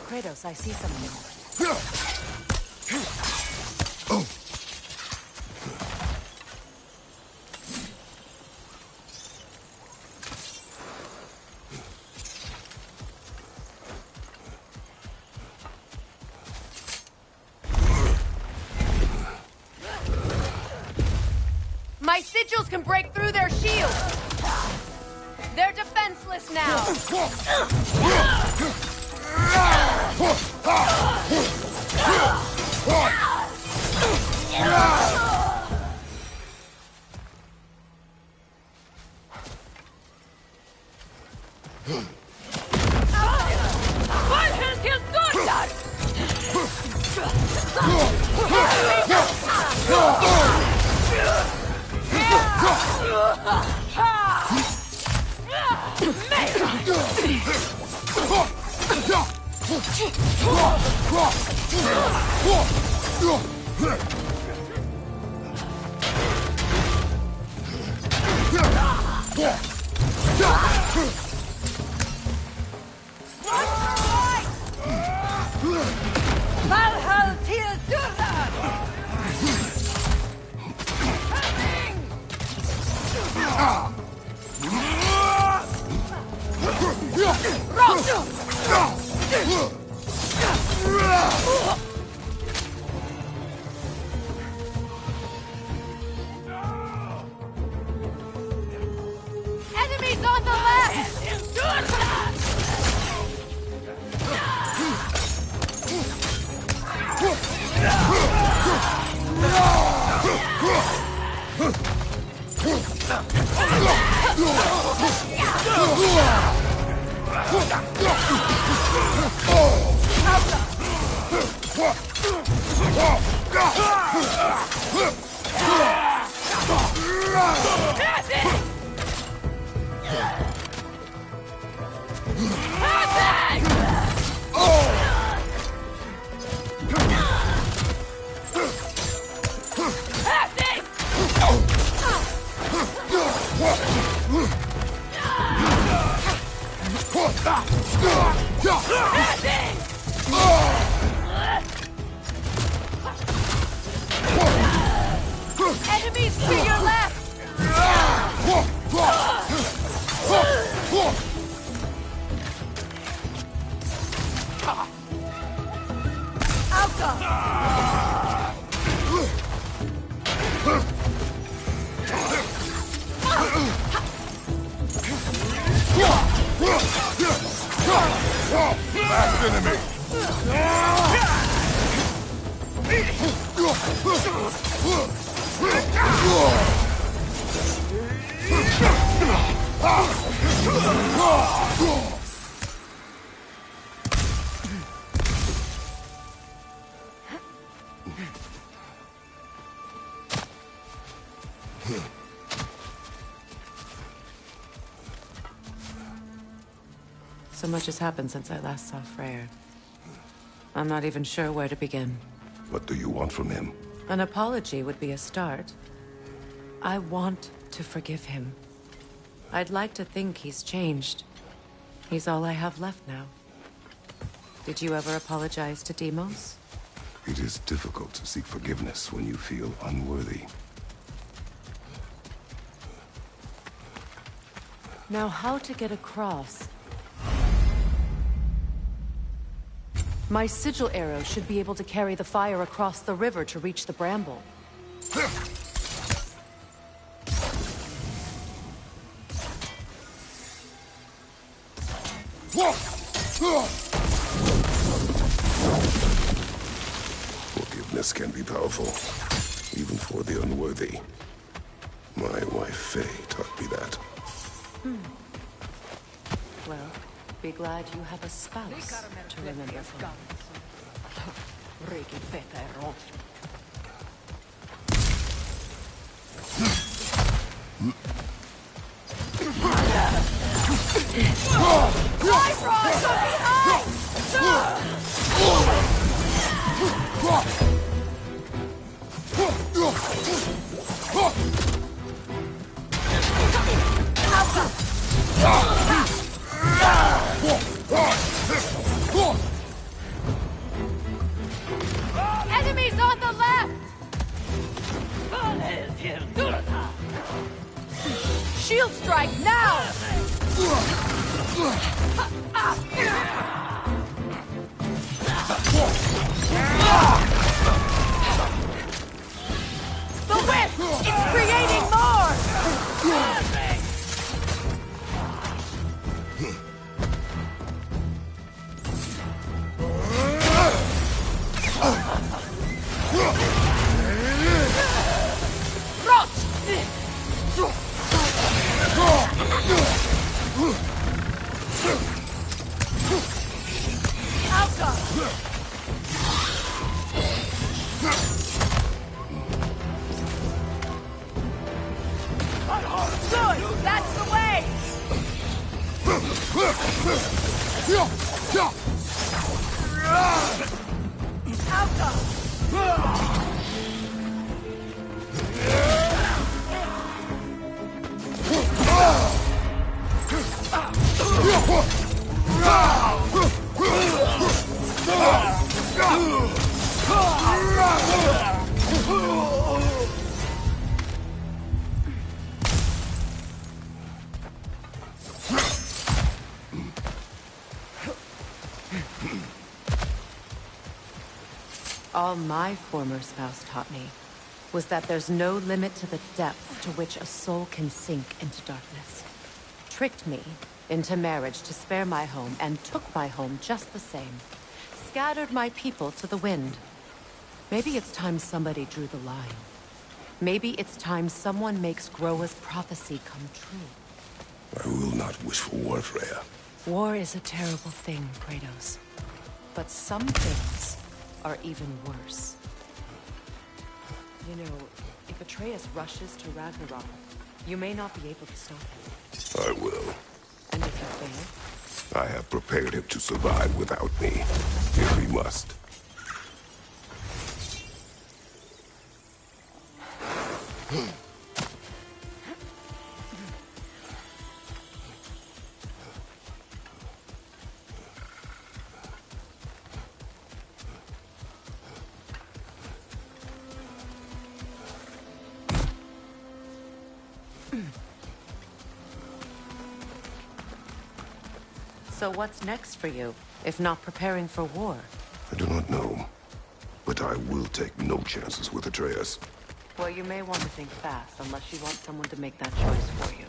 Kratos, I see something. My sigils can break through their shields! They're defenseless now! Valhall til Durran! Enemies on the left! Enemies to your left! Last enemy! So much has happened since I last saw Freyr. I'm not even sure where to begin. What do you want from him? An apology would be a start. I want to forgive him. I'd like to think he's changed. He's all I have left now. Did you ever apologize to Deimos? It is difficult to seek forgiveness when you feel unworthy. Now, how to get across? My sigil arrow should be able to carry the fire across the river to reach the bramble. Forgiveness can be powerful, even for the unworthy. My wife Faye taught me that. Well, be glad you have a spouse to remember from. The wisp! It's creating more! Good! That's the way! All my former spouse taught me was that there's no limit to the depth to which a soul can sink into darkness. Tricked me into marriage to spare my home, and took my home just the same. Scattered my people to the wind. Maybe it's time somebody drew the line. Maybe it's time someone makes Groa's prophecy come true. I will not wish for war, Freya. War is a terrible thing, Kratos. But some things are even worse. You know, if Atreus rushes to Ragnarok, you may not be able to stop him. I will. And if you fail? I have prepared him to survive without me, if he must. So what's next for you, if not preparing for war? I do not know, but I will take no chances with Atreus. Well, you may want to think fast, unless you want someone to make that choice for you.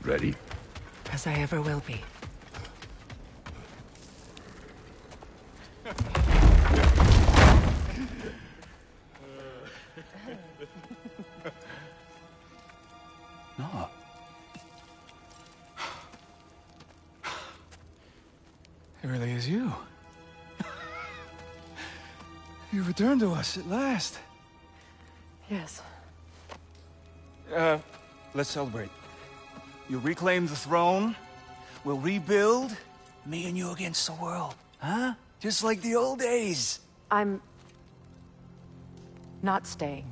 Ready? As I ever will be. No. It really is you. You returned to us at last. Yes. Let's celebrate. You reclaim the throne, we'll rebuild, me and you against the world. Huh? Just like the old days. I'm not staying.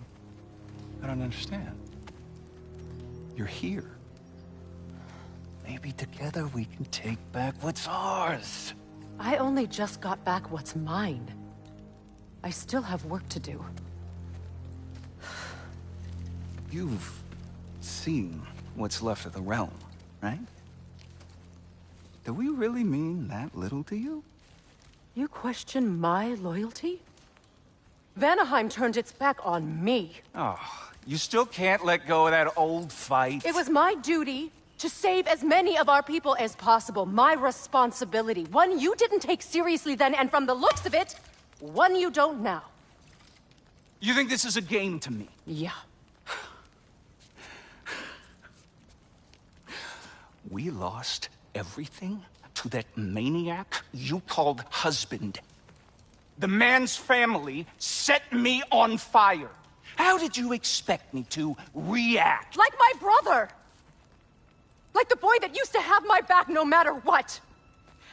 I don't understand. You're here. Maybe together we can take back what's ours. I only just got back what's mine. I still have work to do. You've seen what's left of the realm, right? Do we really mean that little to you? You question my loyalty? Vanaheim turned its back on me. Oh, you still can't let go of that old fight? It was my duty to save as many of our people as possible. My responsibility. One you didn't take seriously then, and from the looks of it, one you don't now. You think this is a game to me? Yeah. We lost everything to that maniac you called husband. The man's family set me on fire. How did you expect me to react? Like my brother! Like the boy that used to have my back no matter what.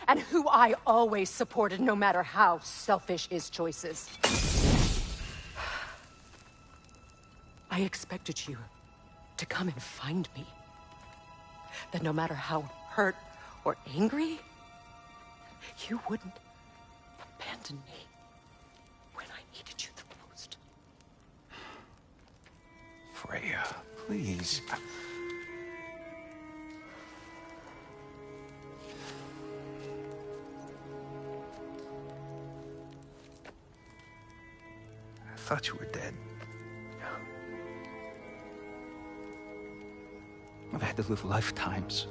And who I always supported no matter how selfish his choices. I expected you to come and find me. That no matter how hurt or angry, you wouldn't abandon me when I needed you the most. Freya, please. I thought you were dead. I've had to live lifetimes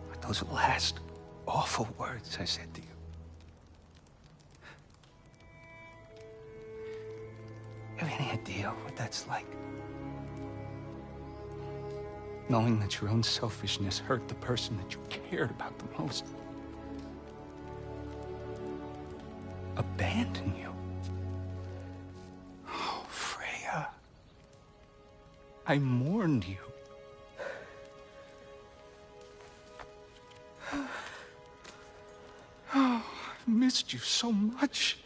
with those last awful words I said to you. You have any idea what that's like? Knowing that your own selfishness hurt the person that you cared about the most. Abandon you. Oh, Freya. I mourned you. Oh, I've missed you so much.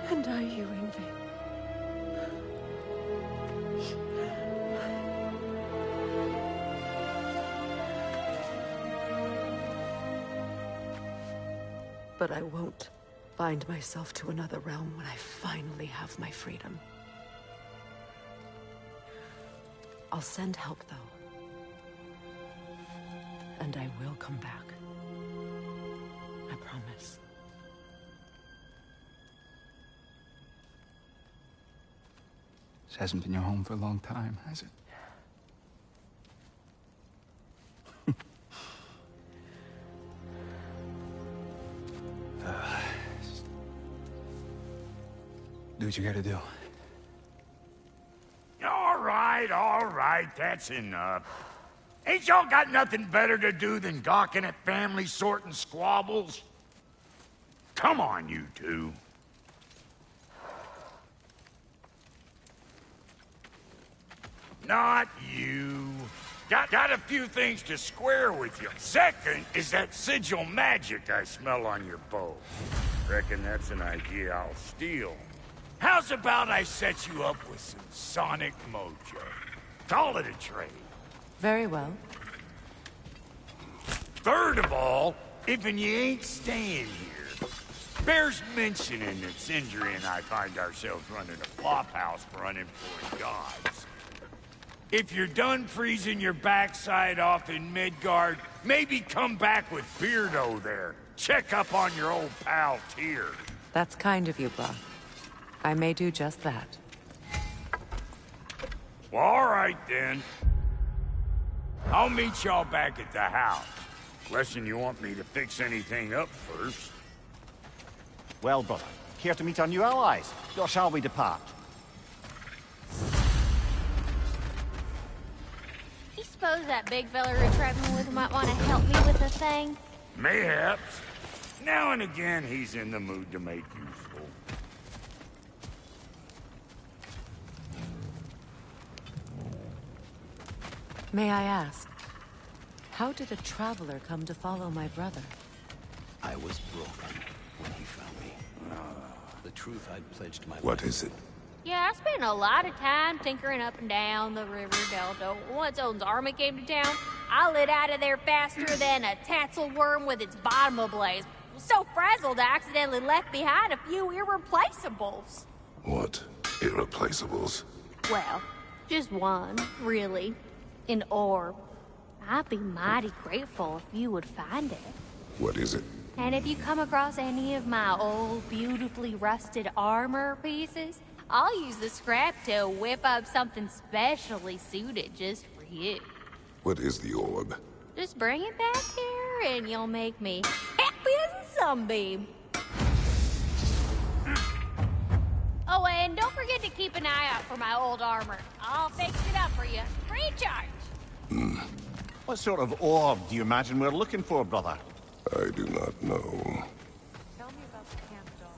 And I you, Ingvi. But I won't bind myself to another realm when I finally have my freedom. I'll send help, though. And I will come back. I promise. This hasn't been your home for a long time, has it? Do what you gotta do. All right, that's enough. Ain't y'all got nothing better to do than gawking at family sorting squabbles? Come on, you two. Not you. Got a few things to square with you. Second is that sigil magic I smell on your bow. Reckon that's an idea I'll steal. How's about I set you up with some sonic mojo? Call it a trade. Very well. Third of all, if you ain't staying here, bears mentioning that Sindri and I find ourselves running a flop house for unemployed gods. If you're done freezing your backside off in Midgard, maybe come back with Beardo there. Check up on your old pal Tyr. That's kind of you, Brock. I may do just that. Well, all right, then. I'll meet y'all back at the house. Unless you want me to fix anything up first. Well, brother, care to meet our new allies? Or shall we depart? You suppose that big fella we're traveling with might want to help me with a thing? Mayhaps. Now and again, he's in the mood to make useful. May I ask, how did a traveler come to follow my brother? I was broken when he found me. The truth I'd pledged my What life. is it? Yeah, I spent a lot of time tinkering up and down the river delta. Once Odin's army came to town, I lit out of there faster than a tassel worm with its bottom ablaze. So frazzled, I accidentally left behind a few irreplaceables. What irreplaceables? Well, just one, really. An orb. I'd be mighty grateful if you would find it. What is it? And if you come across any of my old, beautifully rusted armor pieces, I'll use the scrap to whip up something specially suited just for you. What is the orb? Just bring it back here and you'll make me happy as a sunbeam. Oh, and don't forget to keep an eye out for my old armor. I'll fix it up for you. Free charge. What sort of orb do you imagine we're looking for, brother? I do not know. Tell me about the camp dog.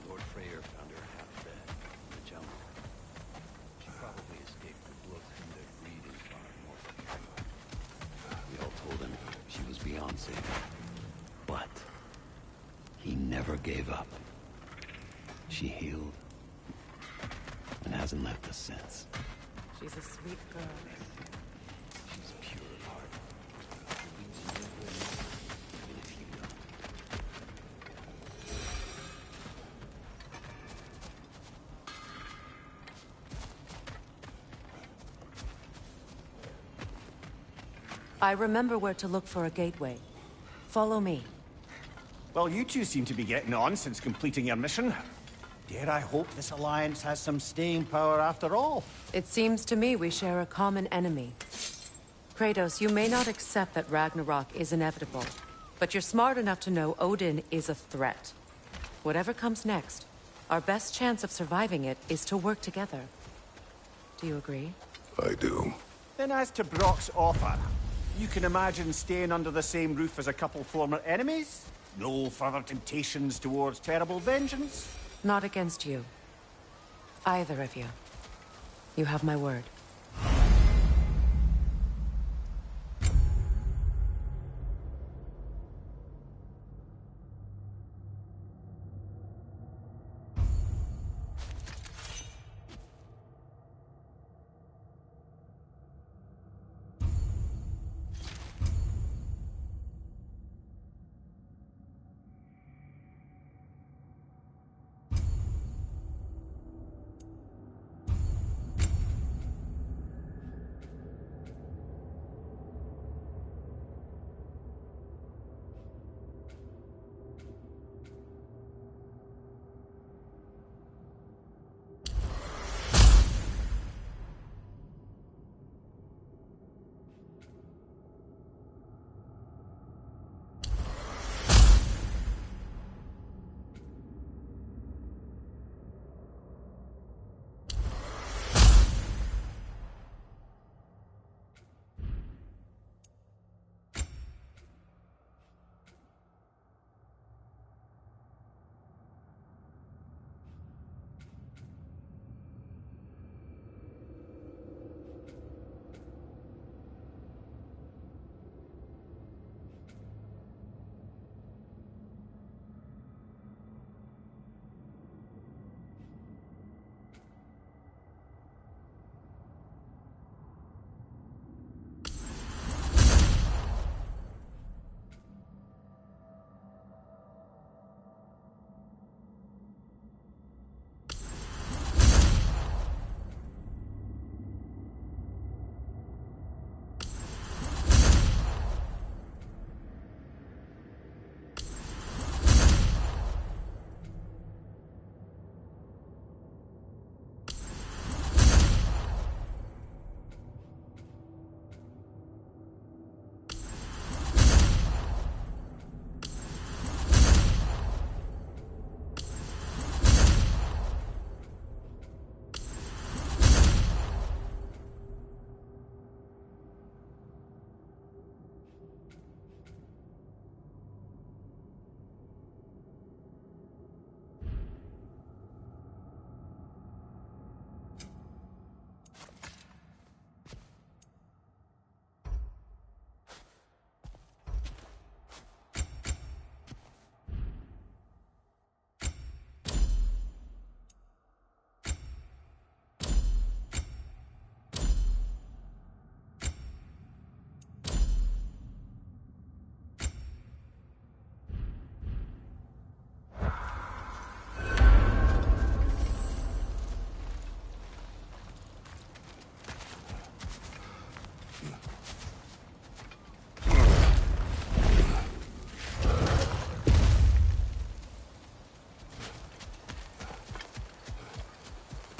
Lord Freyr found her half dead in the jungle. save her. But he never gave up. She healed and hasn't left us since. She's a sweet girl. She's pure of heart. Even if you don't. I remember where to look for a gateway. Follow me. Well, you two seem to be getting on since completing your mission. Dare I hope this alliance has some staying power after all? It seems to me we share a common enemy. Kratos, you may not accept that Ragnarok is inevitable, but you're smart enough to know Odin is a threat. Whatever comes next, our best chance of surviving it is to work together. Do you agree? I do. Then as to Brock's offer, you can imagine staying under the same roof as a couple former enemies? No further temptations towards terrible vengeance? Not against you. Either of you. You have my word.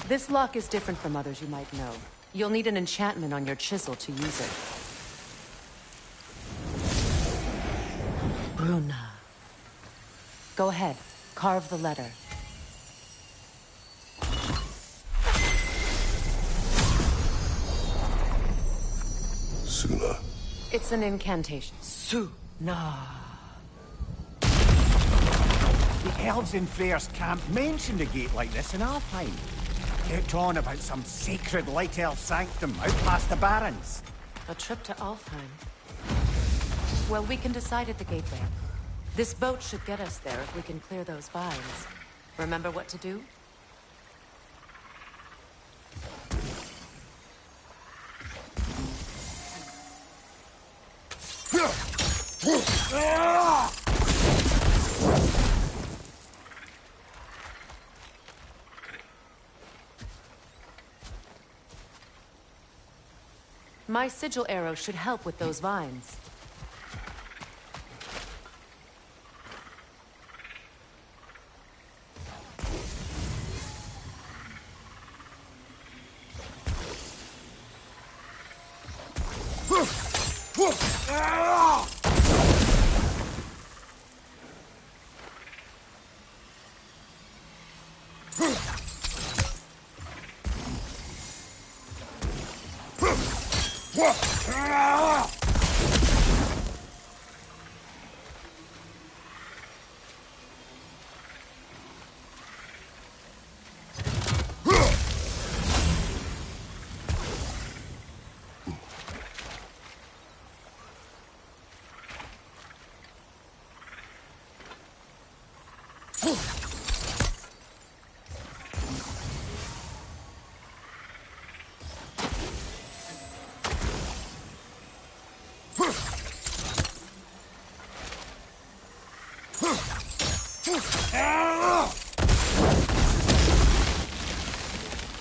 This lock is different from others you might know. You'll need an enchantment on your chisel to use it. Bruna. Go ahead. Carve the letter. Suna. It's an incantation. Suna. The elves in Freyr's camp mentioned a gate like this in Alfheim. Kept on about some sacred light elf sanctum out past the Barrens. A trip to Alfheim. Well, we can decide at the gateway. This boat should get us there if we can clear those vines. Remember what to do? My sigil arrow should help with those vines.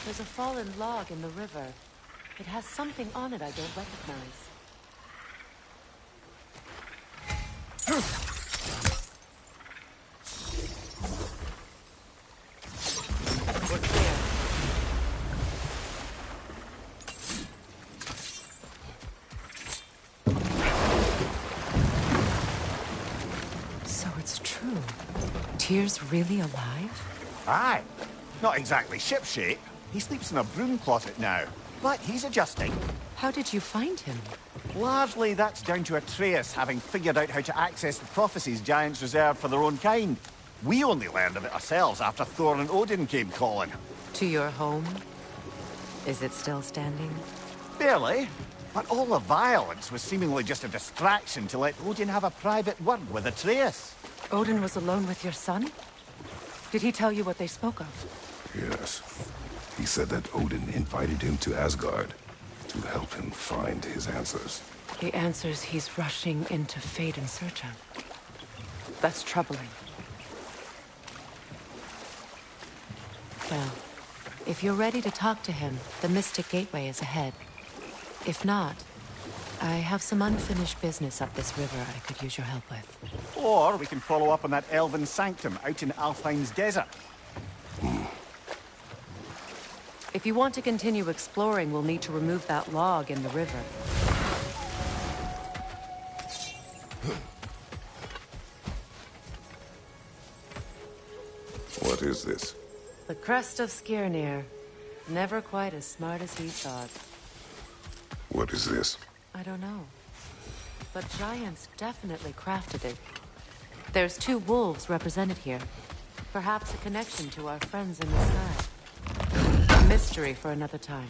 There's a fallen log in the river. It has something on it I don't recognize. We're clear. So it's true. Tyr's really alive? Aye. Not exactly shipshape. He sleeps in a broom closet now, but he's adjusting. How did you find him? Largely, that's down to Atreus having figured out how to access the prophecies giants reserve for their own kind. We only learned of it ourselves after Thor and Odin came calling. To your home? Is it still standing? Barely. But all the violence was seemingly just a distraction to let Odin have a private word with Atreus. Odin was alone with your son? Did he tell you what they spoke of? Yes. He said that Odin invited him to Asgard to help him find his answers. The answers he's rushing into fate in search of. That's troubling. Well, if you're ready to talk to him, the Mystic Gateway is ahead. If not, I have some unfinished business up this river I could use your help with. Or we can follow up on that elven sanctum out in Alfheim's desert. If you want to continue exploring, we'll need to remove that log in the river. What is this? The crest of Skirnir. Never quite as smart as he thought. What is this? I don't know. But giants definitely crafted it. There's 2 wolves represented here. Perhaps a connection to our friends in the sky. A mystery for another time.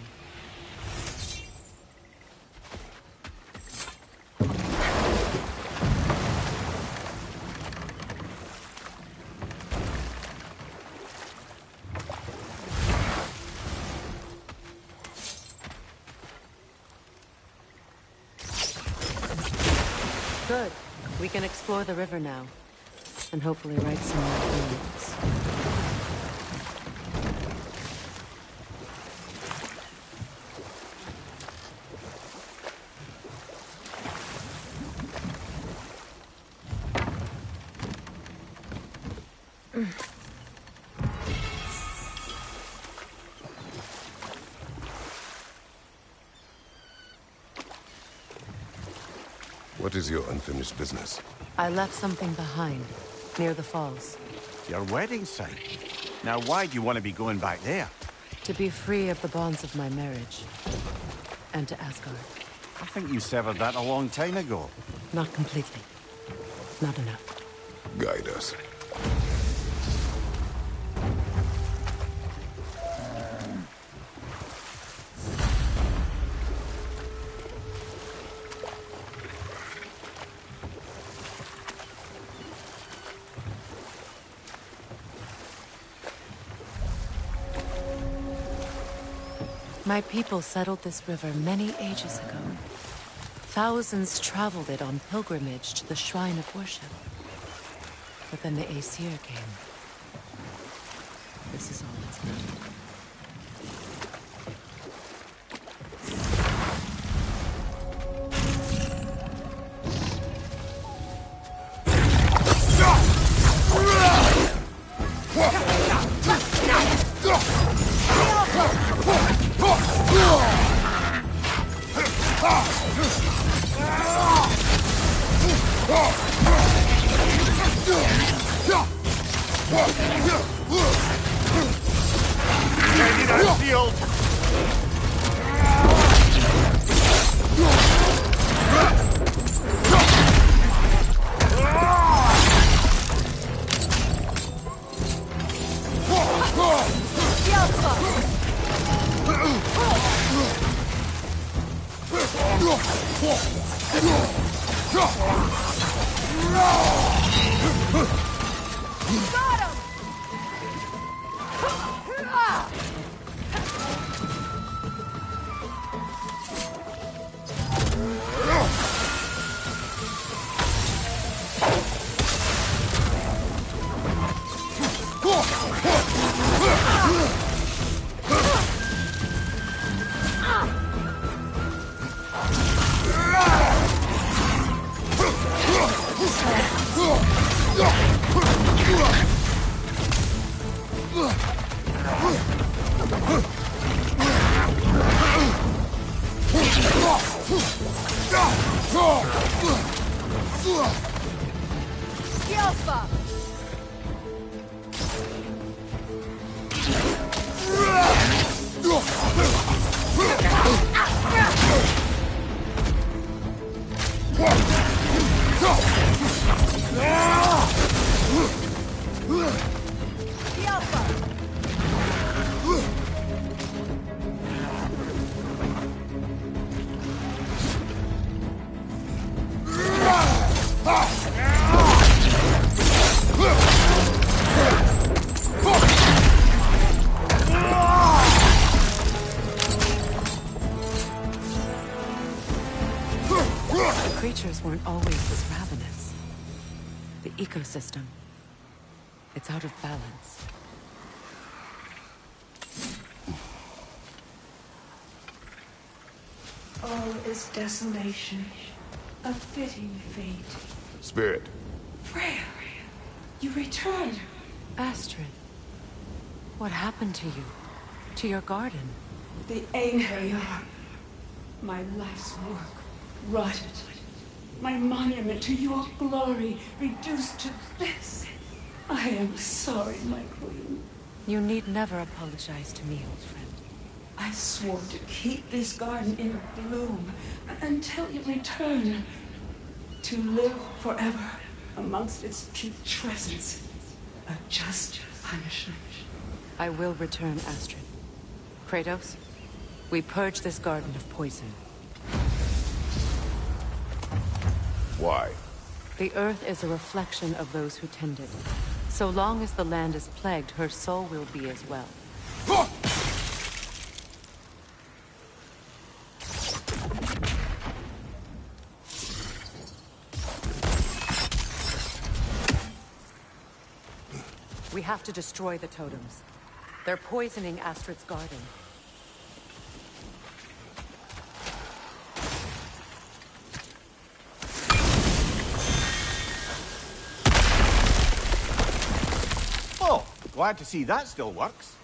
Good. We can explore the river now. And hopefully right some more ruins. What is your unfinished business? I left something behind, near the falls. Your wedding site. Now why do you want to be going back there? To be free of the bonds of my marriage. And to Asgard. I think you severed that a long time ago. Not completely. Not enough. Guide us. My people settled this river many ages ago. Thousands traveled it on pilgrimage to the shrine of worship. But then the Aesir came. This is all that's left. Ready that shield! Got him! Skillspa! The creatures weren't always this ravenous. The ecosystem, it's out of balance. All is desolation, a fitting fate. Spirit. Freya, you return. Astrid, what happened to you? To your garden? The Einherjar. My life's work rotted. My monument to your glory reduced to this. I am sorry, my queen. You need never apologize to me, old friend. I swore to keep this garden in bloom until you return. To live forever amongst its putrescence. A just punishment. I will return, Astrid. Kratos, we purge this garden of poison. Why? The earth is a reflection of those who tend it. So long as the land is plagued, her soul will be as well. We have to destroy the totems. They're poisoning Astrid's garden. Oh, glad to see that still works.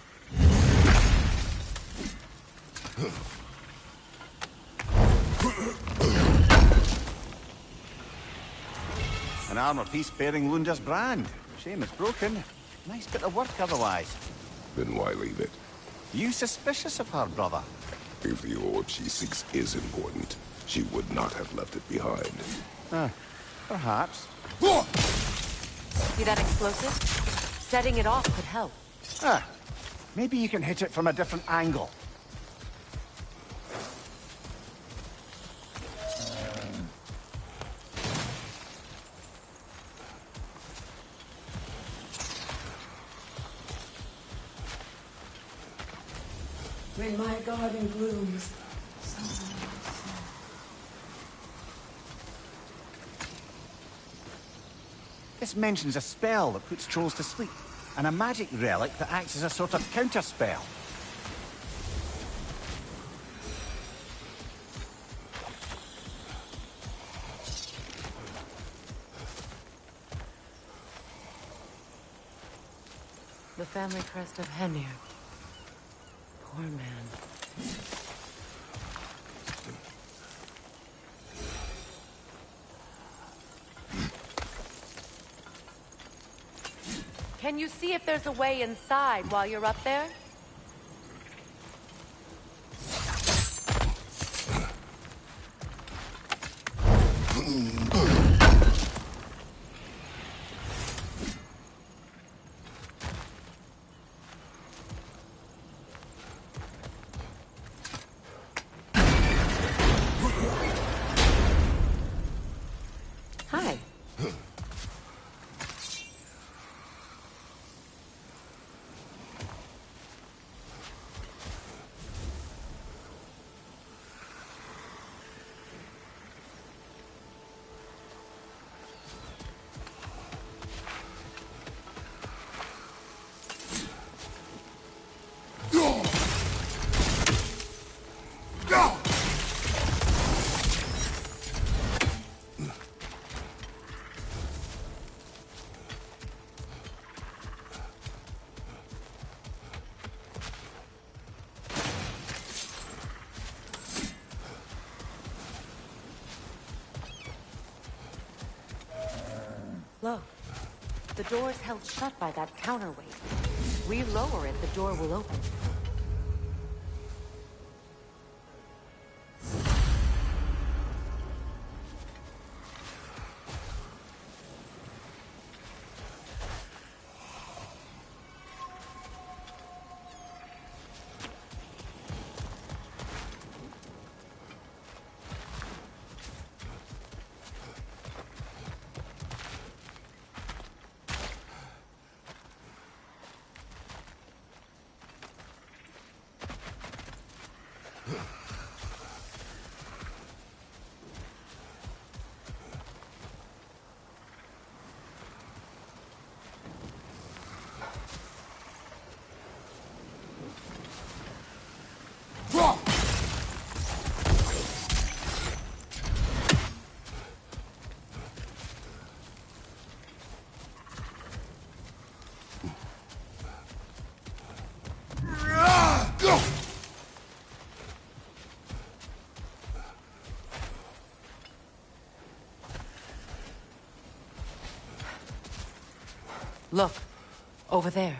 An armor piece bearing Lunda's brand. Shame it's broken. Nice bit of work otherwise. Then why leave it? You suspicious of her, brother? If the orb she seeks is important, she would not have left it behind. Perhaps. See that explosive? Setting it off could help. Maybe you can hit it from a different angle. when my garden blooms. So This mentions a spell that puts trolls to sleep, and a magic relic that acts as a sort of counterspell. The family crest of Henir. Poor man. Can you see if there's a way inside while you're up there? Hi. Look, the door's held shut by that counterweight. We lower it, the door will open. Look, over there.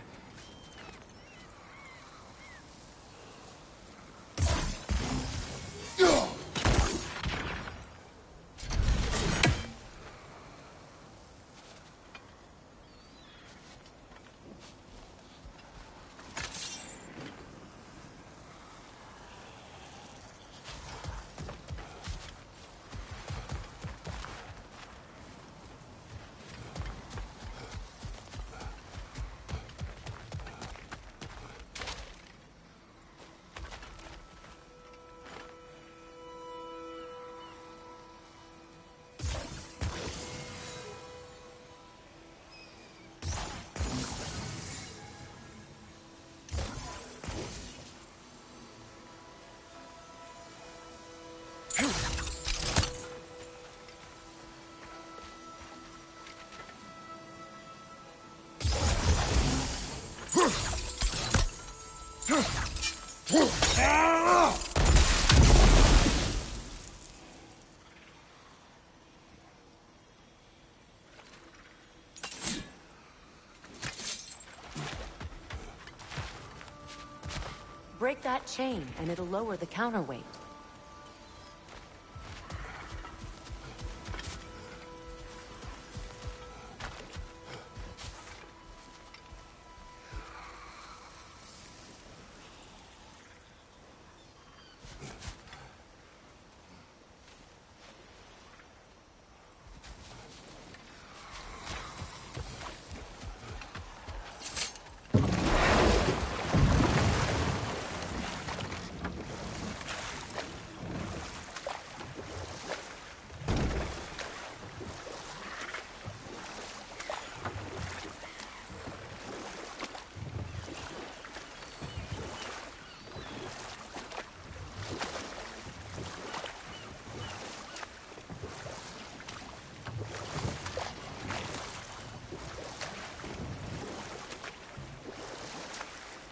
Break that chain, and it'll lower the counterweight.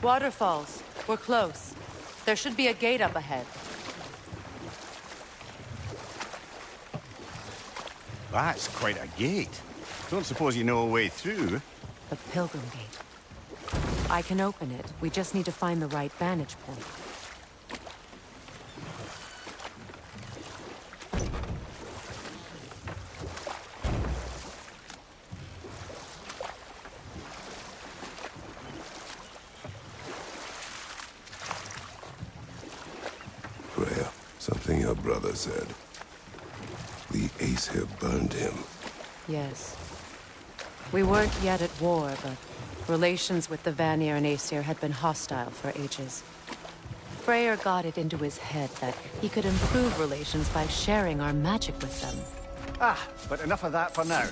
Waterfalls. We're close. There should be a gate up ahead. That's quite a gate. Don't suppose you know a way through? The Pilgrim Gate. I can open it. We just need to find the right vantage point. Freya, something your brother said. The Aesir burned him. Yes. We weren't yet at war, but relations with the Vanir and Aesir had been hostile for ages. Freyr got it into his head that he could improve relations by sharing our magic with them. Ah, but enough of that for now.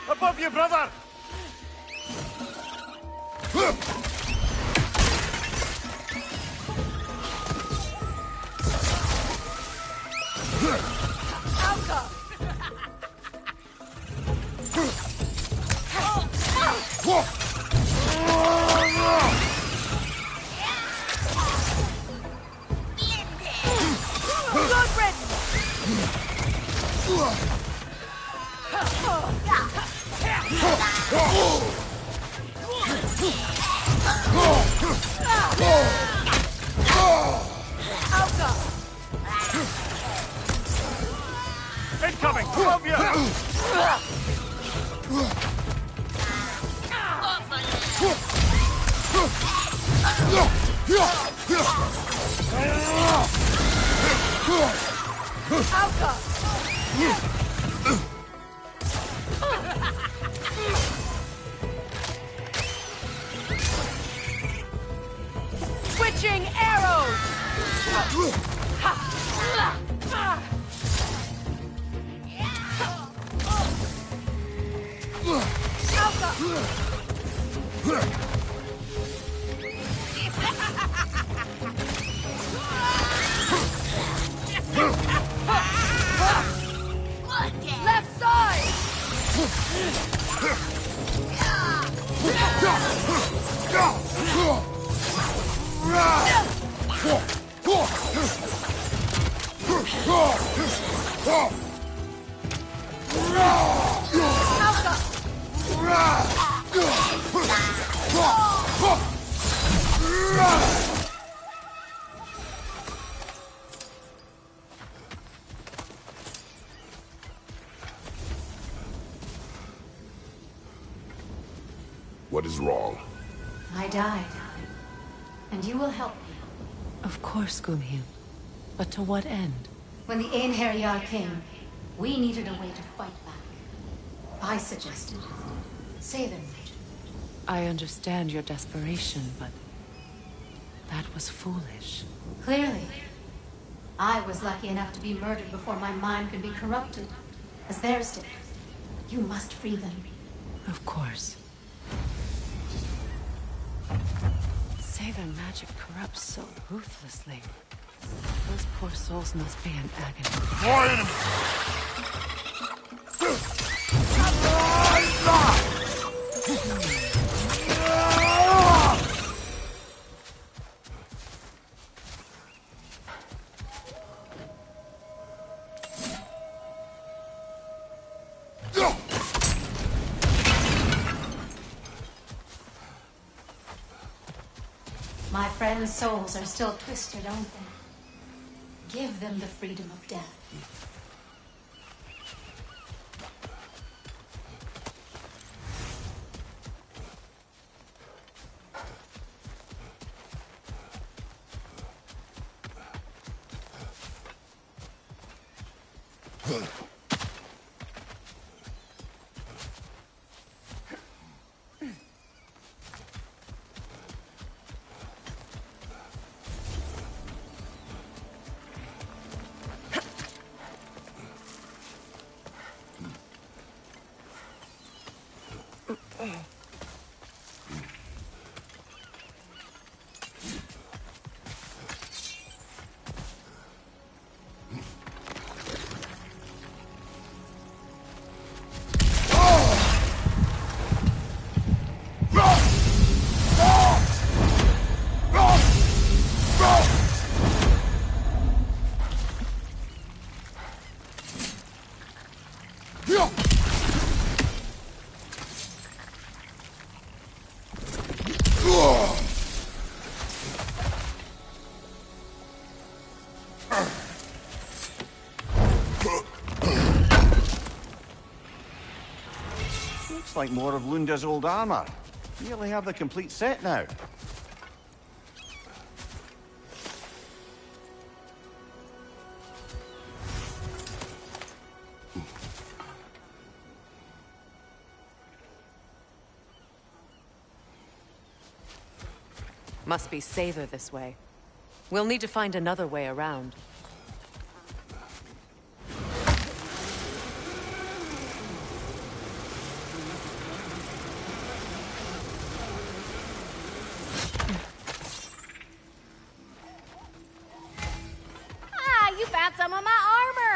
Above you, brother! Incoming! Above you! Switching arrows! Left side! What is wrong? I died. And you will help me. Of course, Gunhild. But to what end? When the Einherjar came, we needed a way to fight back. I suggested Say their magic. I understand your desperation, but that was foolish. Clearly. I was lucky enough to be murdered before my mind could be corrupted, as theirs did. You must free them. Of course. Say their magic corrupts so ruthlessly. Those poor souls must be in agony. More enemies! My friends' souls are still twisted, aren't they? Give them the freedom of death. looks like more of Lunda's old armor. Nearly have the complete set now. Must be safer this way. We'll need to find another way around. You found some of my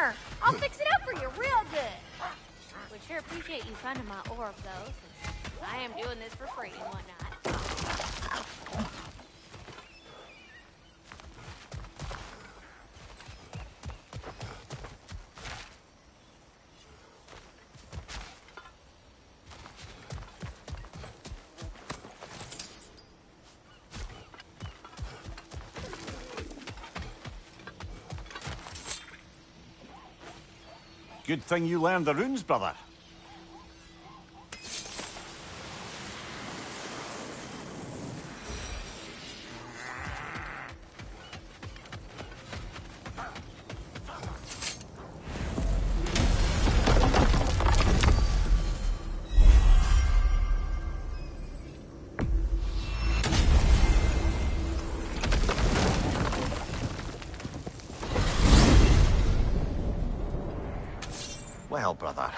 armor! I'll fix it up for you real good. Would sure appreciate you finding my orb, though, since I am doing this for free and whatnot. Good thing you learned the runes, brother. Well, brother,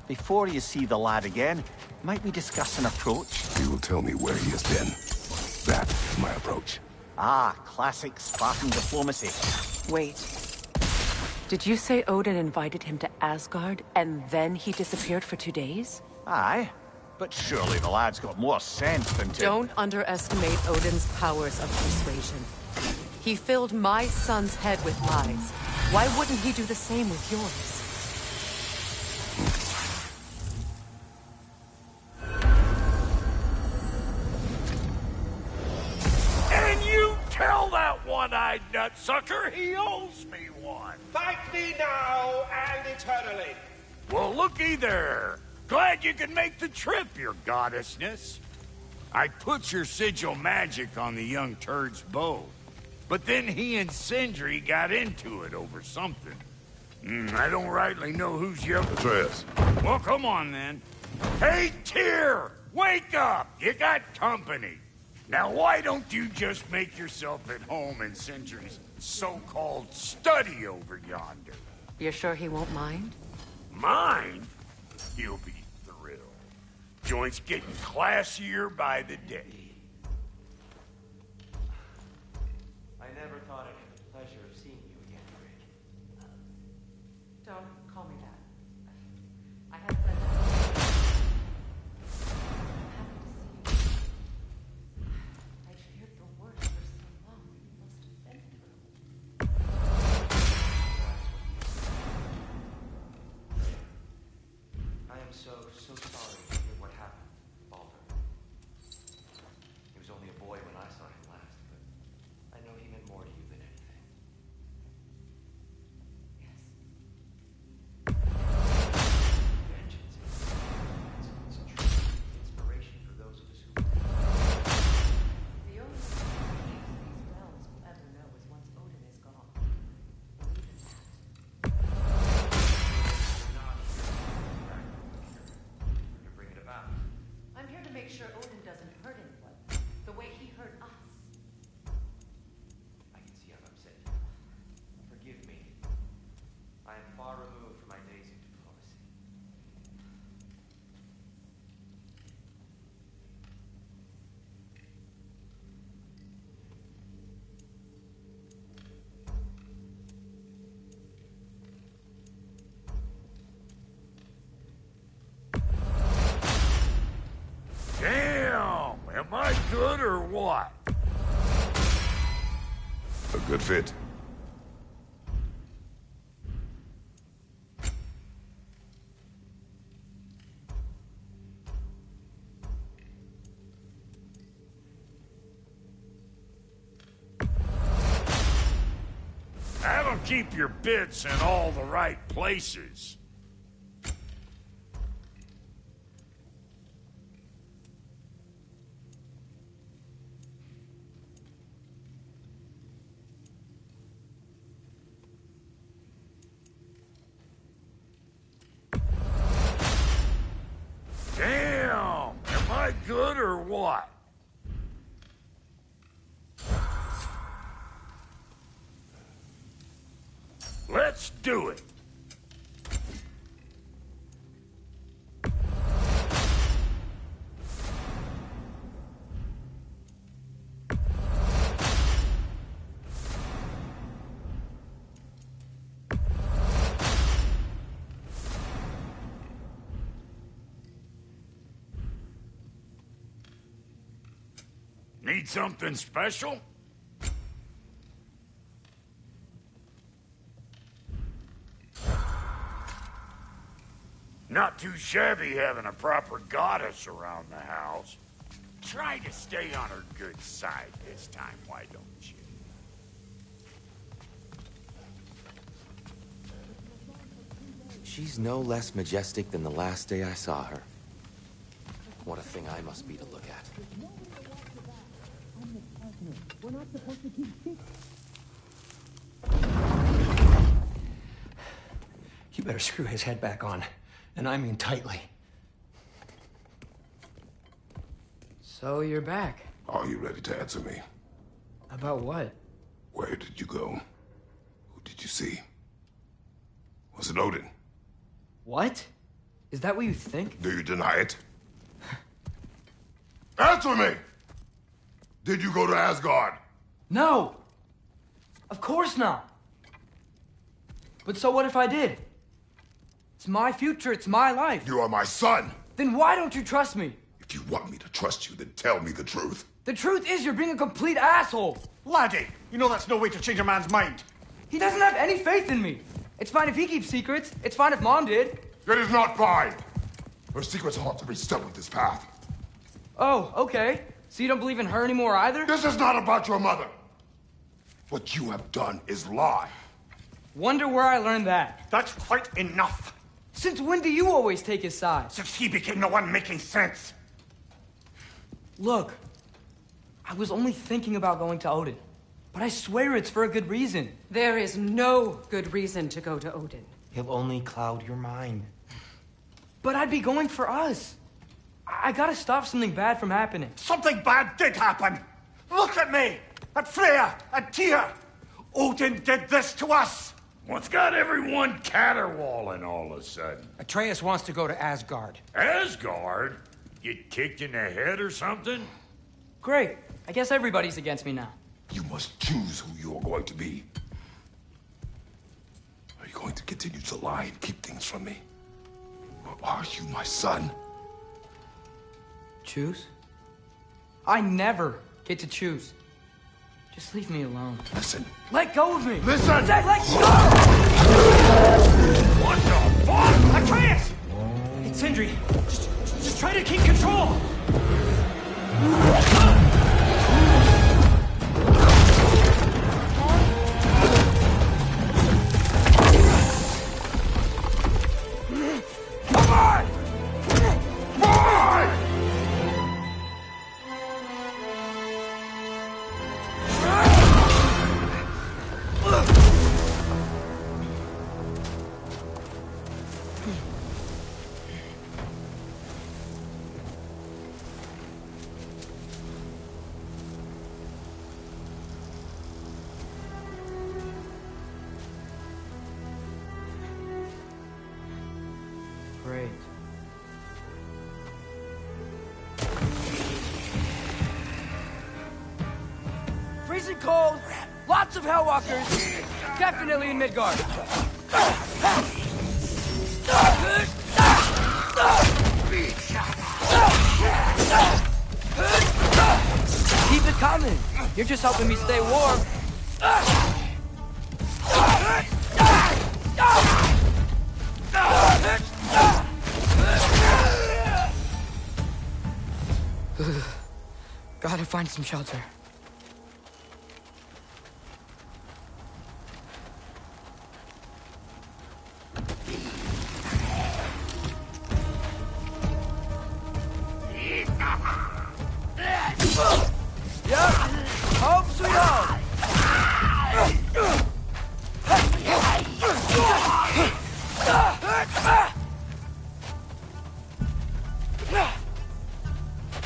before you see the lad again, might we discuss an approach? He will tell me where he has been. That is my approach. Ah, classic Spartan diplomacy. Wait. Did you say Odin invited him to Asgard, and then he disappeared for 2 days? Aye, but surely the lad's got more sense than to... Don't underestimate Odin's powers of persuasion. He filled my son's head with lies. Why wouldn't he do the same with yours? Tell that one-eyed nutsucker he owes me one. Fight me now and eternally. Well, looky there. Glad you could make the trip, your goddessness. I put your sigil magic on the young turd's bow, but then he and Sindri got into it over something. I don't rightly know who's young. Atreus. Well, come on then. Hey, Tyr! Wake up! You got company. Now, why don't you just make yourself at home in Sindri's so-called study over yonder? You're sure he won't mind? Mind? He'll be thrilled. Joint's getting classier by the day. I never thought I'd have the pleasure of seeing you again, Rick. Don't call me that. I had said that. So sorry to hear what happened, Baldur. He was only a boy when I saw him last, but I know he meant more to you than anything. Yes. Vengeance is a true inspiration for those of us who believe. The only thing these realms will ever know is once Odin is gone. Believe in that. I'm here to make sure Odin doesn't hurt anyone, the way he hurt us. I can see I've upset you. Forgive me. I am far removed from my days of diplomacy. Damn! Am I good or what? A good fit. Have them keep your bits in all the right places. Let's do it. Need something special? Not too shabby having a proper goddess around the house. Try to stay on her good side this time, why don't you? She's no less majestic than the last day I saw her. What a thing I must be to look at. We're not supposed to keep secrets. You better screw his head back on, and I mean tightly. So you're back. Are you ready to answer me? About what? Where did you go? Who did you see? Was it Odin? What? Is that what you think? Do you deny it? Answer me! Did you go to Asgard? No! Of course not! But so what if I did? It's my future, it's my life. You are my son! Then why don't you trust me? If you want me to trust you, then tell me the truth. The truth is you're being a complete asshole! Laddie, you know that's no way to change a man's mind. He doesn't have any faith in me. It's fine if he keeps secrets. It's fine if Mom did. It is not fine! Her secrets ought to be stuck with this path. Oh, okay. So you don't believe in her anymore either? This is not about your mother. What you have done is lie. Wonder where I learned that. That's quite enough. Since when do you always take his side? Since he became the one making sense. Look, I was only thinking about going to Odin, but I swear it's for a good reason. There is no good reason to go to Odin. He'll only cloud your mind. But I'd be going for us. I gotta stop something bad from happening. Something bad did happen. Look at me, at Freya, at Tyr. Odin did this to us. What's got everyone caterwauling all of a sudden? Atreus wants to go to Asgard. Asgard? Get kicked in the head or something? Great. I guess everybody's against me now. You must choose who you are going to be. Are you going to continue to lie and keep things from me? Or are you my son? Choose? I never get to choose. Just leave me alone. Listen. Let go of me! Listen! Let go! What the fuck? Atreus! It's Sindri. Just try to keep control. Come on! Boy! Great. Freezing cold, lots of Hellwalkers, definitely in Midgard. Keep it coming. You're just helping me stay warm. Gotta find some shelter. Yep. Home sweet home.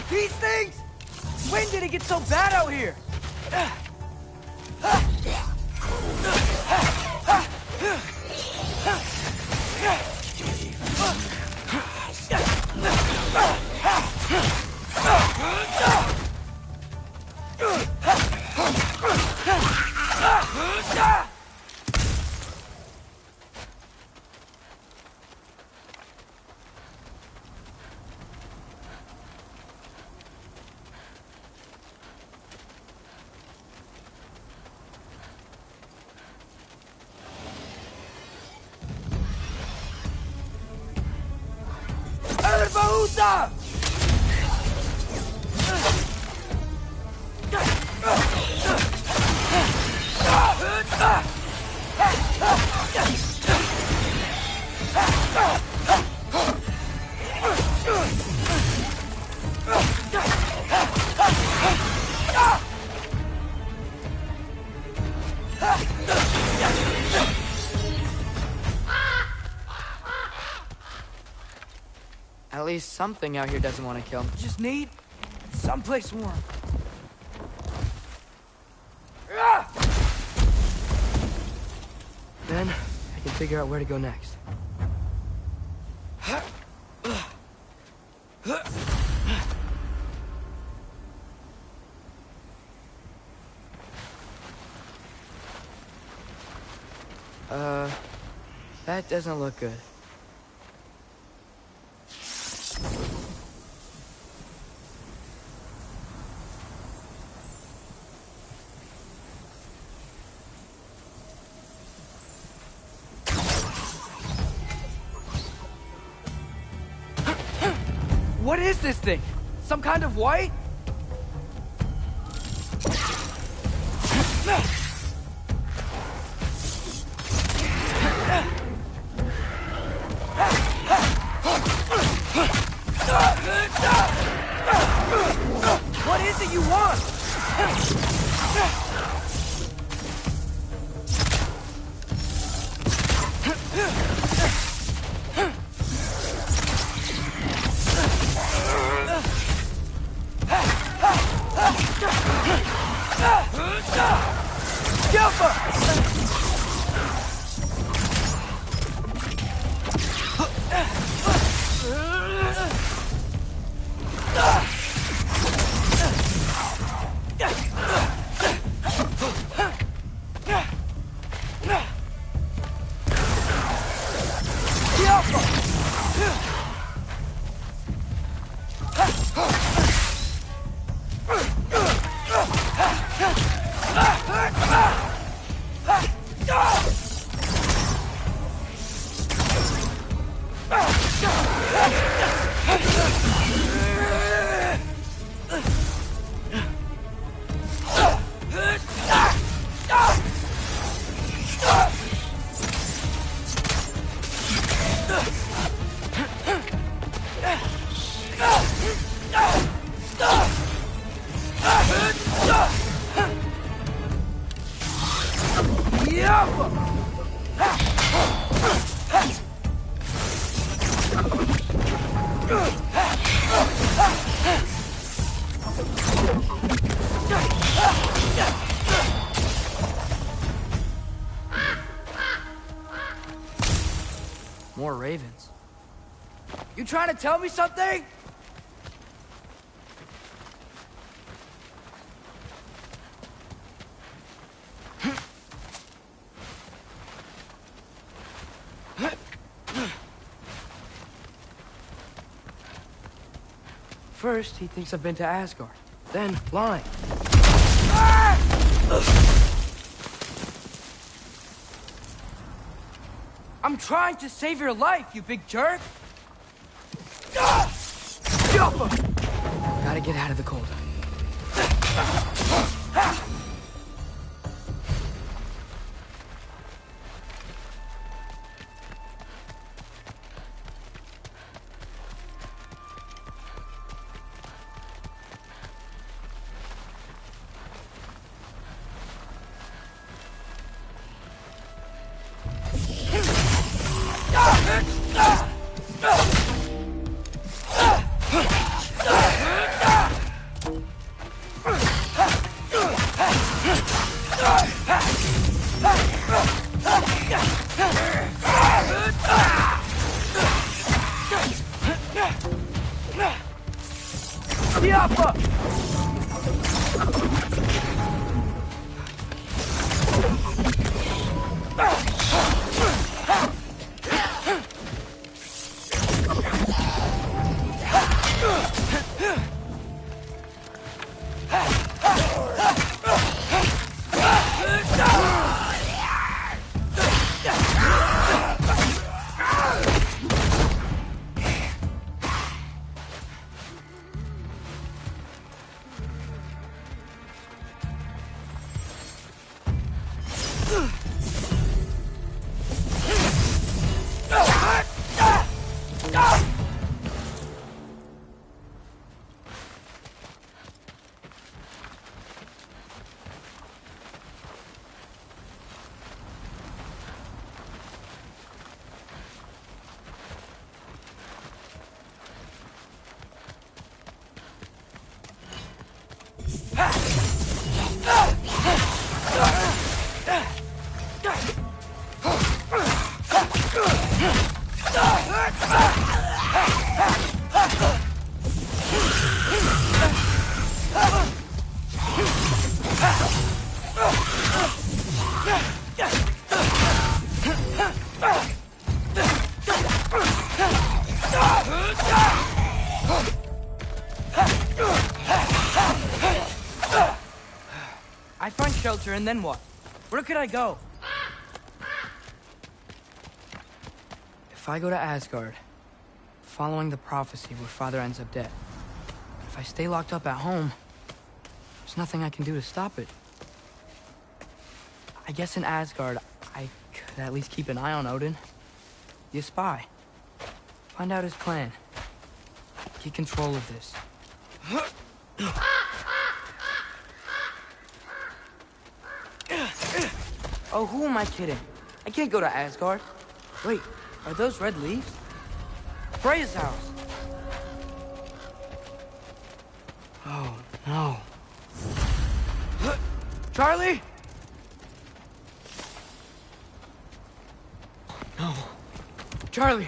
These things? When did it get so bad out here? At least something out here doesn't want to kill me. Just need someplace warm. Then I can figure out where to go next. That doesn't look good. What is this thing? Some kind of white? What is it you want? More ravens. You trying to tell me something? First, he thinks I've been to Asgard. Then, lying. I'm trying to save your life, you big jerk! Gotta get out of the cold. I find shelter, and then what? Where could I go? If I go to Asgard, following the prophecy where Father ends up dead. If I stay locked up at home, there's nothing I can do to stop it. I guess in Asgard, I could at least keep an eye on Odin. Be a spy. Find out his plan. Get control of this. Oh, who am I kidding? I can't go to Asgard. Wait, are those red leaves? Freya's house. Oh, no. Charlie? No. Charlie.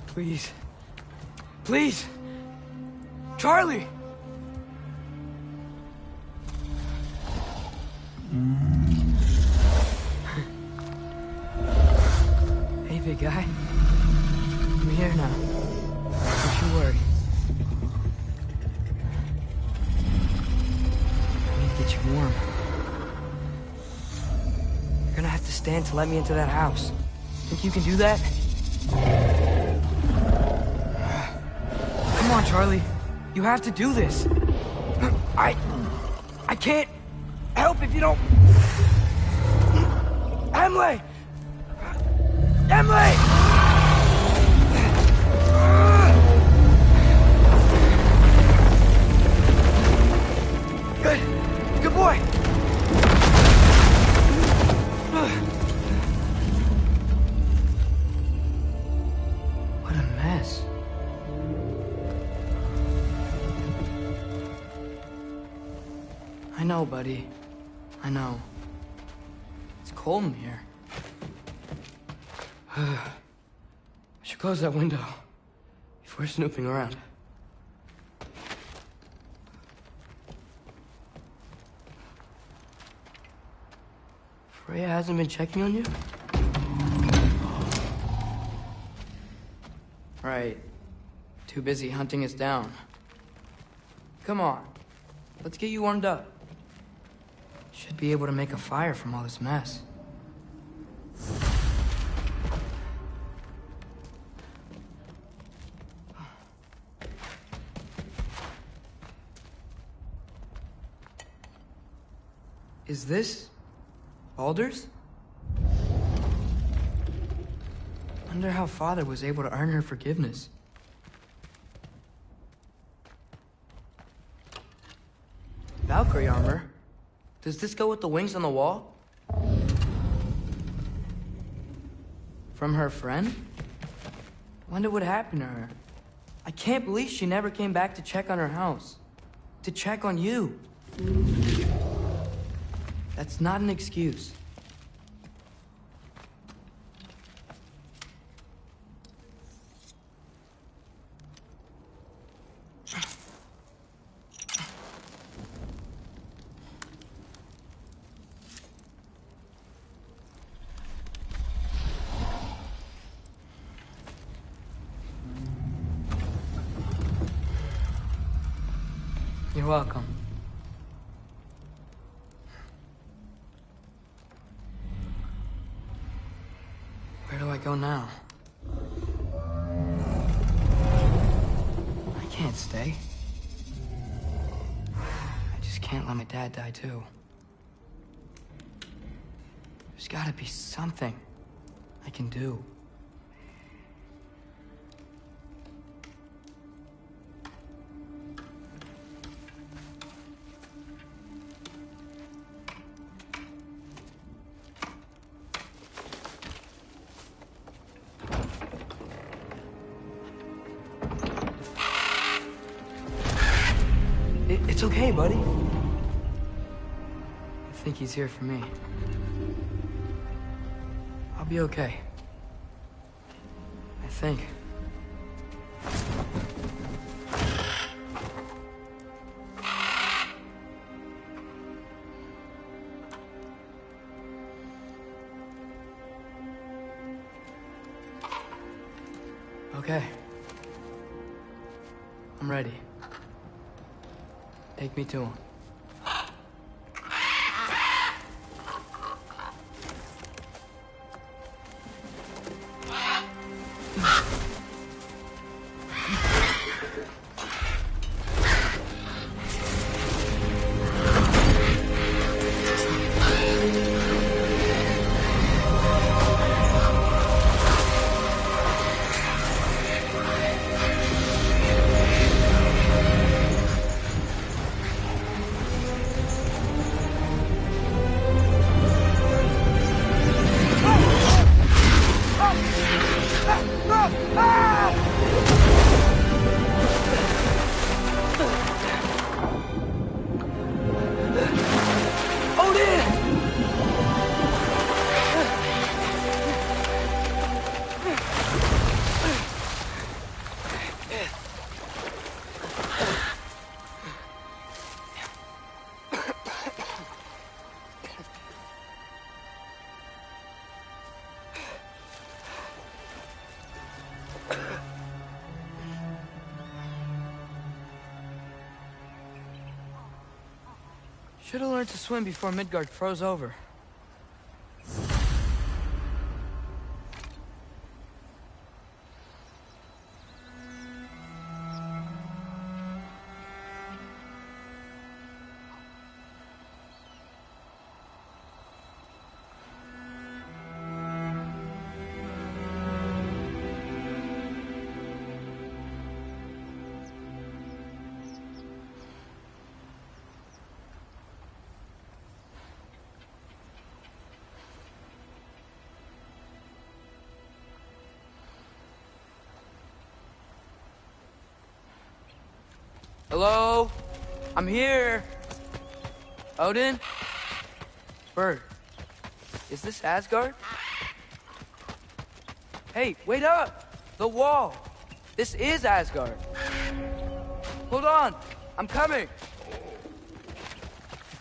Please. Please. Charlie! Hey, big guy. I'm here now. Don't you worry. I need to get you warm. You're gonna have to stand to let me into that house. Think you can do that? Come on, Charlie. You have to do this. I can't help if you don't... Emily! Emily! Good boy. What a mess. I know, buddy. I know. It's cold in here. I should close that window if we're snooping around. Freya hasn't been checking on you? Right. Too busy hunting us down. Come on. Let's get you warmed up. Should be able to make a fire from all this mess. Is this Baldur's? Wonder how Father was able to earn her forgiveness. Valkyrie armor? Does this go with the wings on the wall? From her friend? Wonder what happened to her. I can't believe she never came back to check on her house. To check on you. That's not an excuse. You're welcome. Where do I go now? I can't stay. I just can't let my dad die too. There's gotta be something I can do. It's okay, buddy. I think he's here for me. I'll be okay. I think. Okay. I'm ready. Take me to him. Should have learned to swim before Midgard froze over. Hello? I'm here. Odin? Bird. Is this Asgard? Hey, wait up! The wall! This is Asgard. Hold on! I'm coming!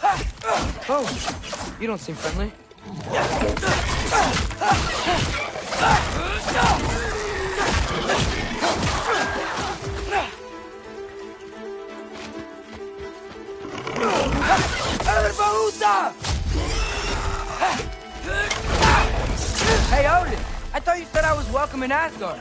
Oh! You don't seem friendly. Hey, Odin! I thought you said I was welcome in Asgard.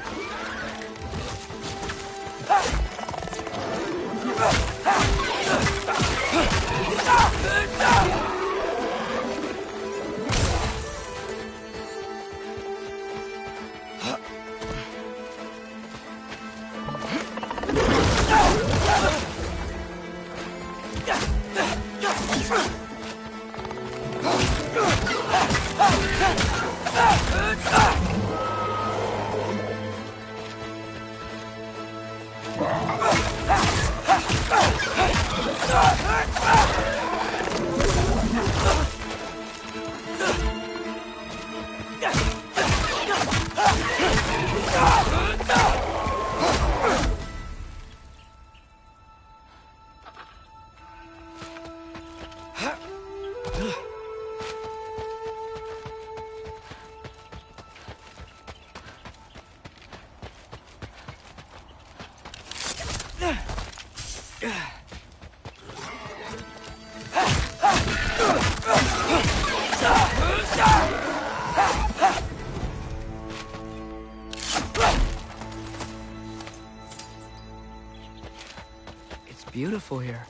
It's beautiful here.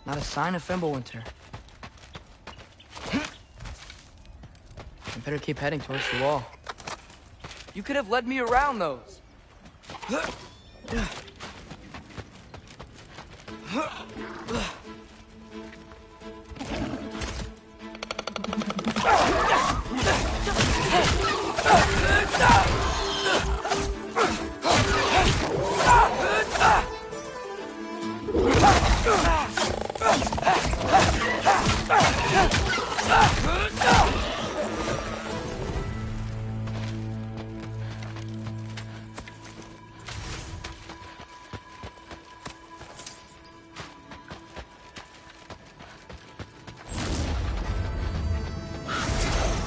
Not a sign of Fimbulwinter. I can Better keep heading towards the wall. You could have led me around those.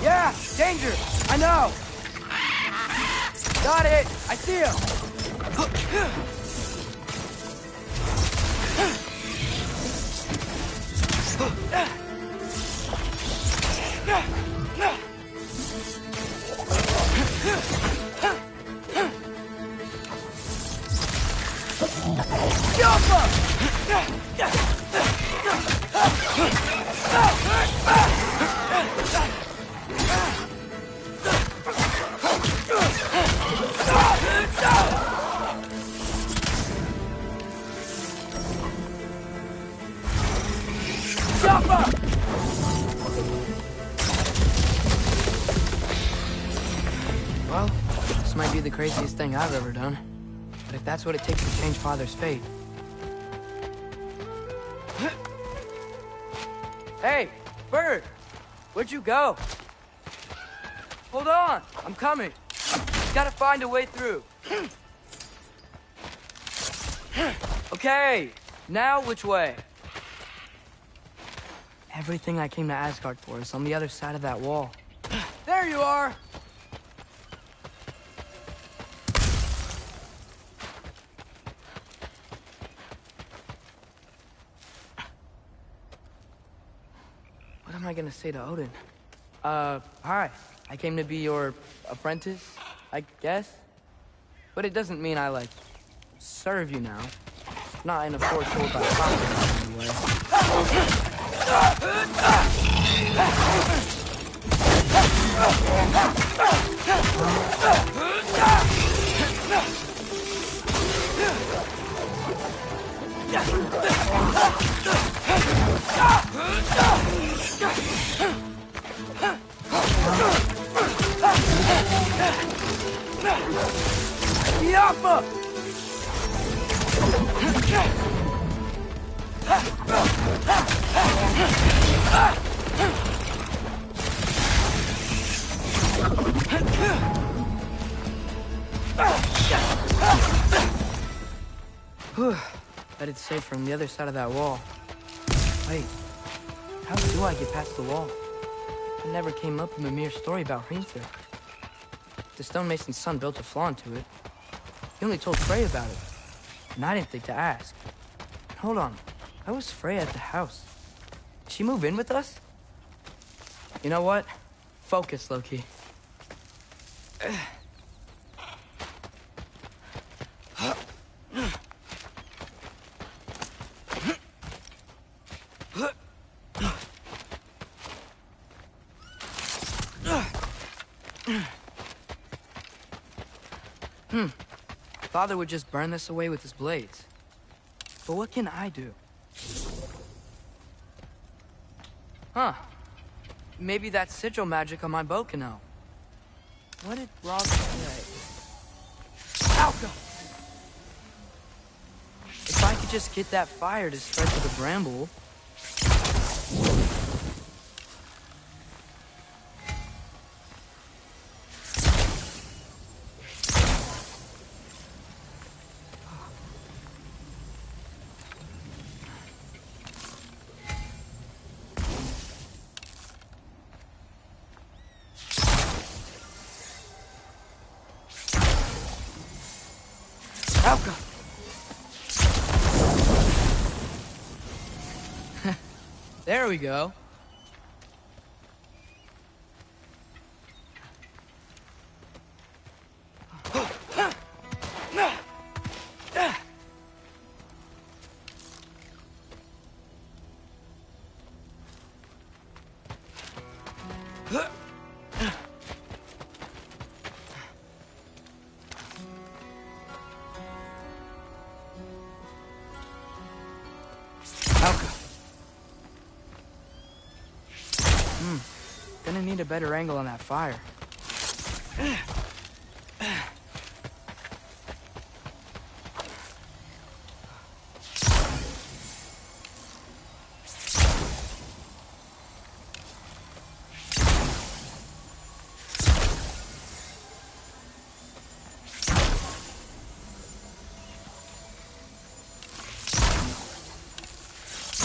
Yeah, danger! I know! Got it! I see him! Well, this might be the craziest thing I've ever done. But if that's what it takes to change Father's fate... Hey, Bird! Where'd you go? Hold on! I'm coming! Gotta find a way through. Okay, now which way? Everything I came to Asgard for is on the other side of that wall. There you are! What am I gonna say to Odin? Hi. I came to be your apprentice, I guess? But it doesn't mean I, like, serve you now. Not in a foretold by prophecy, anyway. Yappa! Bet it's safer on the other side of that wall. Wait, how do I get past the wall? It never came up in Mimir's story about Hrimthur. The stonemason's son built a flaw into it. He only told Frey about it, and I didn't think to ask. Hold on, how was Frey at the house? Did she move in with us? You know what? Focus, Loki. Father would just burn this away with his blades. But what can I do? Huh. Maybe that sigil magic on my bow can help. What did Rob say? Alka! If I could just get that fire to spread to the bramble... Alka! There we go. Gonna need a better angle on that fire.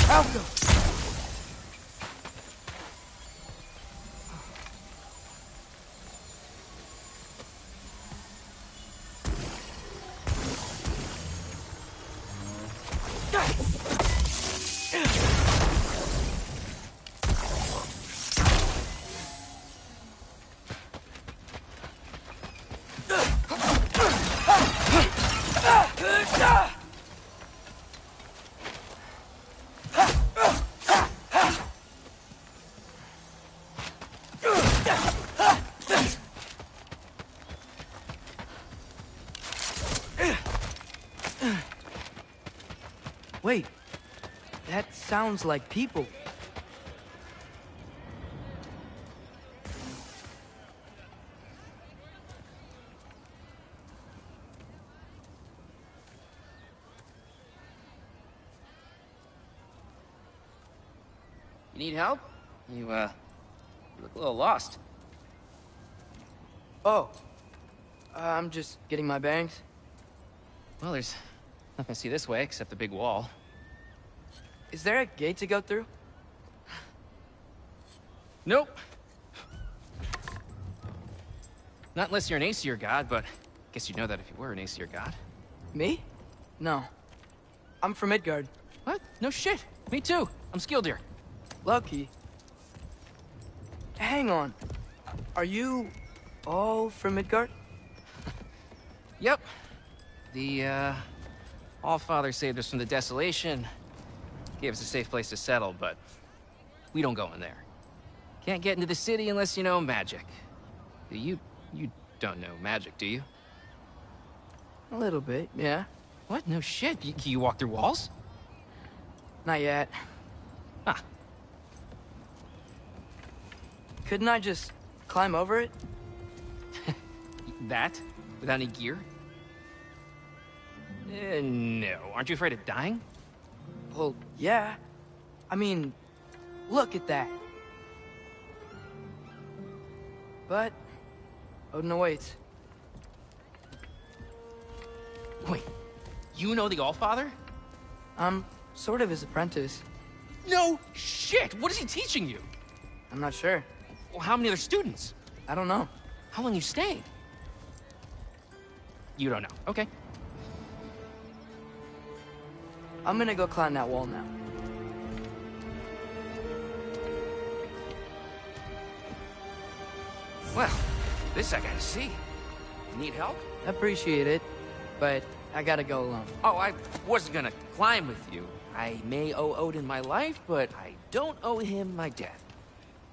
Falco! Wait, that sounds like people. You need help? You look a little lost. Oh, I'm just getting my bearings. Well, there's nothing to see this way except the big wall. Is there a gate to go through? Nope. Not unless you're an Aesir god, but I guess you'd know that if you were an Aesir god. Me? No. I'm from Midgard. What? No shit. Me too. I'm Skildir. Lucky. Hang on. Are you all from Midgard? Yep. The, All-Father saved us from the desolation. Gave us a safe place to settle, but we don't go in there. Can't get into the city unless you know magic. You don't know magic, do you? A little bit, yeah. What? No shit. You walk through walls? Not yet. Huh. Couldn't I just climb over it? That? Without any gear? No. Aren't you afraid of dying? Well, yeah. I mean, look at that. But Odin awaits. Wait, you know the Allfather? I'm sort of his apprentice. No shit! What is he teaching you? I'm not sure. Well, how many other students? I don't know. How long you staying? You don't know. Okay. I'm gonna go climb that wall now. Well, this I gotta see. Need help? Appreciate it, but I gotta go alone. Oh, I wasn't gonna climb with you. I may owe Odin my life, but I don't owe him my death.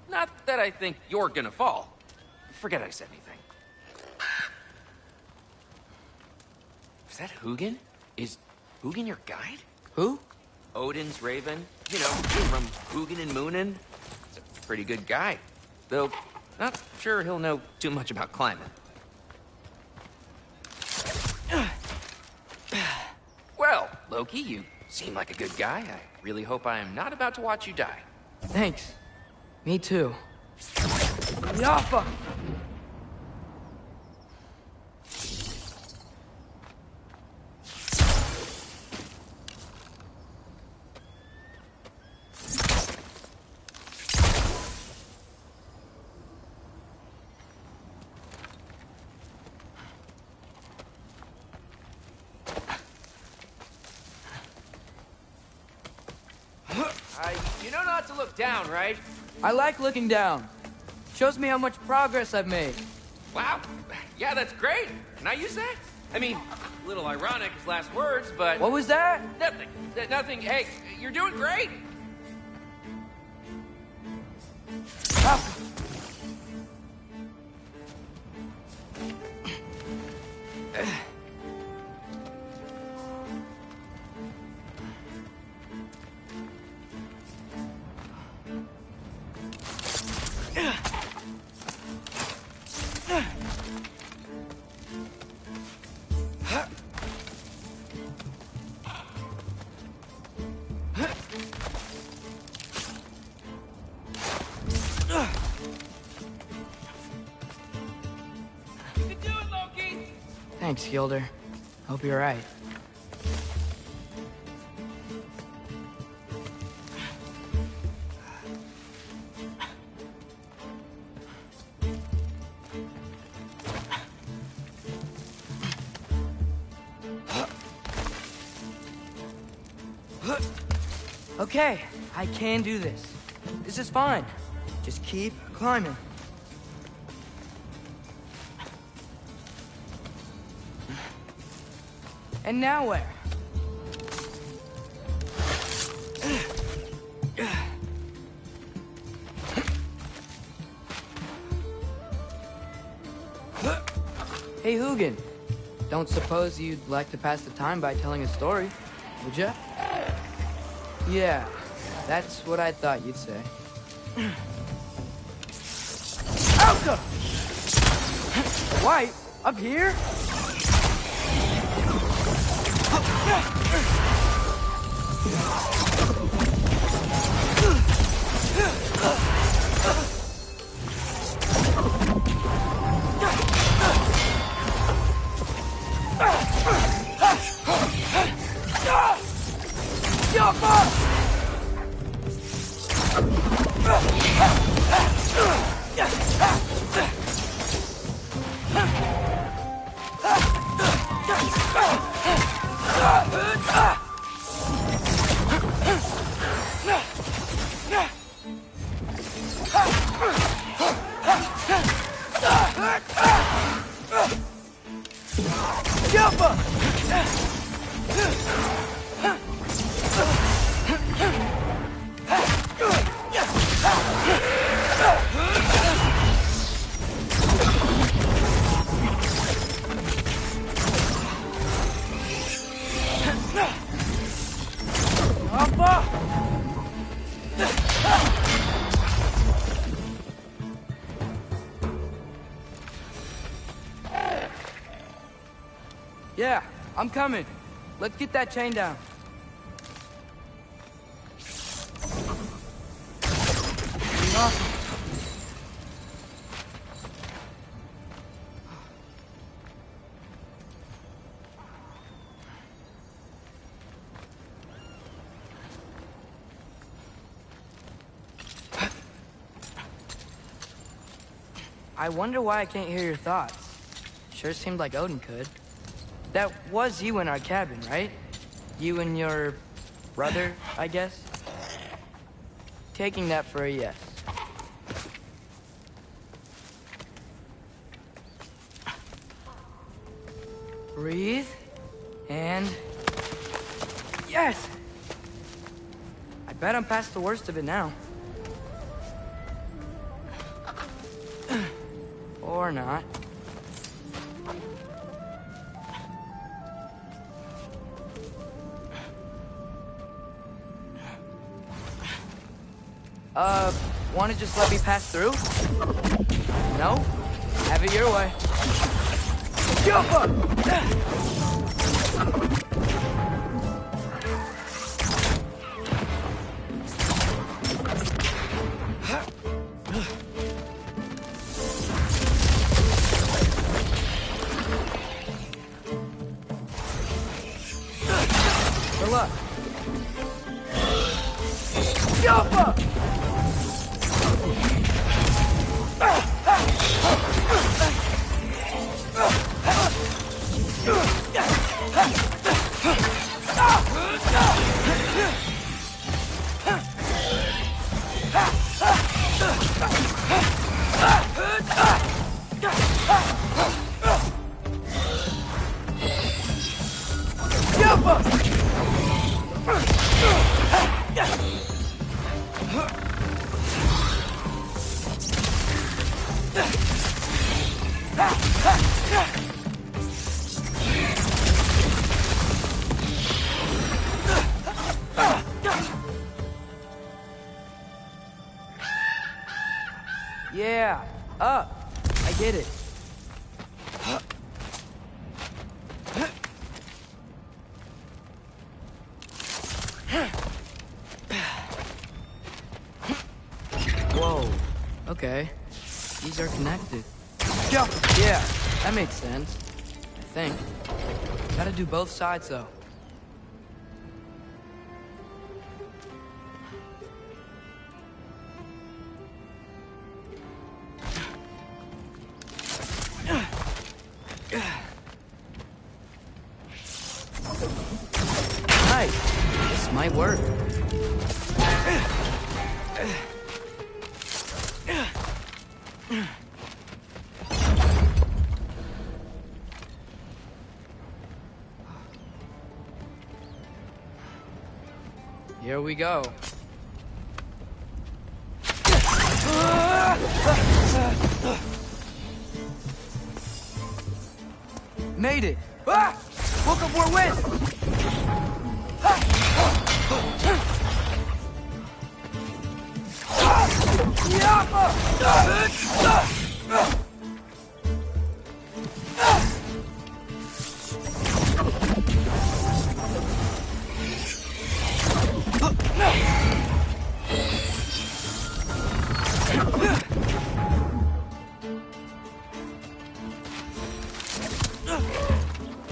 Not that I think you're gonna fall. Forget I said anything. Is that Hugin? Is Hugin your guide? Who? Odin's raven. You know, from Hugin and Munin. He's a pretty good guy. Though, not sure he'll know too much about climbing. Well, Loki, you seem like a good guy. I really hope I am not about to watch you die. Thanks. Me too. Yafa! You know not to look down, right? I like looking down. Shows me how much progress I've made. Wow. Yeah, that's great. Can I use that? I mean, a little ironic as last words, but... What was that? Nothing. Nothing. Hey, you're doing great. Thanks, Gilder. Hope you're right. Okay, I can do this. This is fine. Just keep climbing. And now where? Hey, Hugin. Don't suppose you'd like to pass the time by telling a story, would ya? Yeah, that's what I thought you'd say. Alka! White? Up here? Yeah, I'm coming. Let's get that chain down. Awesome. I wonder why I can't hear your thoughts. Sure seemed like Odin could. That was you in our cabin, right? You and your brother, I guess? Taking that for a yes. Breathe, and... yes! I bet I'm past the worst of it now. Or not. Want to just let me pass through? No? Have it your way. Jump up! Good luck. Jump up! Yeah, up. I get it. Whoa. Okay. These are connected. Yeah, that makes sense. I think. Gotta do both sides, though. Nice. This might work. Here we go. Made it! Ah! Woke up more wind!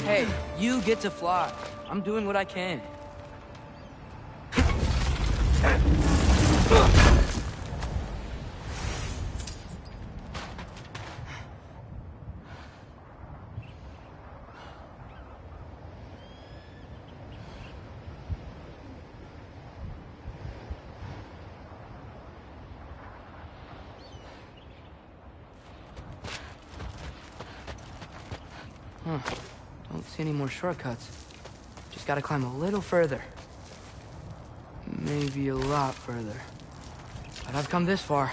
Hey, you get to fly. I'm doing what I can. Don't see any more shortcuts. Just gotta climb a little further. Maybe a lot further. But I've come this far.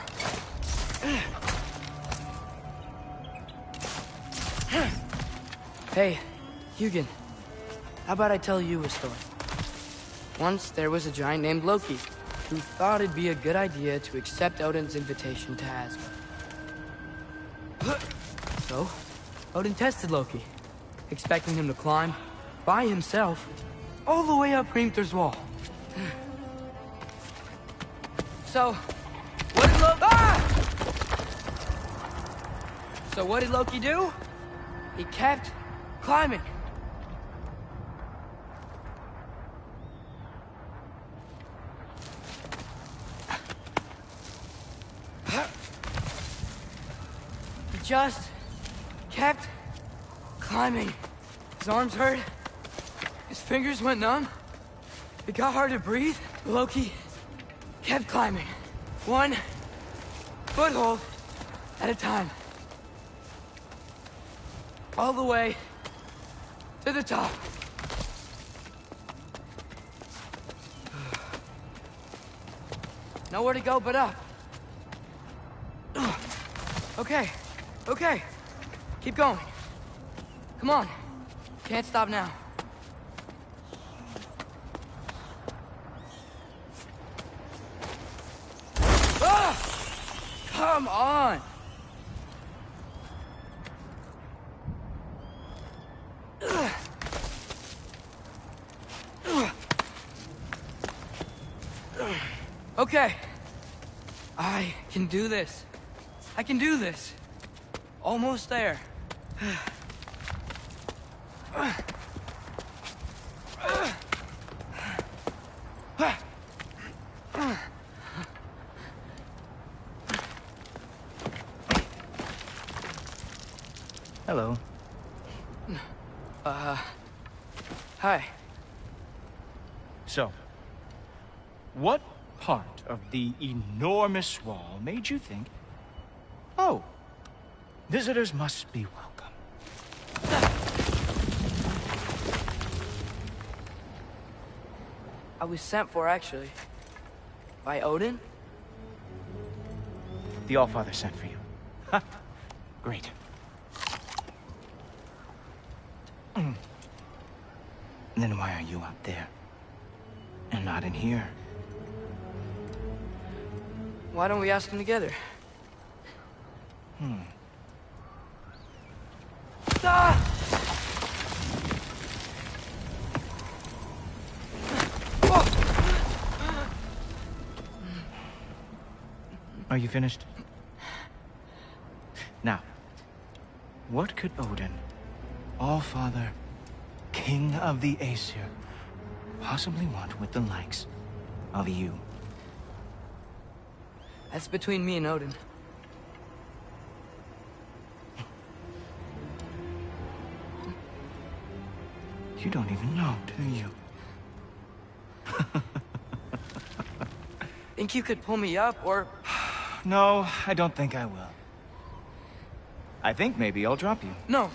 Hey, Hugin. How about I tell you a story? Once there was a giant named Loki who thought it'd be a good idea to accept Odin's invitation to Asgard. So, Odin tested Loki, expecting him to climb, by himself, all the way up Hrimthur's wall. So, what did Loki... So what did Loki do? He kept climbing. He just kept climbing. His arms hurt. His fingers went numb. It got hard to breathe. Loki kept climbing. One foothold at a time. All the way to the top. Nowhere to go but up. Okay, okay. Keep going. Come on. Can't stop now. Come on! Okay. I can do this. I can do this. Almost there. Hello. Hi. So, what part of the enormous wall made you think, oh, visitors must be welcome? I was sent for, actually. By Odin? The Allfather sent for you. Ha! Great. Then why are you out there? And not in here? Why don't we ask him together? Are you finished? Now, what could Odin All-Father, King of the Aesir, possibly want with the likes of you. That's between me and Odin. You don't even know, do you? Think you could pull me up, or... No, I don't think I will. I think maybe I'll drop you. No.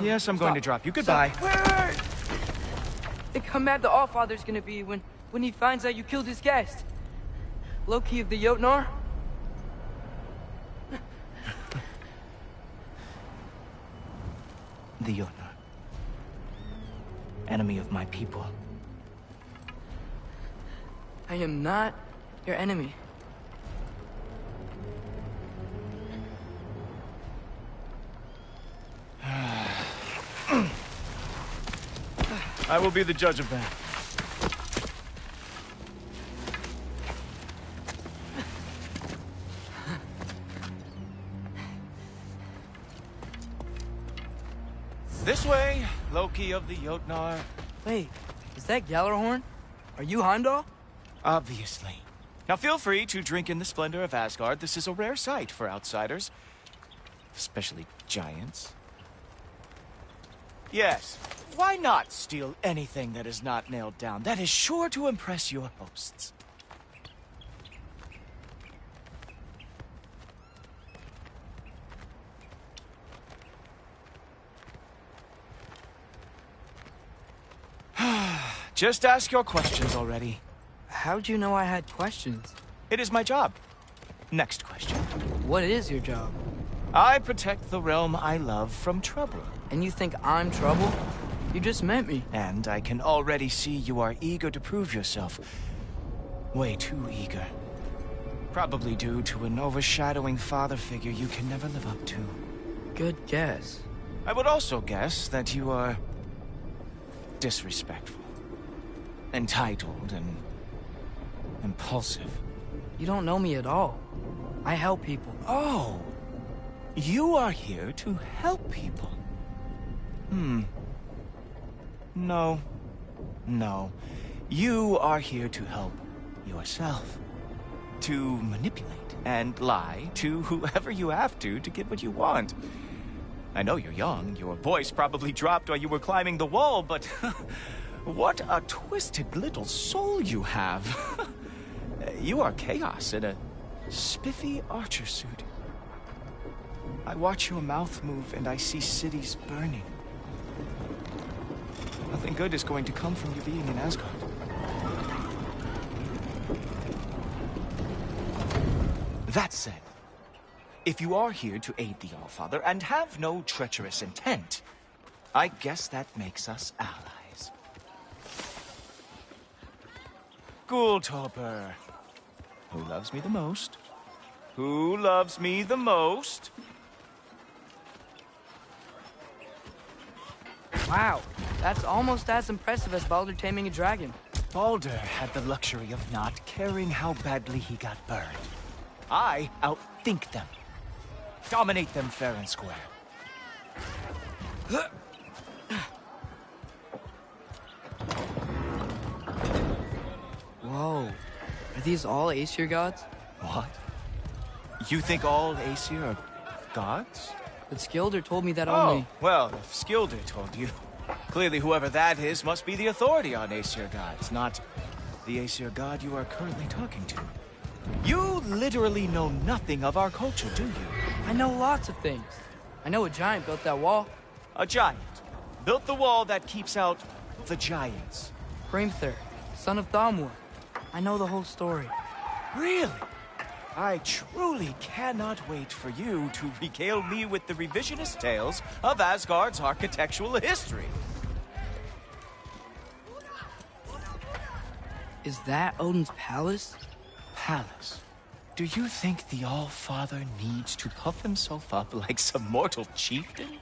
Yes, I'm going to drop you. Goodbye. Wait. Think how mad the Allfather's gonna be when he finds out you killed his guest. Loki of the Jotnar? The Jotnar. Enemy of my people. I am not your enemy. I will be the judge of that. This way, Loki of the Jotnar. Wait, is that Gjallarhorn? Are you Heimdall? Obviously. Now feel free to drink in the splendor of Asgard. This is a rare sight for outsiders. Especially giants. Yes, why not steal anything that is not nailed down? That is sure to impress your hosts. Just ask your questions already. How'd you know I had questions? It is my job. Next question. What is your job? I protect the realm I love from trouble. And you think I'm trouble? You just met me. And I can already see you are eager to prove yourself. Way too eager. Probably due to an overshadowing father figure you can never live up to. Good guess. I would also guess that you are disrespectful, entitled, and impulsive. You don't know me at all. I help people. Oh, you are here to help people. No. You are here to help yourself. To manipulate and lie to whoever you have to get what you want. I know you're young. Your voice probably dropped while you were climbing the wall, but what a twisted little soul you have. You are chaos in a spiffy archer suit. I watch your mouth move and I see cities burning. Nothing good is going to come from you being in Asgard. That said, if you are here to aid the Allfather and have no treacherous intent, I guess that makes us allies. Gulltoppr. Who loves me the most? Who loves me the most? Wow, that's almost as impressive as Baldur taming a dragon. Baldur had the luxury of not caring how badly he got burned. I outthink them. Dominate them fair and square. Whoa. Are these all Aesir gods? What? You think all Aesir are gods? But Skilder told me that only... Oh, well, if Skilder told you, clearly whoever that is must be the authority on Aesir gods, not the Aesir god you are currently talking to. You literally know nothing of our culture, do you? I know lots of things. I know a giant built that wall. A giant built the wall that keeps out the giants. Hrimthur, son of Thamur. I know the whole story. Really? I truly cannot wait for you to regale me with the revisionist tales of Asgard's architectural history. Is that Odin's palace? Palace? Do you think the All-Father needs to puff himself up like some mortal chieftain?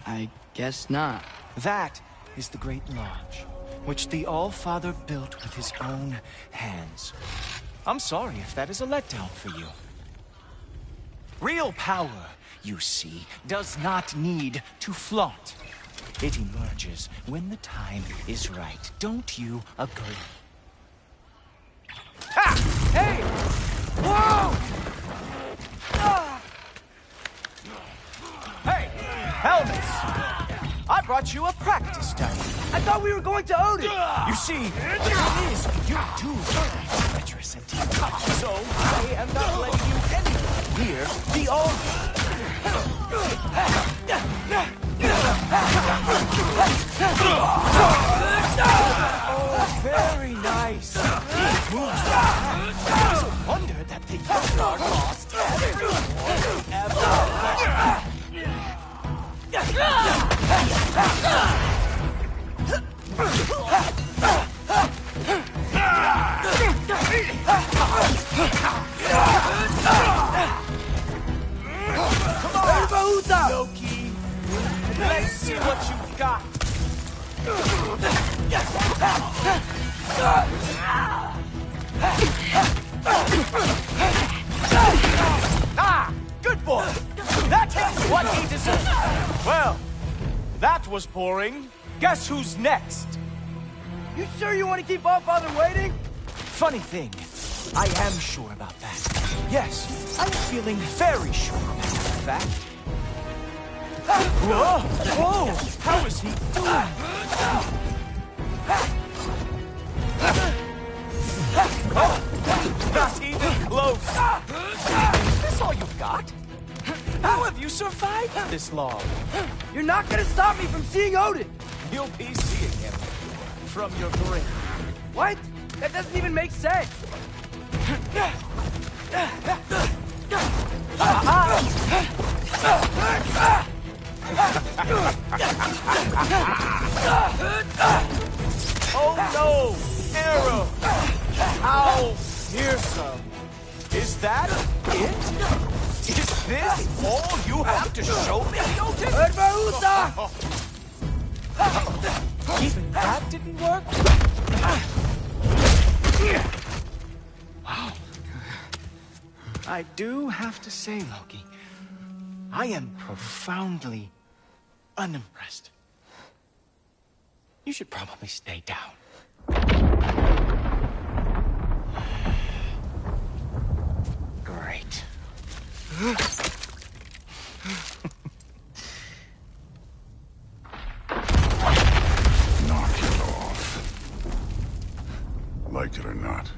I guess not. That is the Great Lodge, which the All-Father built with his own hands. I'm sorry if that is a letdown for you. Real power, you see, does not need to flaunt. It emerges when the time is right. Don't you agree? Ha! Hey! Whoa! Ah! Hey, helmets! I brought you a practice dummy. I thought we were going to Odin! You see, the thing is, you're too treacherous and deep, so I am not letting you anywhere near the altar. Oh, very nice. Moves back. It's a wonder that the Yognar lost everyone ever. Come on, Loki. Let's see what you've got. Ah, good boy. That is what he deserved. Well, that was boring. Guess who's next? You sure you want to keep Allfather waiting? Funny thing, I am sure about that. Yes, I'm feeling very sure, matter of fact. Whoa! Whoa! How is he doing? Oh, not even close. Is this all you've got? How have you survived this long? You're not gonna stop me from seeing Odin! You'll be seeing him from your grave. What? That doesn't even make sense! Oh no! Arrow! How fearsome! Is that it? Is this all you have to show me, Jotun? Even that didn't work? Wow. I do have to say, Loki, I am profoundly unimpressed. You should probably stay down. Great. Knock it off. Like it or not,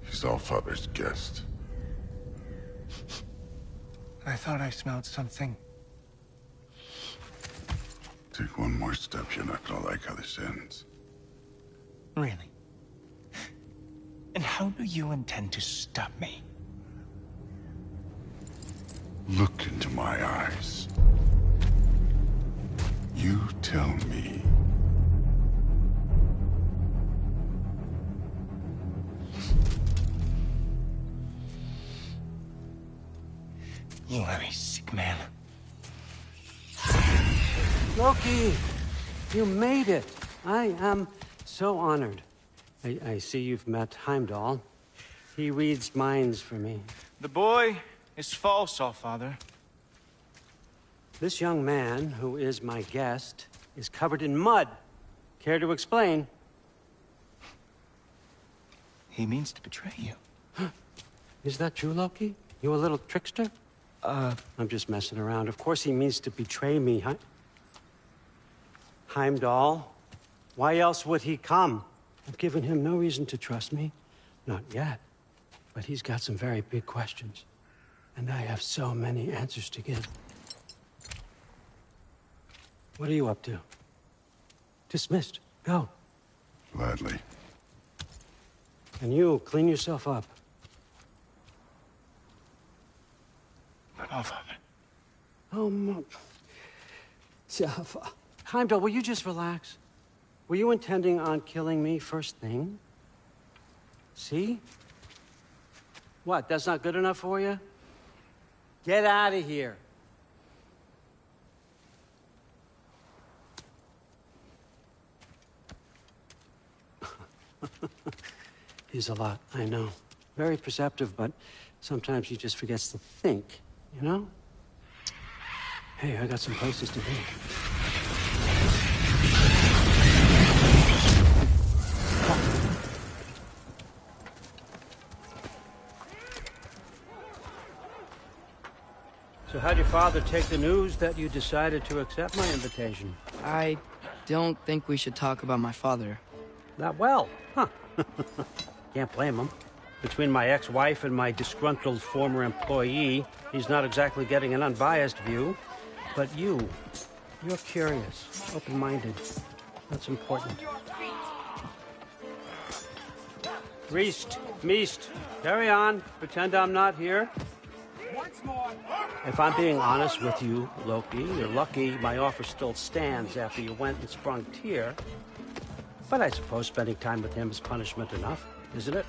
he's Allfather's guest. I thought I smelled something. Take one more step, you're not gonna like how this ends. Really? And how do you intend to stop me? Look into my eyes. You tell me. You are a sick man. Loki, you made it. I am so honored. I see you've met Heimdall. He reads minds for me. The boy is false, Allfather. This young man, who is my guest, is covered in mud. Care to explain? He means to betray you. Is that true, Loki? You a little trickster? I'm just messing around. Of course he means to betray me, huh? Heimdall, why else would he come? I've given him no reason to trust me. Not yet. But he's got some very big questions. And I have so many answers to give. What are you up to? Dismissed. Go. Gladly. And you, clean yourself up. But Allfather. Oh, Heimdall, will you just relax? Were you intending on killing me first thing? See? What, that's not good enough for you? Get out of here. He's a lot, I know. Very perceptive, but sometimes he just forgets to think you know? Hey, I got some places to be. So how'd your father take the news that you decided to accept my invitation? I don't think we should talk about my father. Not well, huh? Can't blame him. Between my ex-wife and my disgruntled former employee, he's not exactly getting an unbiased view. But you're curious, open-minded. That's important. Reist, Meest, carry on. Pretend I'm not here. If I'm being honest with you, Loki, you're lucky my offer still stands after you went and sprung Tyr. But I suppose spending time with him is punishment enough, isn't it?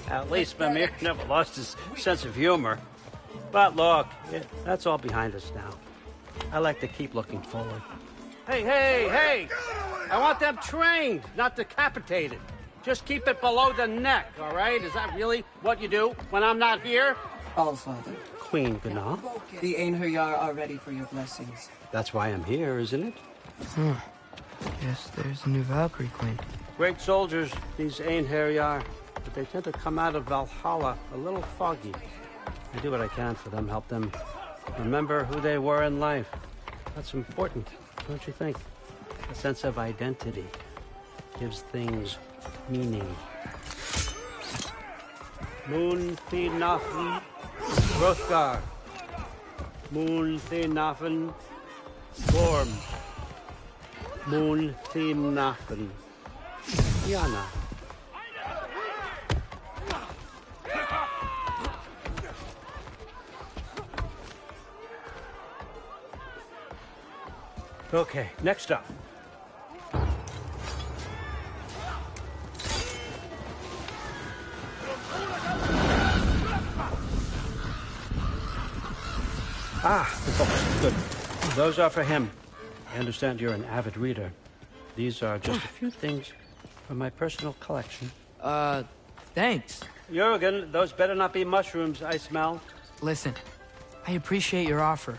At least Mimir never lost his sense of humor. But look, that's all behind us now. I like to keep looking forward. Hey! I want them trained, not decapitated. Just keep it below the neck, all right? Is that really what you do when I'm not here? Allfather. Queen Gná. The Einherjar are ready for your blessings. That's why I'm here, isn't it? Yes, there's a new Valkyrie Queen. Great soldiers, these Einherjar, but they tend to come out of Valhalla a little foggy. I do what I can for them, help them remember who they were in life. That's important, don't you think? A sense of identity gives things meaning. Moon Thinafen Hrothgar. Moon Thinafen Gorm. Moon Thinafen Yana. Okay, next up. The books. Good. Those are for him. I understand you're an avid reader. These are just a few things from my personal collection. Thanks. Jurgen, those better not be mushrooms I smell. Listen, I appreciate your offer,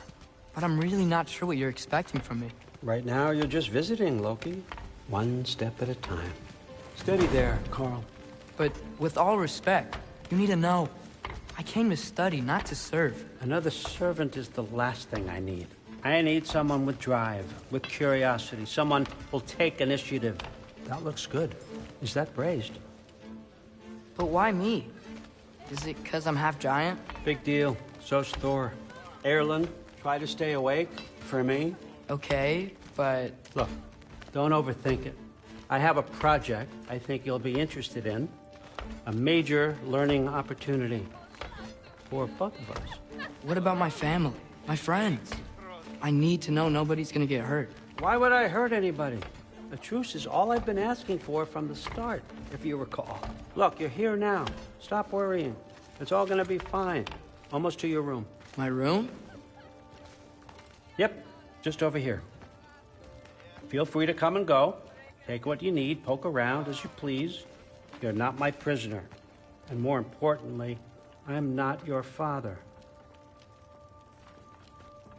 but I'm really not sure what you're expecting from me. Right now, you're just visiting, Loki. One step at a time. Steady there, Carl. But with all respect, you need to know, I came to study, not to serve. Another servant is the last thing I need. I need someone with drive, with curiosity, someone who'll take initiative. That looks good. Is that praised? But why me? Is it because I'm half giant? Big deal. So's Thor. Erlen, try to stay awake for me. Okay, but... Look, don't overthink it. I have a project I think you'll be interested in. A major learning opportunity. For both of us. What about my family? My friends? I need to know nobody's gonna get hurt. Why would I hurt anybody? A truce is all I've been asking for from the start, if you recall. Look, you're here now. Stop worrying. It's all gonna be fine. Almost to your room. My room? Yep, just over here. Feel free to come and go. Take what you need, poke around as you please. You're not my prisoner. And more importantly, I'm not your father.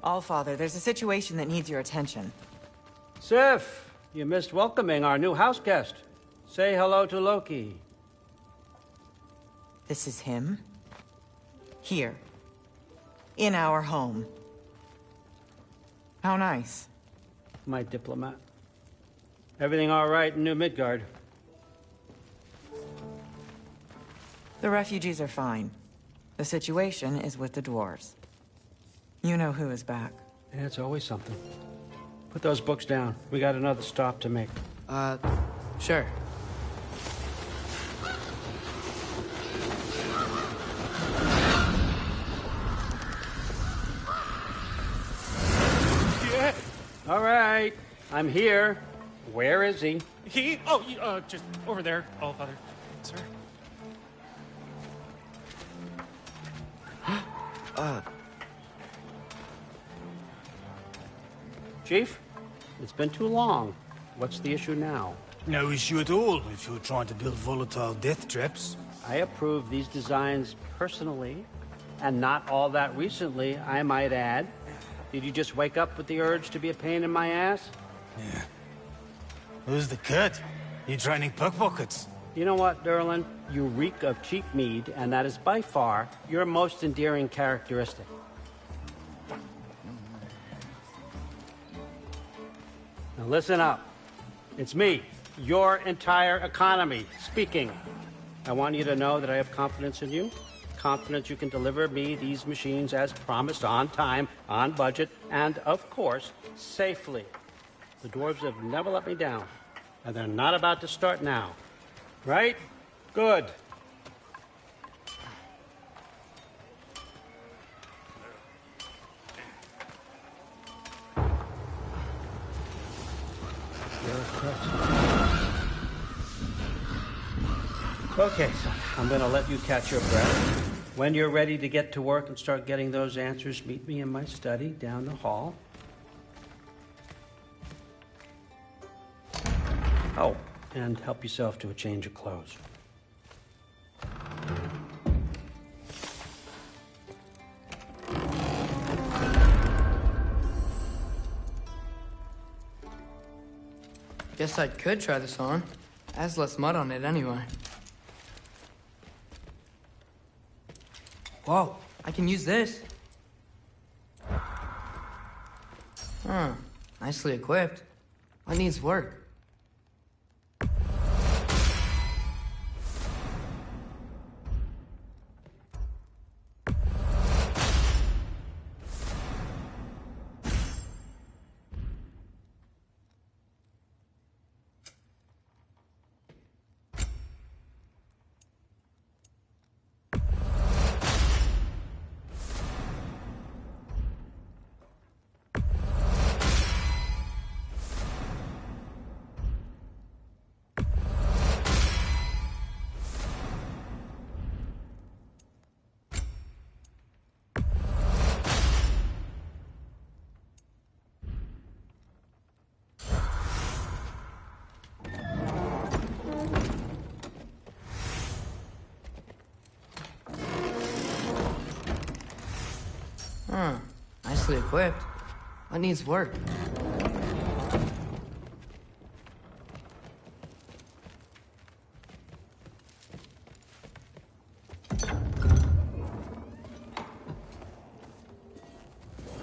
Allfather, there's a situation that needs your attention. Sif, you missed welcoming our new house guest. Say hello to Loki. This is him? Here. In our home. How nice. My diplomat. Everything all right in New Midgard? The refugees are fine. The situation is with the dwarves. You know who is back. Yeah, it's always something. Put those books down. We got another stop to make. Sure. Yeah. All right. I'm here. Where is he? Just over there, Allfather. Sir? Chief, it's been too long. What's the issue now? No issue at all if you're trying to build volatile death traps. I approve these designs personally, And not all that recently, I might add. Did you just wake up with the urge to be a pain in my ass? Yeah. Who's the kid? You training pickpockets? You know what, Derlin? You reek of cheap mead, and that is by far your most endearing characteristic. Now listen up. It's me, your entire economy, speaking. I want you to know that I have confidence in you. Confidence you can deliver me these machines as promised, on time, on budget, and, of course, safely. The dwarves have never let me down, and they're not about to start now. Right? Good. Okay, so I'm going to let you catch your breath. When you're ready to get to work and start getting those answers, meet me in my study down the hall. Oh, and help yourself to a change of clothes. Guess I could try this on. Has less mud on it anyway. Whoa, I can use this. Huh, nicely equipped. What needs work? Huh, nicely equipped. What needs work?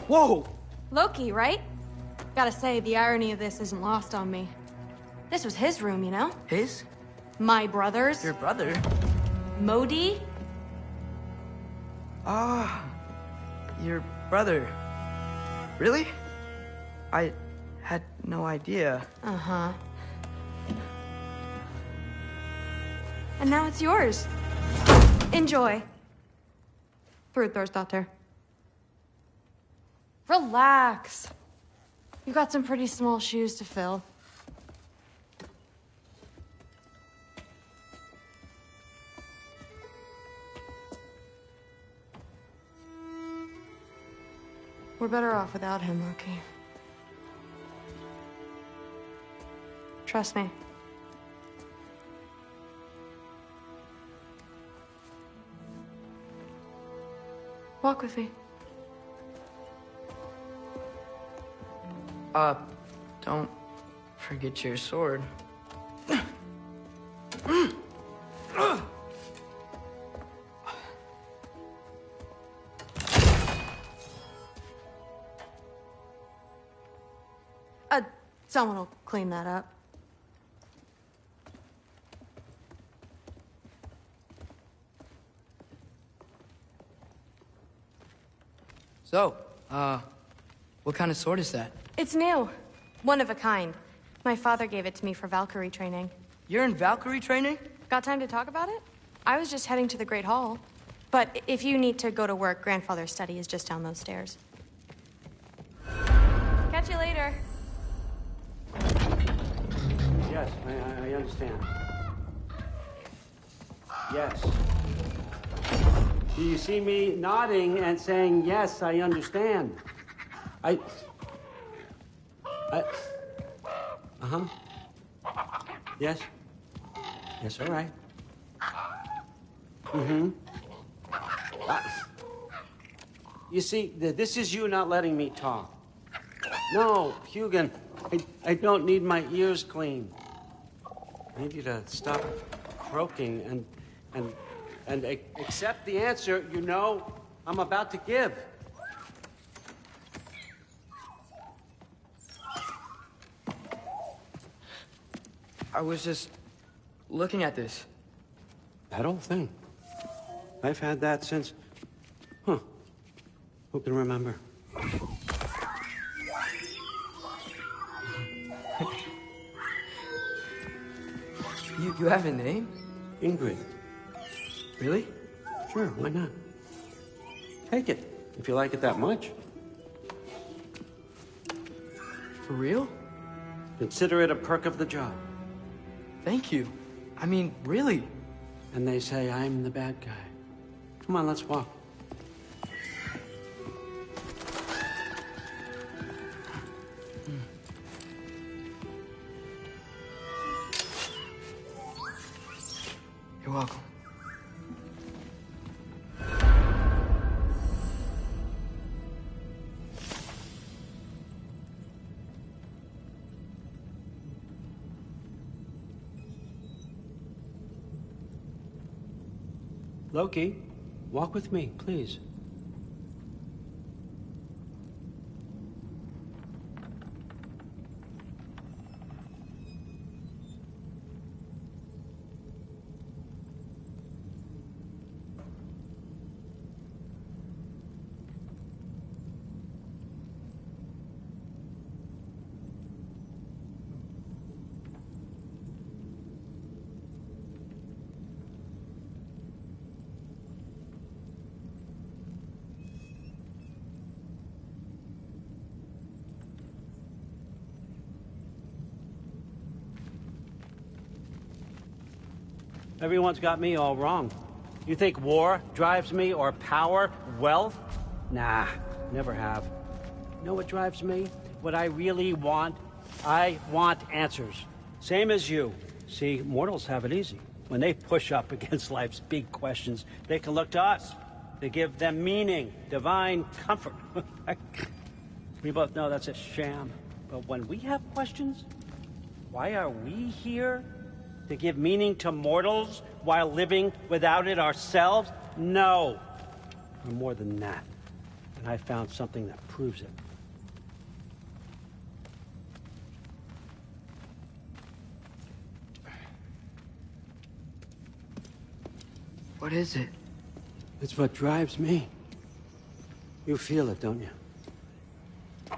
Whoa! Loki, right? Gotta say, the irony of this isn't lost on me. This was his room, you know? His? My brother's. Your brother? Modi? Ah, your brother. Really? I had no idea. Uh-huh. And now it's yours. Enjoy. Thrudthorstdottir. Relax. You got some pretty small shoes to fill. We're better off without him, Loki. Trust me. Walk with me. Don't forget your sword. Someone will clean that up. So, what kind of sword is that? It's new. One of a kind. My father gave it to me for Valkyrie training. You're in Valkyrie training? Got time to talk about it? I was just heading to the Great Hall. But if you need to go to work, Grandfather's study is just down those stairs. Catch you later. Yes, I understand. Yes. Do you see me nodding and saying, yes, I understand? Uh-huh. Yes. Yes, all right. Mm-hmm. You see, this is you not letting me talk. No, Hugin, I don't need my ears cleaned. I need you to stop croaking and accept the answer you know I'm about to give. I was just looking at this. That old thing. I've had that since... Huh. Who can remember? You have a name? Ingrid. Really? Sure, why not? Take it, if you like it that much. For real? Consider it a perk of the job. Thank you. I mean, really. And they say I'm the bad guy. Come on, let's walk. You're welcome. Loki, walk with me, please. Everyone's got me all wrong. You think war drives me, or power, wealth? Nah, never have. You know what drives me? What I really want? I want answers. Same as you. See, mortals have it easy. When they push up against life's big questions, they can look to us. To give them meaning, divine comfort. We both know that's a sham. But when we have questions, why are we here? To give meaning to mortals while living without it ourselves? No. We're more than that. And I found something that proves it. What is it? It's what drives me. You feel it, don't you?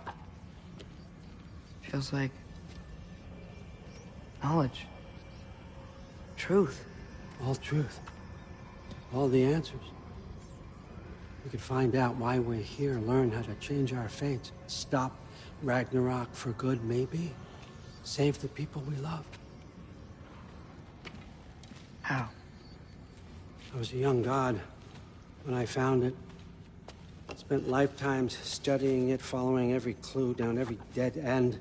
Feels like knowledge. Truth. All truth. All the answers. We could find out why we're here, learn how to change our fates, stop Ragnarok for good, maybe. Save the people we love. How? I was a young god when I found it. Spent lifetimes studying it, following every clue down every dead end,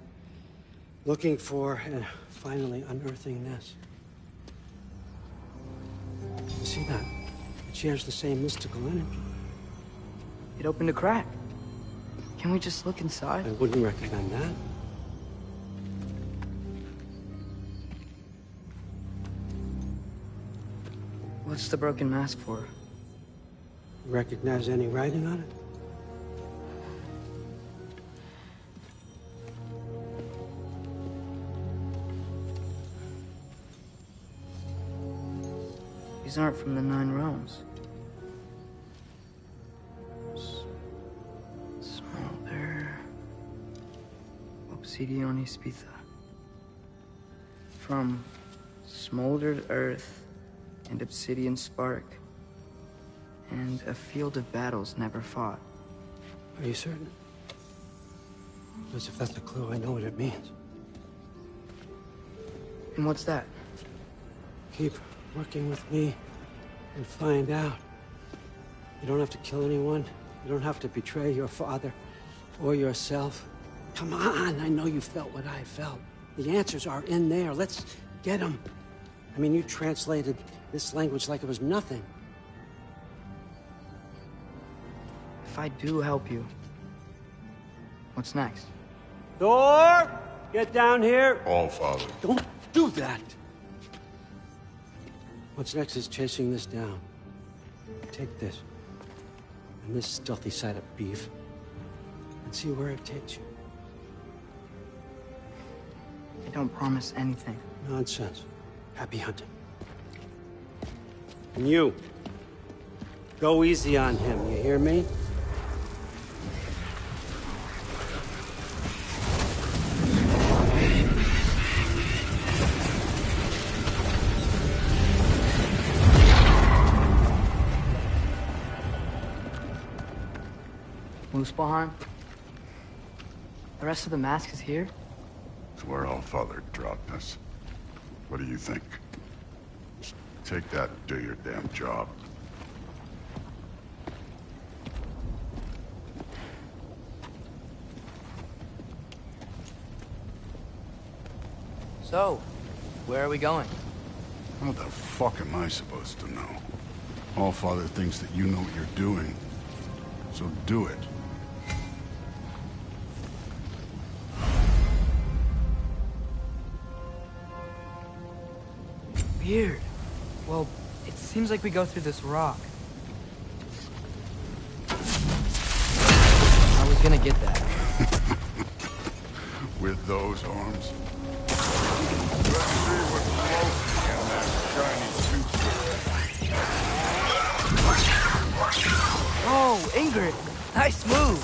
looking for and finally unearthing this. You see that? It shares the same mystical energy. It opened a crack. Can we just look inside? I wouldn't recommend that. What's the broken mask for? Recognize any writing on it? These aren't from the Nine Realms. Smolder. Obsidione Spitha. From smoldered earth and obsidian spark, and a field of battles never fought. Are you certain? Because if that's a clue, I know what it means. And what's that? Keep working with me and find out. You don't have to kill anyone. You don't have to betray your father or yourself. Come on, I know you felt what I felt. The answers are in there. Let's get them. I mean, you translated this language like it was nothing. if I do help you, what's next? Thor! Get down here! All Father. Don't do that! What's next is chasing this down. Take this, and this stealthy side of beef, and see where it takes you. I don't promise anything. Nonsense. Happy hunting. And you, go easy on him, you hear me? Muspelheim? The rest of the mask is here? It's where All-Father dropped us. What do you think? Take that and do your damn job. So, where are we going? How the fuck am I supposed to know? All-Father thinks that you know what you're doing. So do it. Weird. Well, it seems like we go through this rock. I was gonna get that. With those arms? Let's see what's floating in that shiny tooth. Oh, Ingrid! Nice move!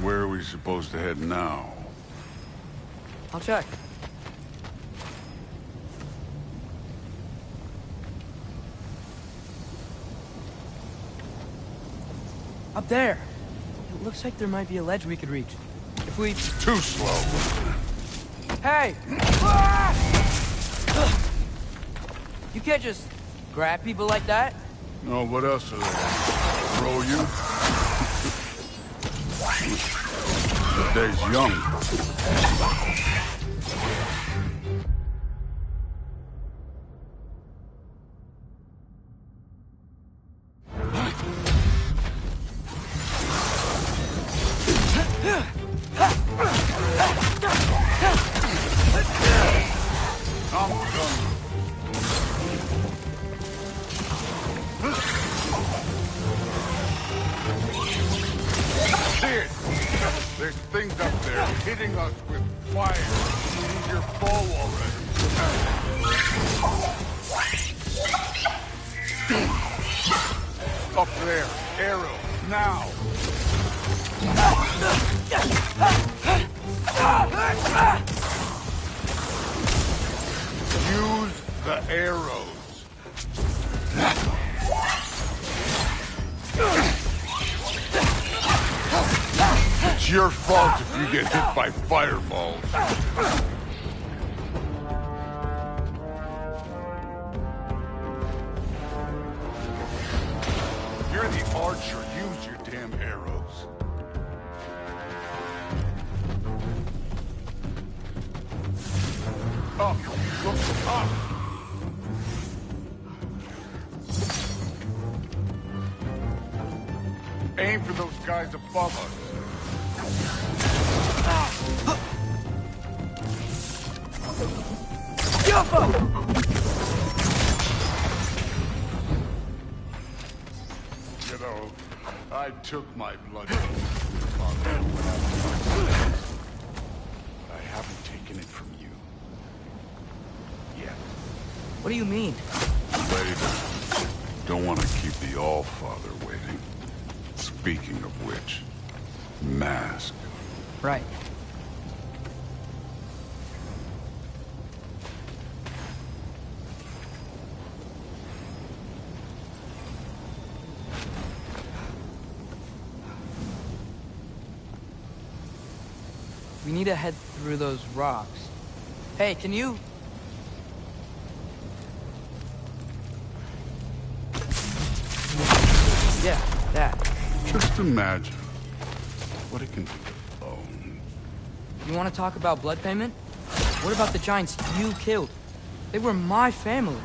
Where are we supposed to head now? I'll check. Up there. It looks like there might be a ledge we could reach. If we... Too slow. Hey! You can't just grab people like that. No, what else are they? Throw you? The day's young. There's things up there hitting us with fire. Use your bow already. Up there. Arrow. Now. Use the arrows. It's your fault if you get hit by fireballs. You're the archer. Use your damn arrows. Up. Look up. Aim for those guys above us. You know, I took my blood. I haven't taken it from you. Yet. What do you mean? Later. Don't want to keep the All-Father waiting. Speaking of which, mask. Right. We need to head through those rocks. Hey, can you... Yeah, that. Just imagine what it can do to bone. You want to talk about blood payment? What about the giants you killed? They were my family.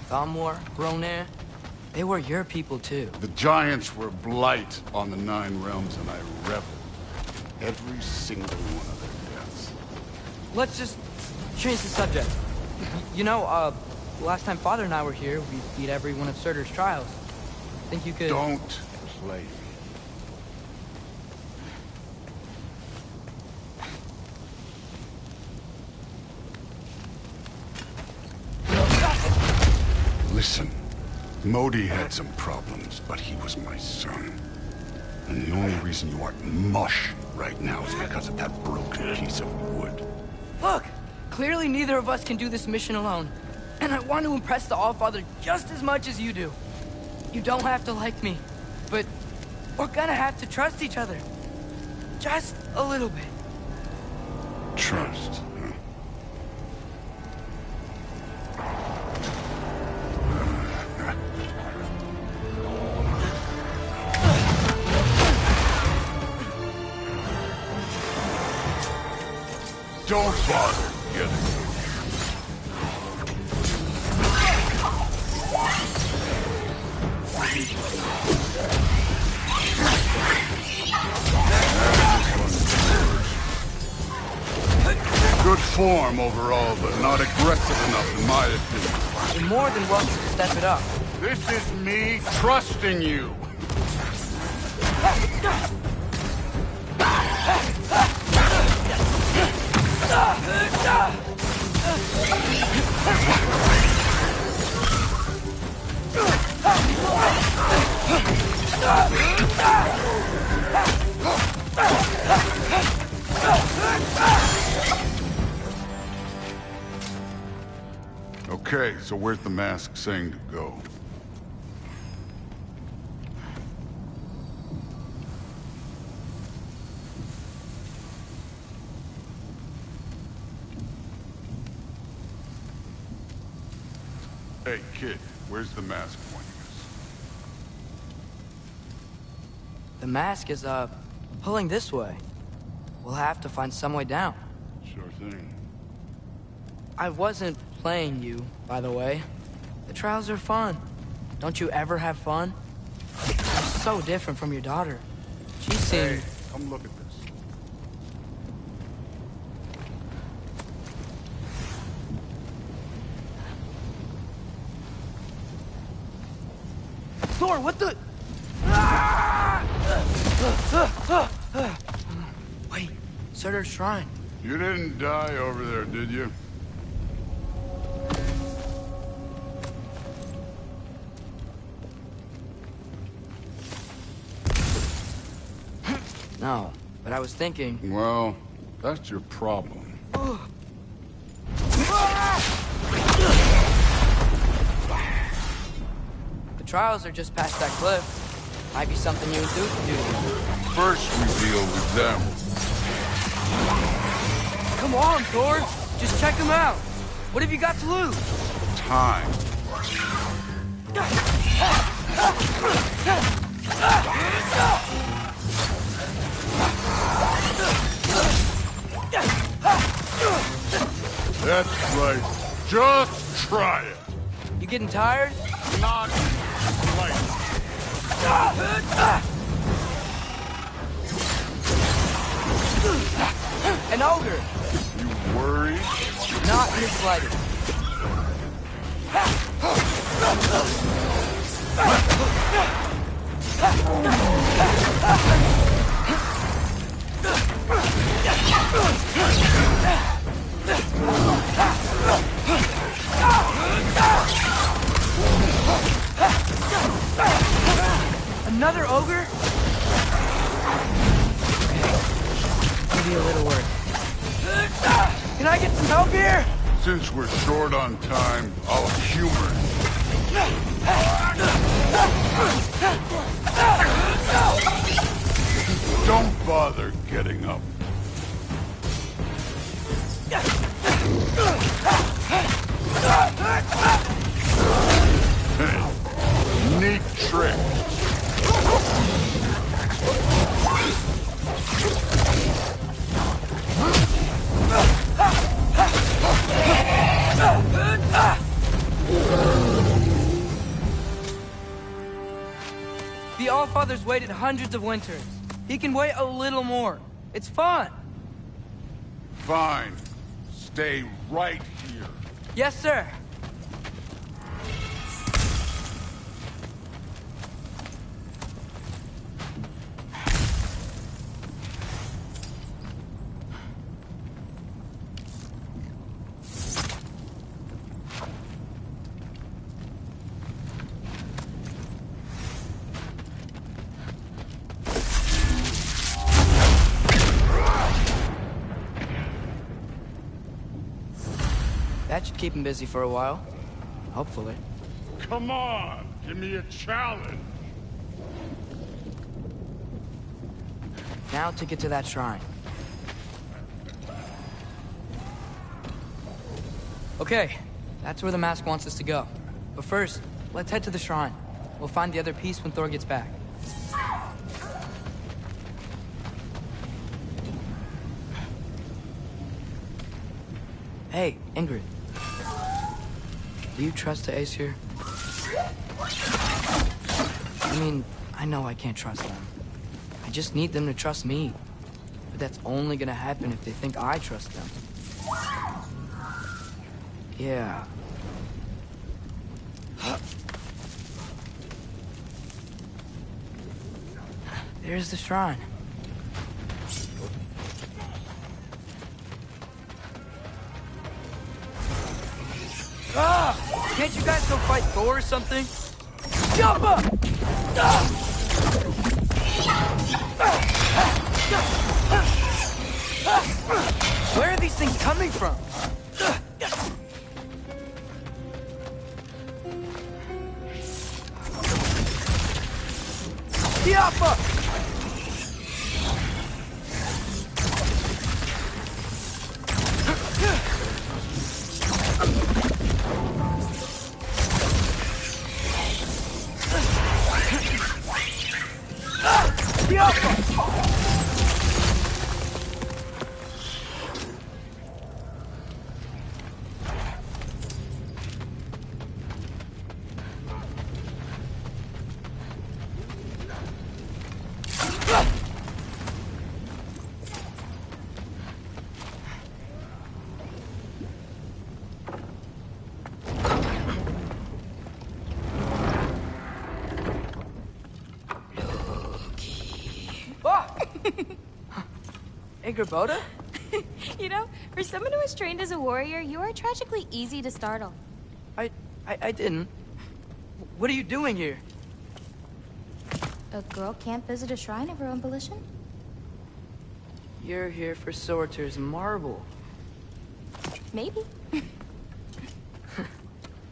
Thamur, Hrungnir, they were your people too. The giants were blight on the Nine Realms, and I reveled every single one of their deaths. Let's just change the subject. You know, last time Father and I were here, we beat every one of Surtur's trials. Think you could... Don't play me. Listen, Modi had some problems, but he was my son. And the only reason you aren't mush right now is because of that broken piece of wood. Look! Clearly neither of us can do this mission alone. And I want to impress the Allfather just as much as you do. You don't have to like me, but we're gonna have to trust each other. Just a little bit. Trust, huh? Don't bother getting it. Good form overall, but not aggressive enough in my opinion. You're more than welcome to step it up. This is me trusting you. Okay, so where's the mask saying to go? Hey, kid, where's the mask pointing us? The mask is, pulling this way. We'll have to find some way down. Sure thing. I wasn't playing you, by the way. The trials are fun. Don't you ever have fun? You're so different from your daughter. She seemed... Hey, come look at this. Thor, what the... Wait, Surtur's shrine. You didn't die over there, did you? No, but I was thinking... Well, that's your problem. The trials are just past that cliff. Might be something you and Duke can do. First we deal with them. Come on, Thor! Just check them out! What have you got to lose? Time. That's right. Just try it. You getting tired? Not quite. An ogre! You worried? Not in the slightest. Another ogre? Maybe a little work. Can I get some help here? Since we're short on time, I'll humor it. Don't bother getting up. trick. The Allfather's waited hundreds of winters. He can wait a little more. It's fun. Fine. Stay right here. Yes, sir. That should keep him busy for a while. Hopefully. Come on, give me a challenge. Now to get to that shrine. Okay, that's where the mask wants us to go. But first, let's head to the shrine. We'll find the other piece when Thor gets back. Hey, Ingrid. Do you trust the Aesir? I mean, I know I can't trust them. I just need them to trust me. But that's only gonna happen if they think I trust them. Yeah. There's the shrine. Ah! Can't you guys go fight Thor or something? Jump up! Where are these things coming from? Tiapa! Angrboda? You know, for someone who was trained as a warrior, you are tragically easy to startle. I didn't. What are you doing here? A girl can't visit a shrine of her own volition? You're here for Surtur's marble. Maybe.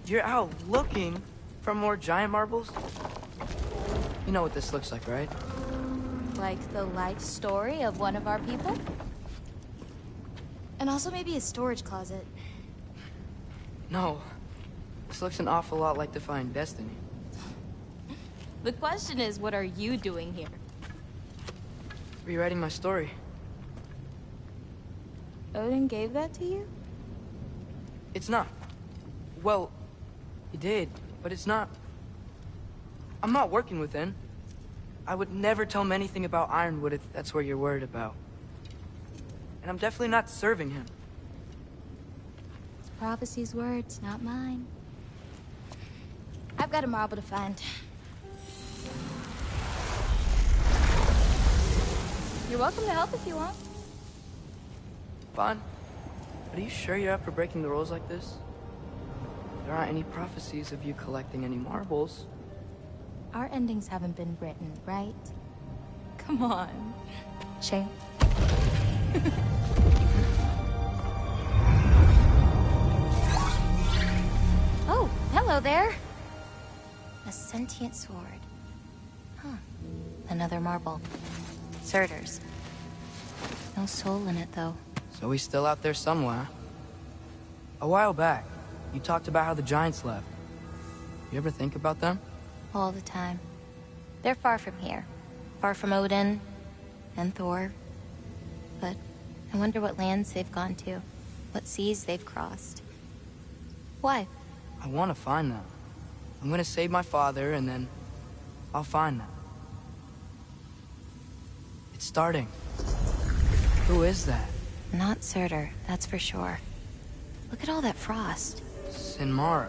You're out looking for more giant marbles? You know what this looks like, right? Like the life story of one of our people? And also maybe a storage closet. No. This looks an awful lot like Defying Destiny. The question is, what are you doing here? Rewriting my story. Odin gave that to you? It's not. Well, he did, but it's not. I'm not working with him. I would never tell him anything about Ironwood if that's what you're worried about. And I'm definitely not serving him. It's prophecy's words, not mine. I've got a marble to find. You're welcome to help if you want. Fine. But are you sure you're up for breaking the rules like this? There aren't any prophecies of you collecting any marbles. Our endings haven't been written, right? Come on. Shame. Oh, hello there. A sentient sword. Huh. Another marble. Surtur's. No soul in it, though. So he's still out there somewhere. A while back, you talked about how the Giants left. You ever think about them? all the time. They're far from here. Far from Odin and Thor. But I wonder what lands they've gone to. What seas they've crossed. Why? I want to find them. I'm gonna save my father, and then I'll find them. It's starting. Who is that? Not Surtur, that's for sure. Look at all that frost. Sinmara.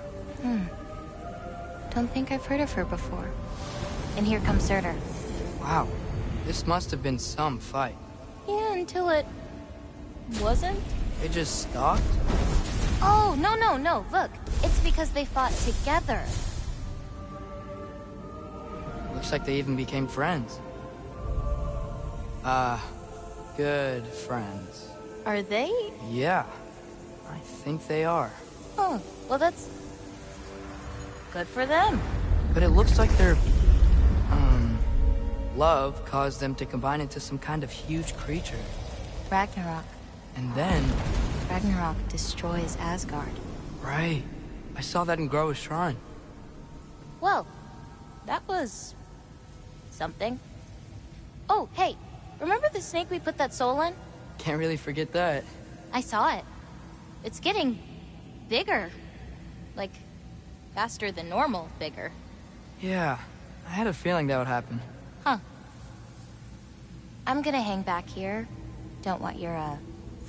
Don't think I've heard of her before. And here comes Surtur. Wow. This must have been some fight. Yeah, until it... wasn't? They just stopped? Oh, no. Look, it's because they fought together. Looks like they even became friends. Good friends. Are they? Yeah, I think they are. Oh, well that's... good for them. But it looks like their, love caused them to combine into some kind of huge creature. Ragnarok. And then... Ragnarok destroys Asgard. Right. I saw that in Groa's shrine. Well, that was... something. Oh, hey, remember the snake we put that soul in? Can't really forget that. I saw it. It's getting... bigger. Like, faster than normal bigger. Yeah, I had a feeling that would happen. Huh. I'm gonna hang back here. Don't want your,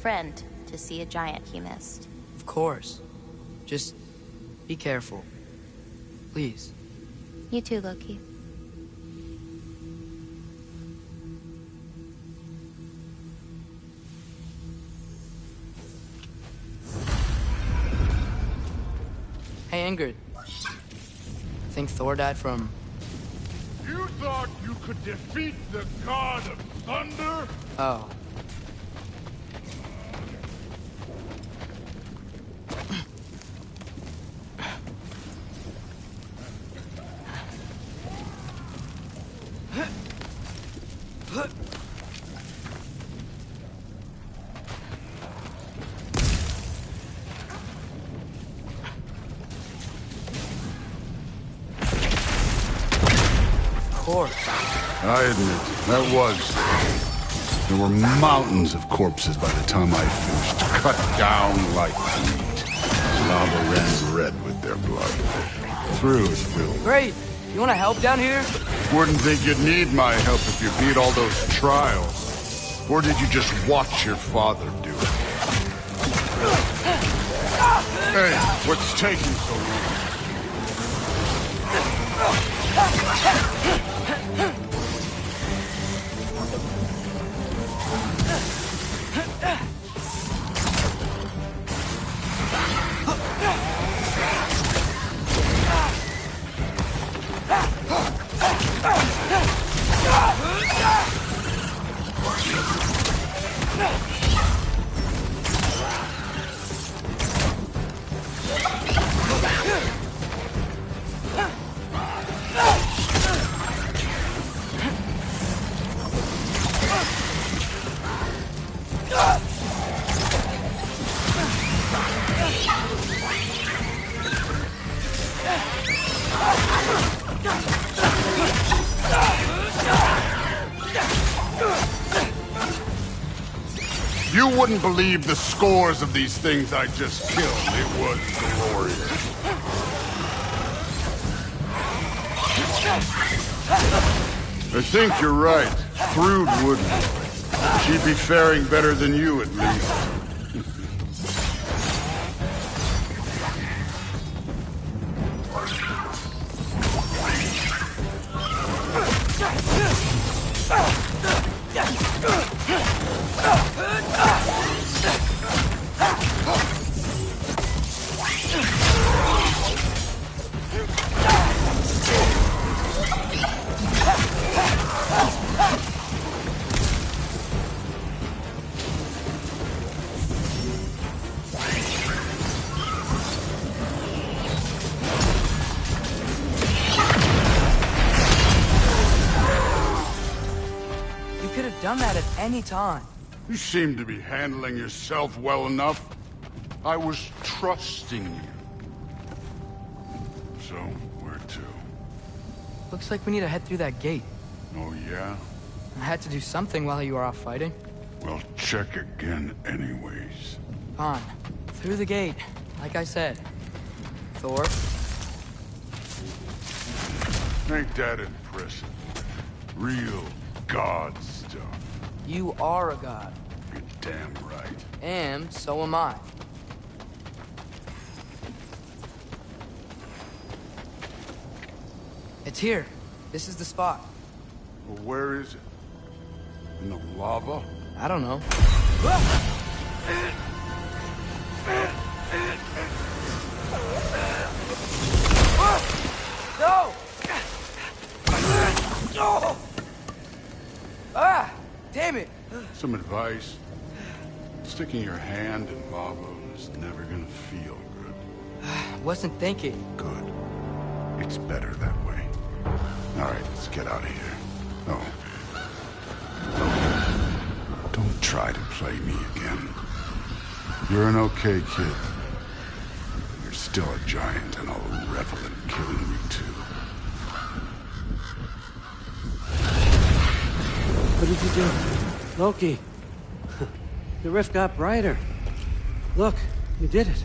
friend to see a giant he missed. Of course. Just be careful. Please. You too, Loki. Hey, Ingrid. Think Thor died from... You thought you could defeat the god of thunder? Oh. I admit, that was... There were mountains of corpses by the time I finished, cut down like meat. Lava ran red with their blood. Through and through. Great! You wanna help down here? Wouldn't think you'd need my help if you beat all those trials. Or did you just watch your father do it? Hey, what's taking so long? You wouldn't believe the scores of these things I just killed. It was glorious. I think you're right. Thrud wouldn't. She'd be faring better than you, at least. Done that at any time. You seem to be handling yourself well enough. I was trusting you. So, where to? Looks like we need to head through that gate. Oh, yeah? I had to do something while you were off fighting. Well, check again anyways. On. Through the gate, like I said. Thor? Ain't that impressive? Real god stuff. You are a god. You're damn right. And so am I. It's here. This is the spot. Well, where is it? In the lava? I don't know. No! Ah! Damn it! Some advice. Sticking your hand in lava is never gonna feel good. Wasn't thinking. Good. It's better that way. All right, let's get out of here. Oh. Don't try to play me again. You're an okay kid. You're still a giant, and I'll revel in killing you too. What did you do? Loki. The rift got brighter. Look, you did it.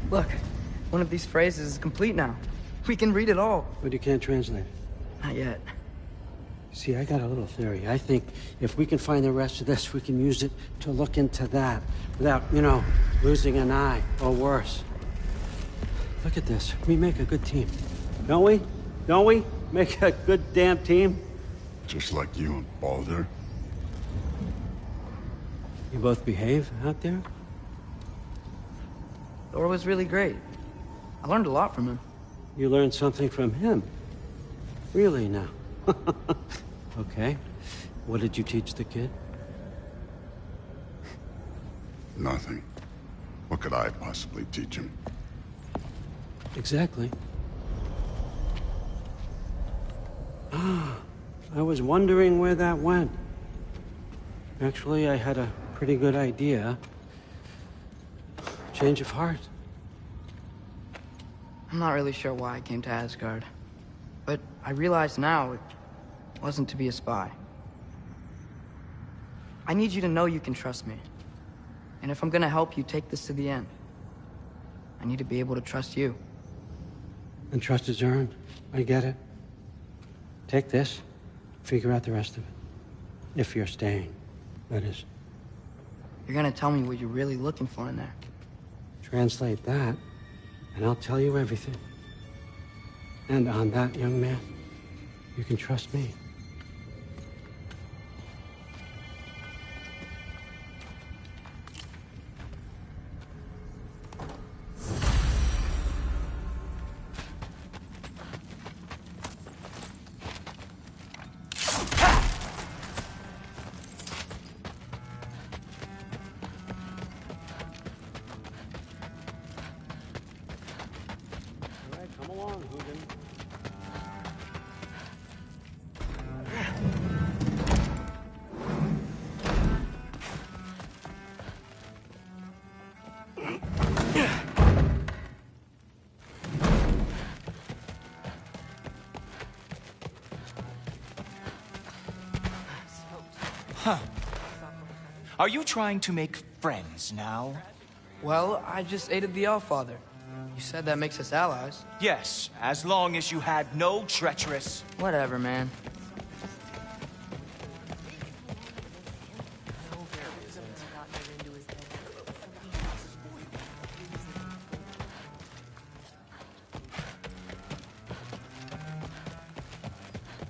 Look, one of these phrases is complete now. We can read it all. But you can't translate it. Not yet. See, I got a little theory. I think if we can find the rest of this, we can use it to look into that without, you know, losing an eye or worse. Look at this. We make a good team. Don't we? Don't we? Make a good damn team? Just like you and Baldur. You both behave out there? Thor was really great. I learned a lot from him. You learned something from him? Really now? Okay. What did you teach the kid? Nothing. What could I possibly teach him? Exactly. Ah, I was wondering where that went. Actually, I had a pretty good idea. Change of heart. I'm not really sure why I came to Asgard. But I realize now it wasn't to be a spy. I need you to know you can trust me. And if I'm gonna help you take this to the end, I need to be able to trust you. And trust is earned. I get it. Take this, figure out the rest of it. If you're staying, that is. You're gonna tell me what you're really looking for in there. Translate that, and I'll tell you everything. And on that, young man, you can trust me. Huh. Are you trying to make friends now? Well, I just aided the Allfather. You said that makes us allies. Yes, as long as you had no treacherous... Whatever, man.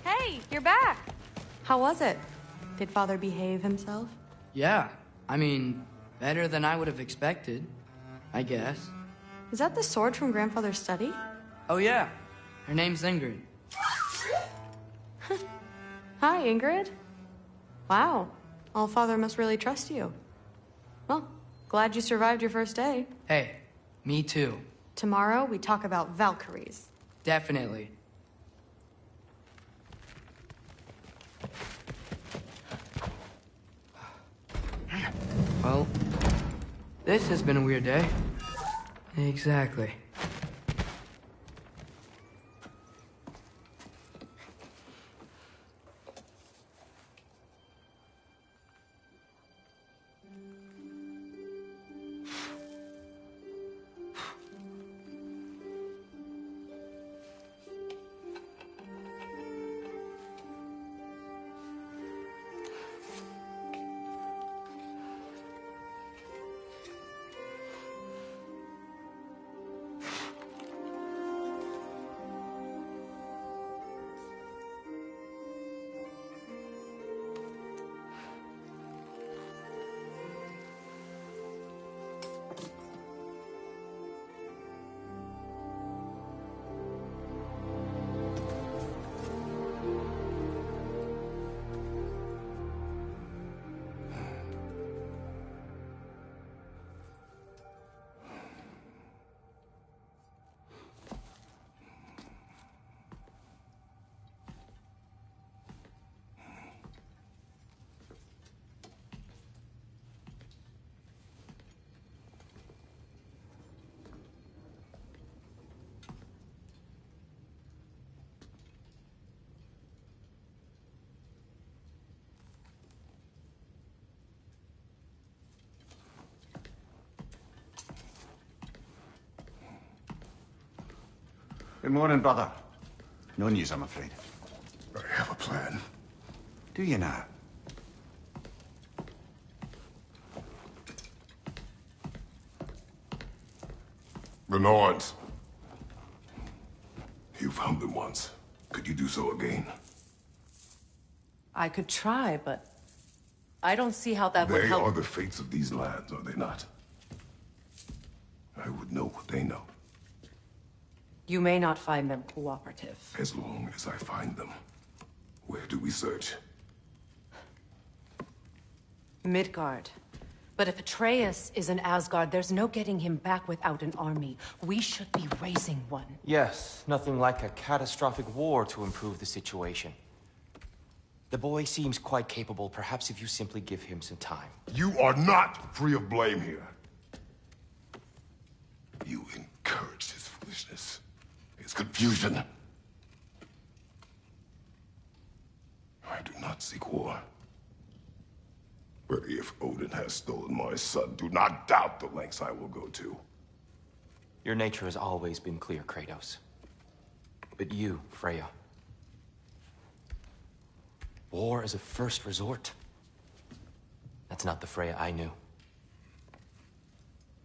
Hey, you're back. How was it? Did Father behave himself? Yeah, I mean, better than I would have expected, I guess. Is that the sword from Grandfather's study? Oh yeah, her name's Ingrid. Hi, Ingrid. Wow, Allfather must really trust you. Well, glad you survived your first day. Hey, me too. Tomorrow, we talk about Valkyries. Definitely. Well, this has been a weird day. Exactly. Good morning, brother. No news, I'm afraid. I have a plan. Do you now? The Norns. You found them once. Could you do so again? I could try, but I don't see how that would help. They are the fates of these lands, are they not? I would know what they know. You may not find them cooperative. As long as I find them. Where do we search? Midgard. But if Atreus is in Asgard, there's no getting him back without an army. We should be raising one. Yes, nothing like a catastrophic war to improve the situation. The boy seems quite capable. Perhaps if you simply give him some time. You are not free of blame here. You encouraged his foolishness, his confusion. I do not seek war. But if Odin has stolen my son, do not doubt the lengths I will go to. Your nature has always been clear, Kratos. But you, Freya. War is a first resort. That's not the Freya I knew.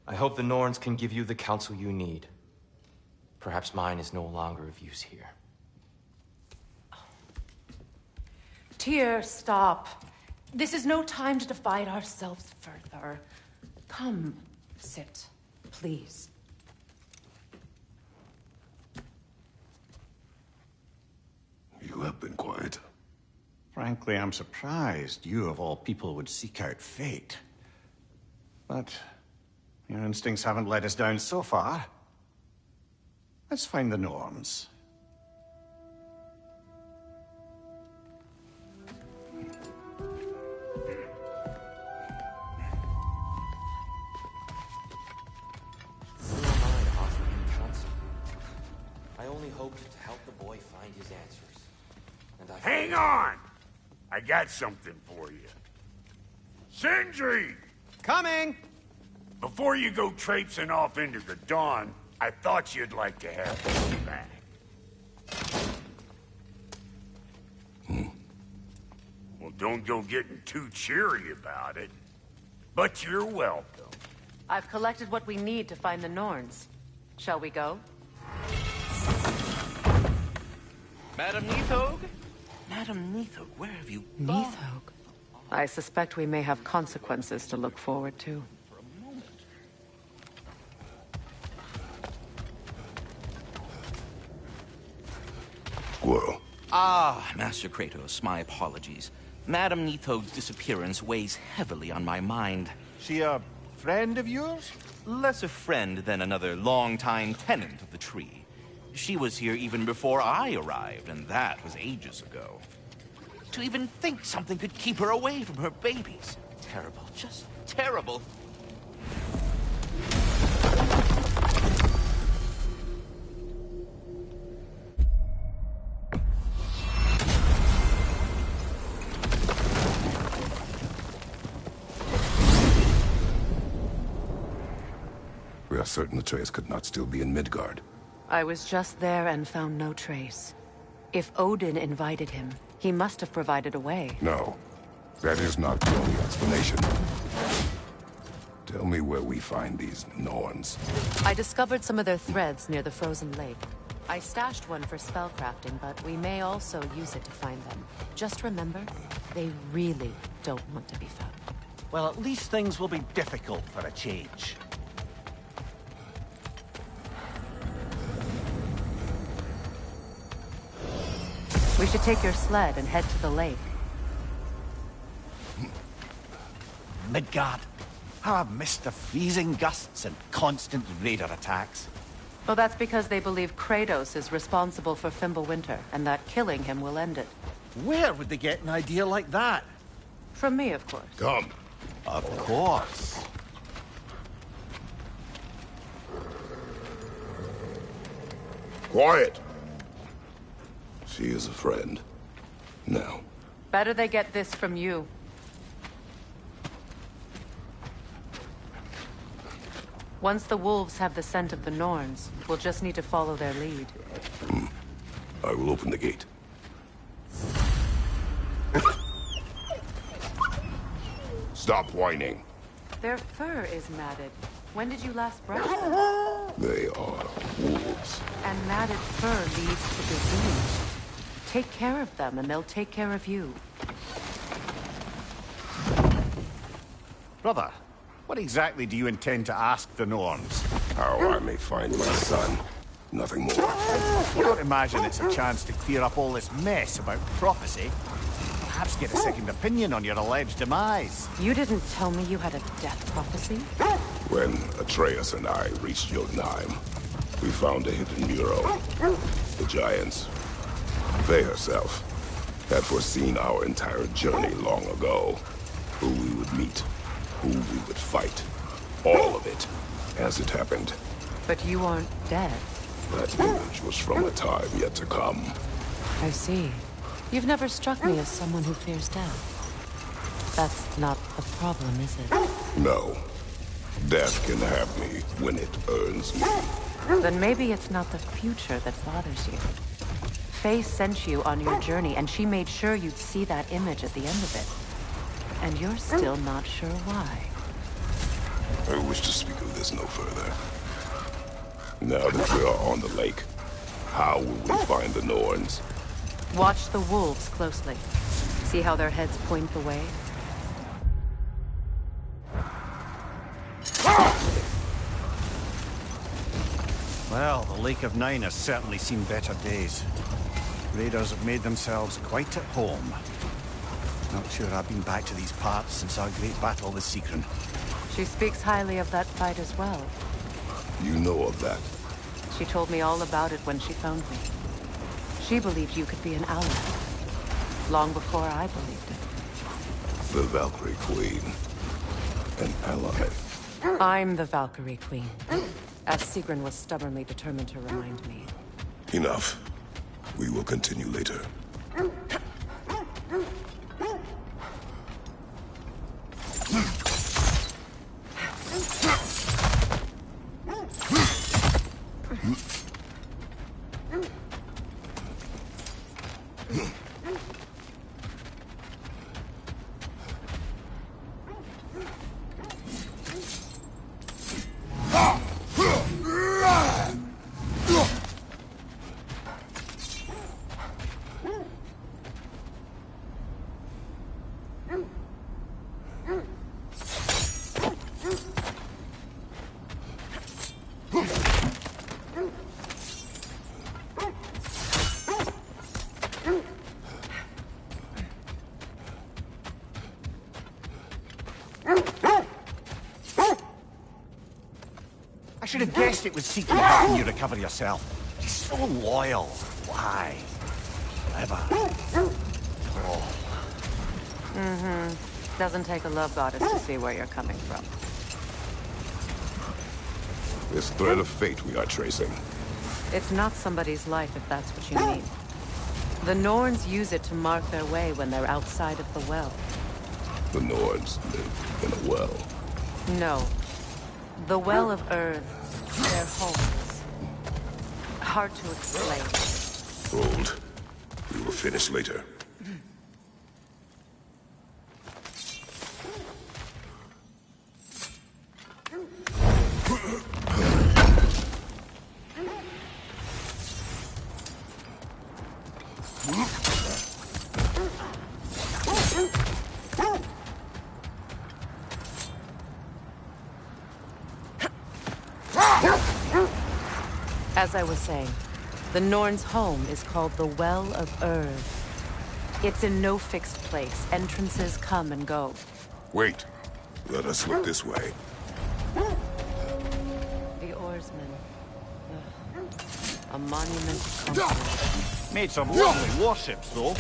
I hope the Norns can give you the counsel you need. Perhaps mine is no longer of use here. Tyr, stop. This is no time to divide ourselves further. Come, sit, please. You have been quiet. Frankly, I'm surprised you, of all people, would seek out fate. But your instincts haven't let us down so far. Let's find the Norns. I only hoped to help the boy find his answers. And I... Hang on! I got something for you. Sindri! Coming! Before you go traipsing off into the dawn, I thought you'd like to have this back. Well, don't go getting too cheery about it. But you're welcome. I've collected what we need to find the Norns. Shall we go? Madam Nithog? Madam Nithog, where have you gone? Nithog? I suspect we may have consequences to look forward to. Squirrel. Ah, Master Kratos, my apologies. Madam Nithog's disappearance weighs heavily on my mind. She a friend of yours? Less a friend than another longtime tenant of the tree. She was here even before I arrived, and that was ages ago. To even think something could keep her away from her babies. Terrible, just terrible. We are certain Atreus could not still be in Midgard. I was just there and found no trace. If Odin invited him, he must have provided a way. No, that is not the only explanation. Tell me where we find these Norns. I discovered some of their threads near the frozen lake. I stashed one for spellcrafting, but we may also use it to find them. Just remember, they really don't want to be found. Well, at least things will be difficult for a change. We should take your sled and head to the lake. Midgard. How I've missed the freezing gusts and constant raider attacks. Well, that's because they believe Kratos is responsible for Fimbulwinter, and that killing him will end it. Where would they get an idea like that? From me, of course. Come. Of course. Quiet. She is a friend. Now. Better they get this from you. Once the wolves have the scent of the Norns, we'll just need to follow their lead. I will open the gate. Stop whining. Their fur is matted. When did you last brush it? They are wolves. And matted fur leads to disease. Take care of them, and they'll take care of you. Brother, what exactly do you intend to ask the Norns? How I may find my son. Nothing more. You don't imagine it's a chance to clear up all this mess about prophecy? Perhaps get a second opinion on your alleged demise. You didn't tell me you had a death prophecy? When Atreus and I reached Jotunheim, we found a hidden mural. The Giants, they herself, had foreseen our entire journey long ago. Who we would meet, who we would fight. All of it, as it happened. But you aren't dead. That image was from a time yet to come. I see. You've never struck me as someone who fears death. That's not the problem, is it? No. Death can have me when it earns me. Then maybe it's not the future that bothers you. Faye sent you on your journey, and she made sure you'd see that image at the end of it. And you're still not sure why. I wish to speak of this no further. Now that we are on the lake, how will we find the Norns? Watch the wolves closely. See how their heads point the way? Well, the Lake of Nine has certainly seen better days. Raiders have made themselves quite at home. Not sure I've been back to these parts since our great battle with Sigrun. She speaks highly of that fight as well. You know of that? She told me all about it when she found me. She believed you could be an ally. Long before I believed it. The Valkyrie Queen. An ally. I'm the Valkyrie Queen. As Sigrun was stubbornly determined to remind me. Enough. We will continue later. I should have guessed it was Sigrun helping you recover yourself. She's so loyal. Why? Ever. Oh. Mm-hmm. Doesn't take a love goddess to see where you're coming from. This thread of fate we are tracing. It's not somebody's life, if that's what you mean. The Norns use it to mark their way when they're outside of the well. The Norns live in a well. No. The Well of Earth, their homes. Hard to explain. Hold. We will finish later. As I was saying, the Norn's home is called the Well of Earth. It's in no fixed place. Entrances come and go. Wait. Let us look this way. The oarsmen. A monument of comfort. Made some lovely warships, though.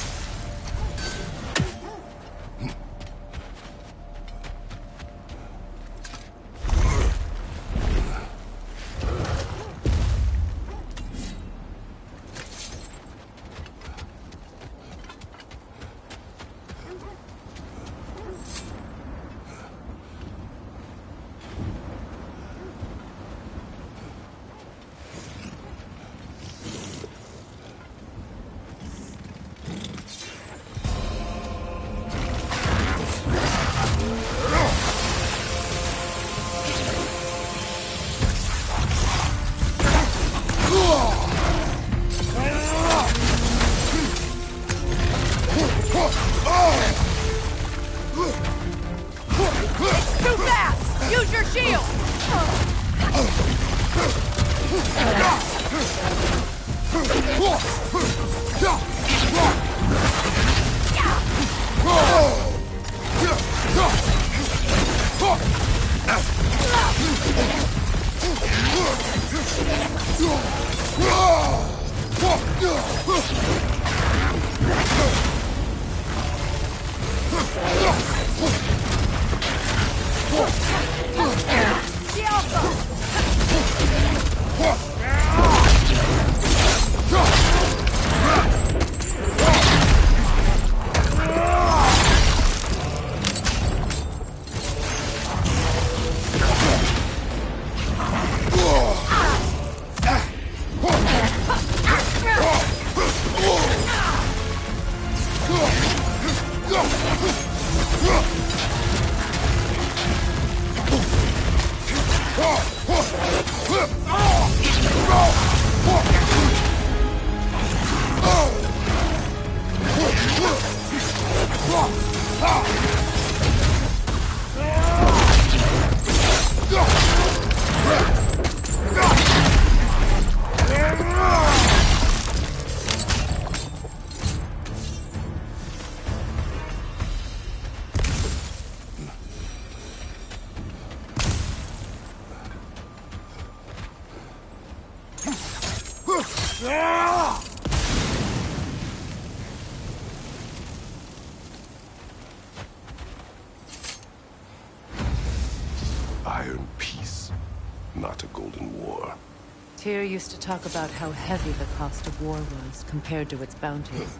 Tyr used to talk about how heavy the cost of war was compared to its bounties.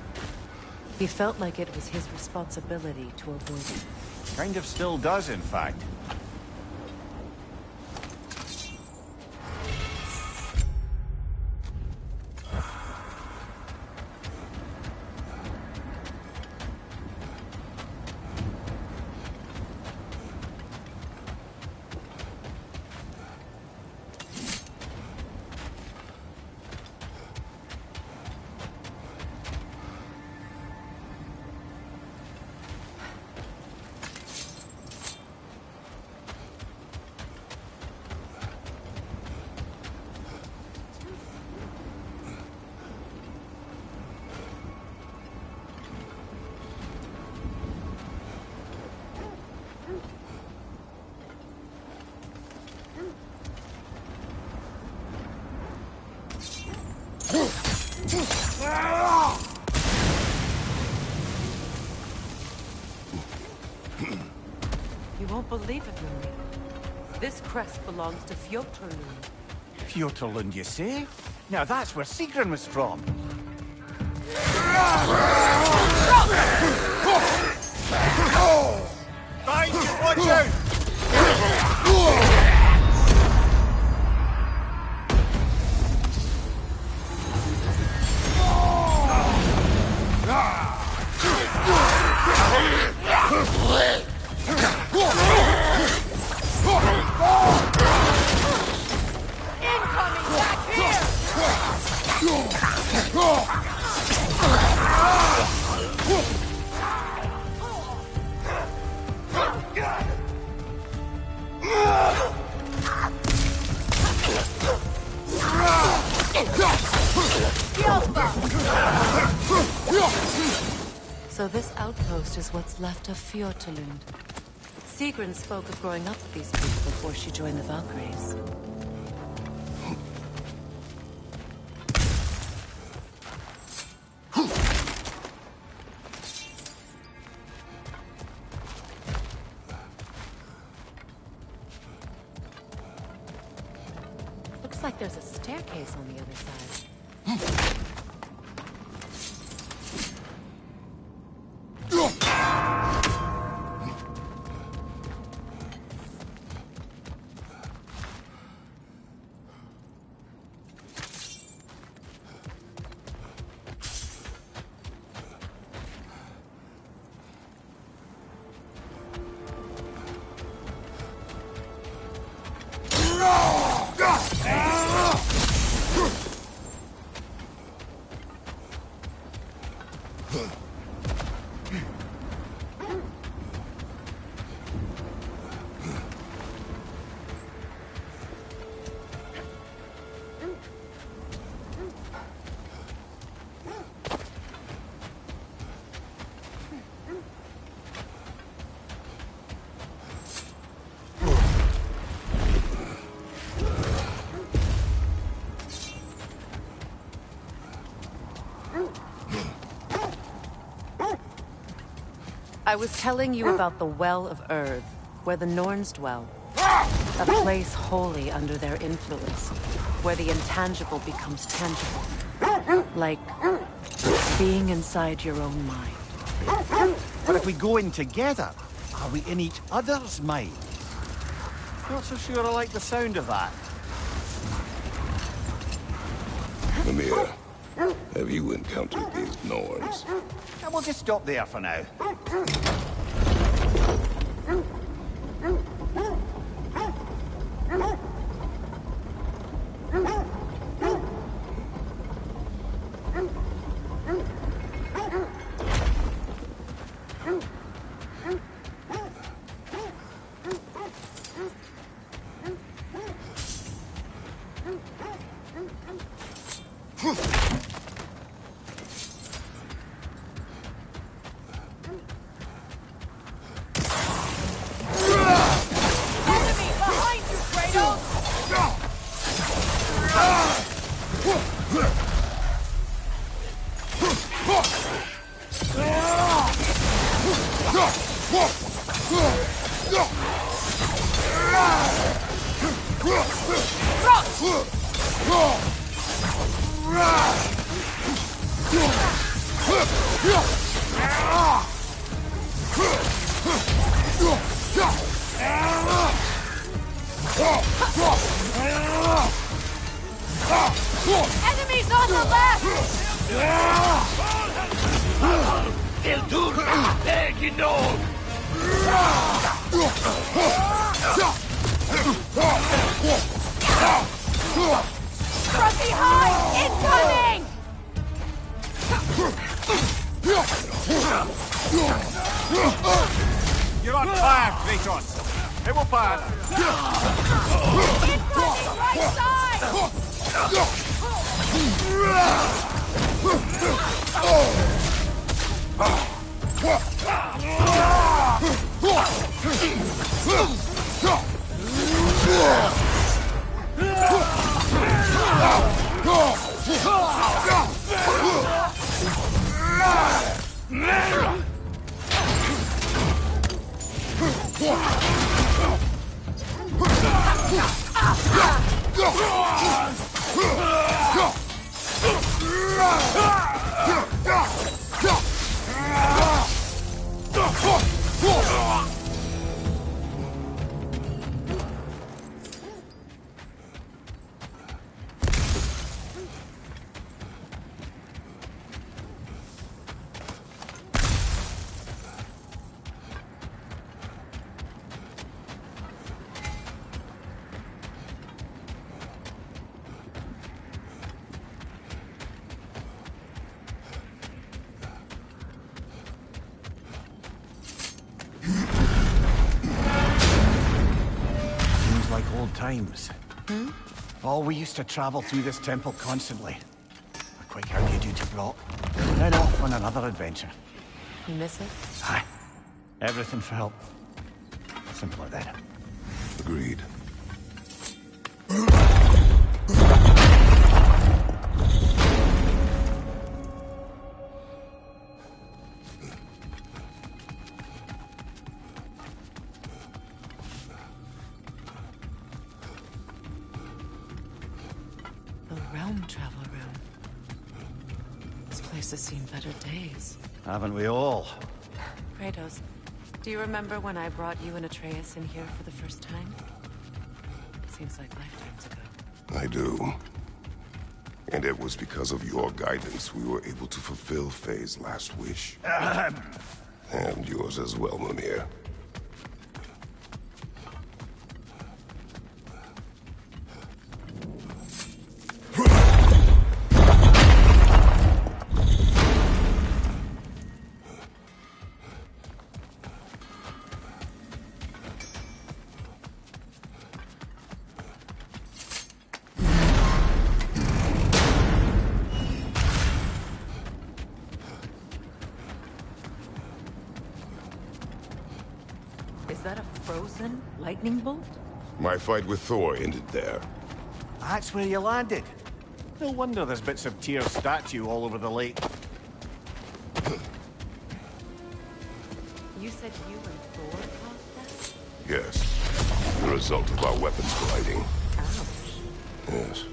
He felt like it was his responsibility to avoid it. Kind of still does, in fact. You won't believe it, Lily. This crest belongs to Fjotorlund. Fjotorlund, you say? Now that's where Sigrun was from. Behind you, watch out! So this outpost is what's left of Fjotorlund. Sigrun spoke of growing up with these people before she joined the Valkyries. Looks like there's a staircase on the other side. I was telling you about the Well of Earth, where the Norns dwell. A place wholly under their influence, where the intangible becomes tangible. Like being inside your own mind. But if we go in together, are we in each other's mind? Not so sure I like the sound of that. Mimir, have you encountered these Norns? And we'll just stop there for now. Enemies on the left! El turno! Egginol! From behind! Incoming! You're on fire, Kratos! It will pass! Incoming right side! Times. Oh, we used to travel through this temple constantly. A quick how do you do to Brock? Then off on another adventure. You miss it? Aye. Everything for help. Simple as that. Agreed. Travel room. This place has seen better days. Haven't we all? Kratos, do you remember when I brought you and Atreus in here for the first time? Seems like lifetimes ago. I do. And it was because of your guidance we were able to fulfill Faye's last wish. And yours as well, Mimir. Is that a frozen lightning bolt? My fight with Thor ended there. That's where you landed. No wonder there's bits of Tyr's statue all over the lake. You said you and Thor caused that? Yes. The result of our weapons colliding. Ouch. Yes.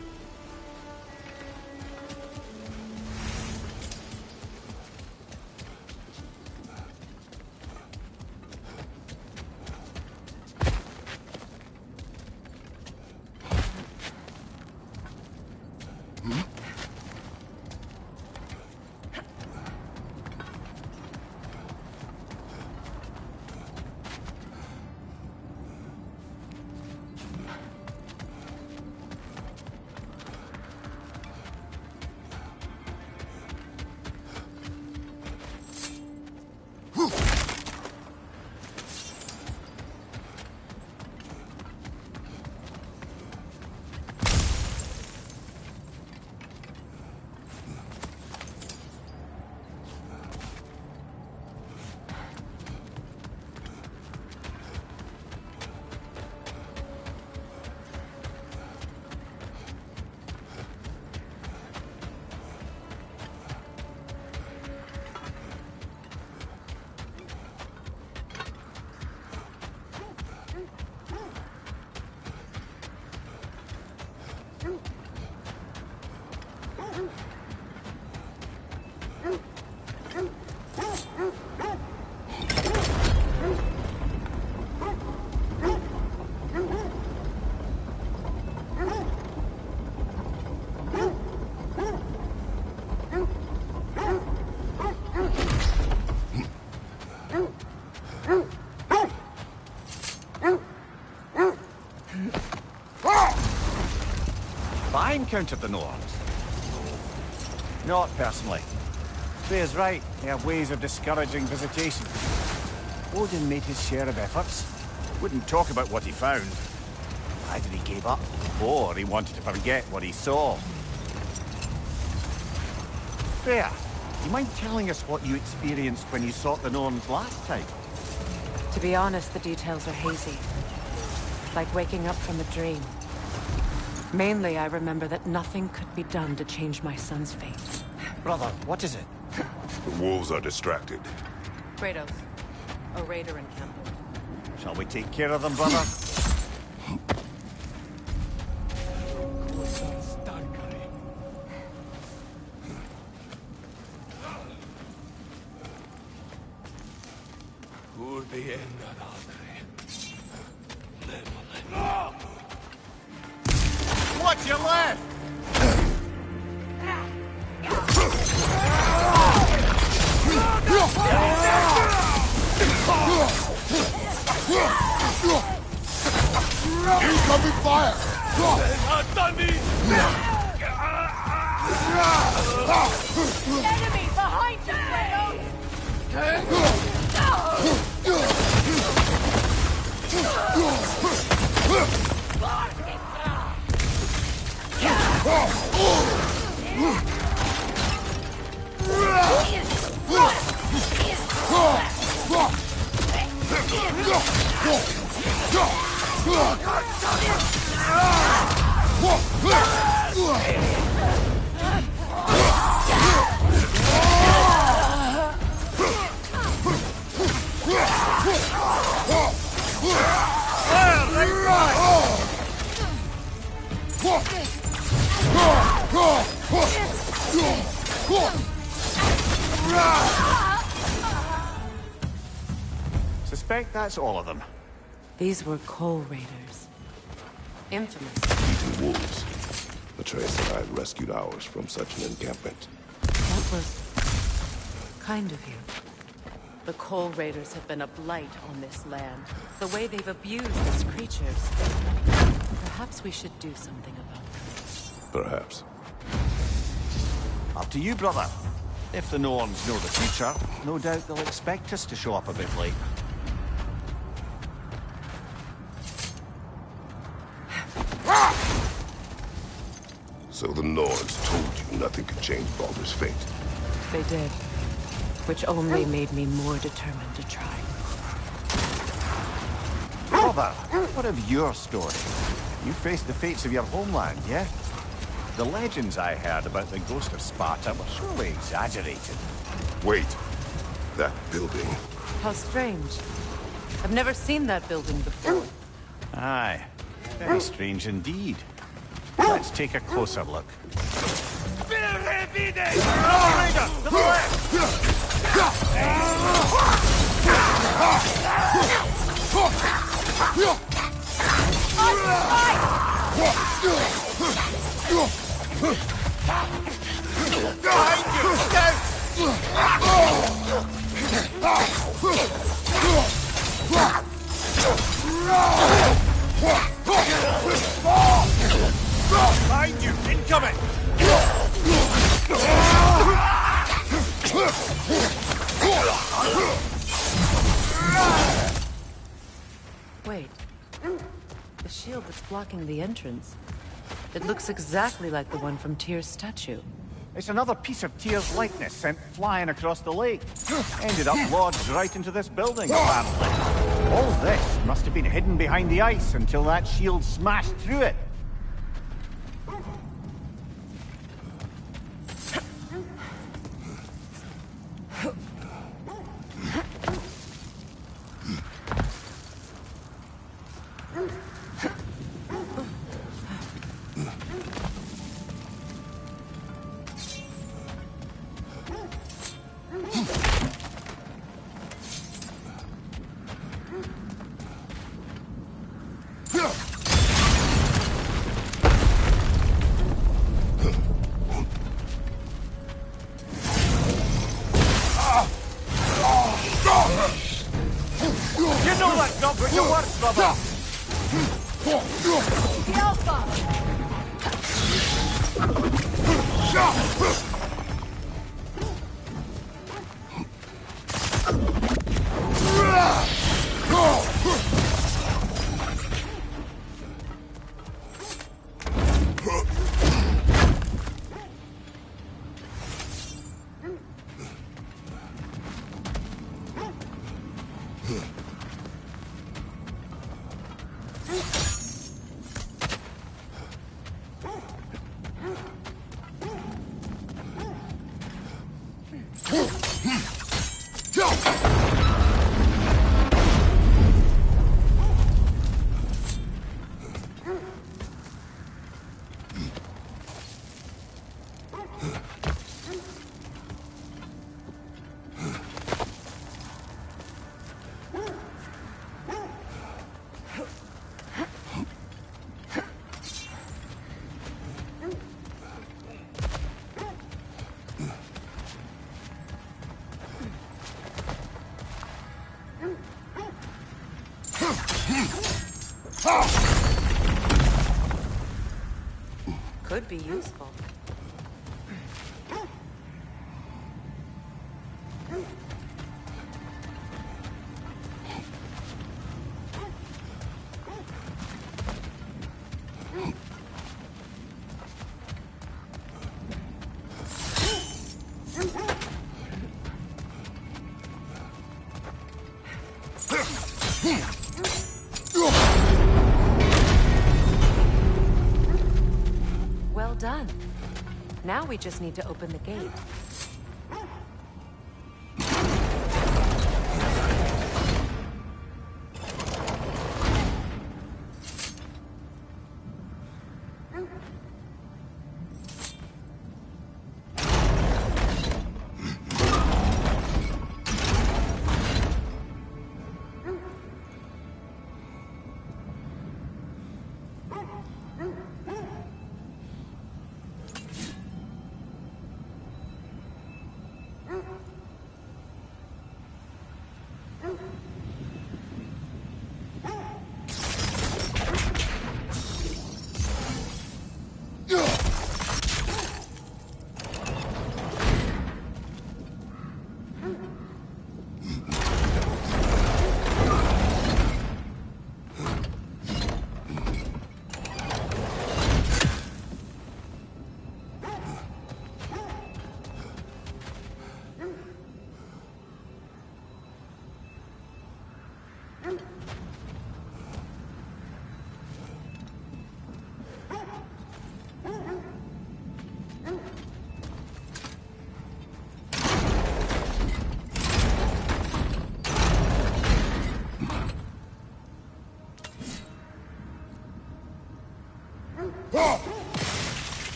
encountered the Norns? Not personally. Freya's right. They have ways of discouraging visitation. Odin made his share of efforts. Wouldn't talk about what he found. Either he gave up, or he wanted to forget what he saw. Freya, you mind telling us what you experienced when you sought the Norns last time? To be honest, the details are hazy. Like waking up from a dream. Mainly, I remember that nothing could be done to change my son's fate. Brother, what is it? The wolves are distracted. Kratos, a raider encampment. Shall we take care of them, brother? What's your left? Incoming fire! Enemy behind you, Suspect that's all of them. These were Coal Raiders. Infamous. Eating wolves. Atreus and I rescued ours from such an encampment. That was kind of you. The Coal Raiders have been a blight on this land. The way they've abused its creatures. Perhaps we should do something about them. Perhaps. Up to you, brother. If the Norns know the future, no doubt they'll expect us to show up a bit late. So the Norns told you nothing could change Baldur's fate. They did. Which only made me more determined to try. Brother, what of your story? You faced the fates of your homeland, yeah? The legends I heard about the ghost of Sparta were surely exaggerated. Wait. That building. How strange. I've never seen that building before. Aye. Very strange indeed. Let's take a closer look. Raider, to the left! Behind you! Incoming! Wait. The shield that's blocking the entrance. It looks exactly like the one from Tyr's statue. It's another piece of Tyr's likeness sent flying across the lake. Ended up lodged right into this building, apparently. All this must have been hidden behind the ice until that shield smashed through it. Could be useful. Well done. Now we just need to open the gate.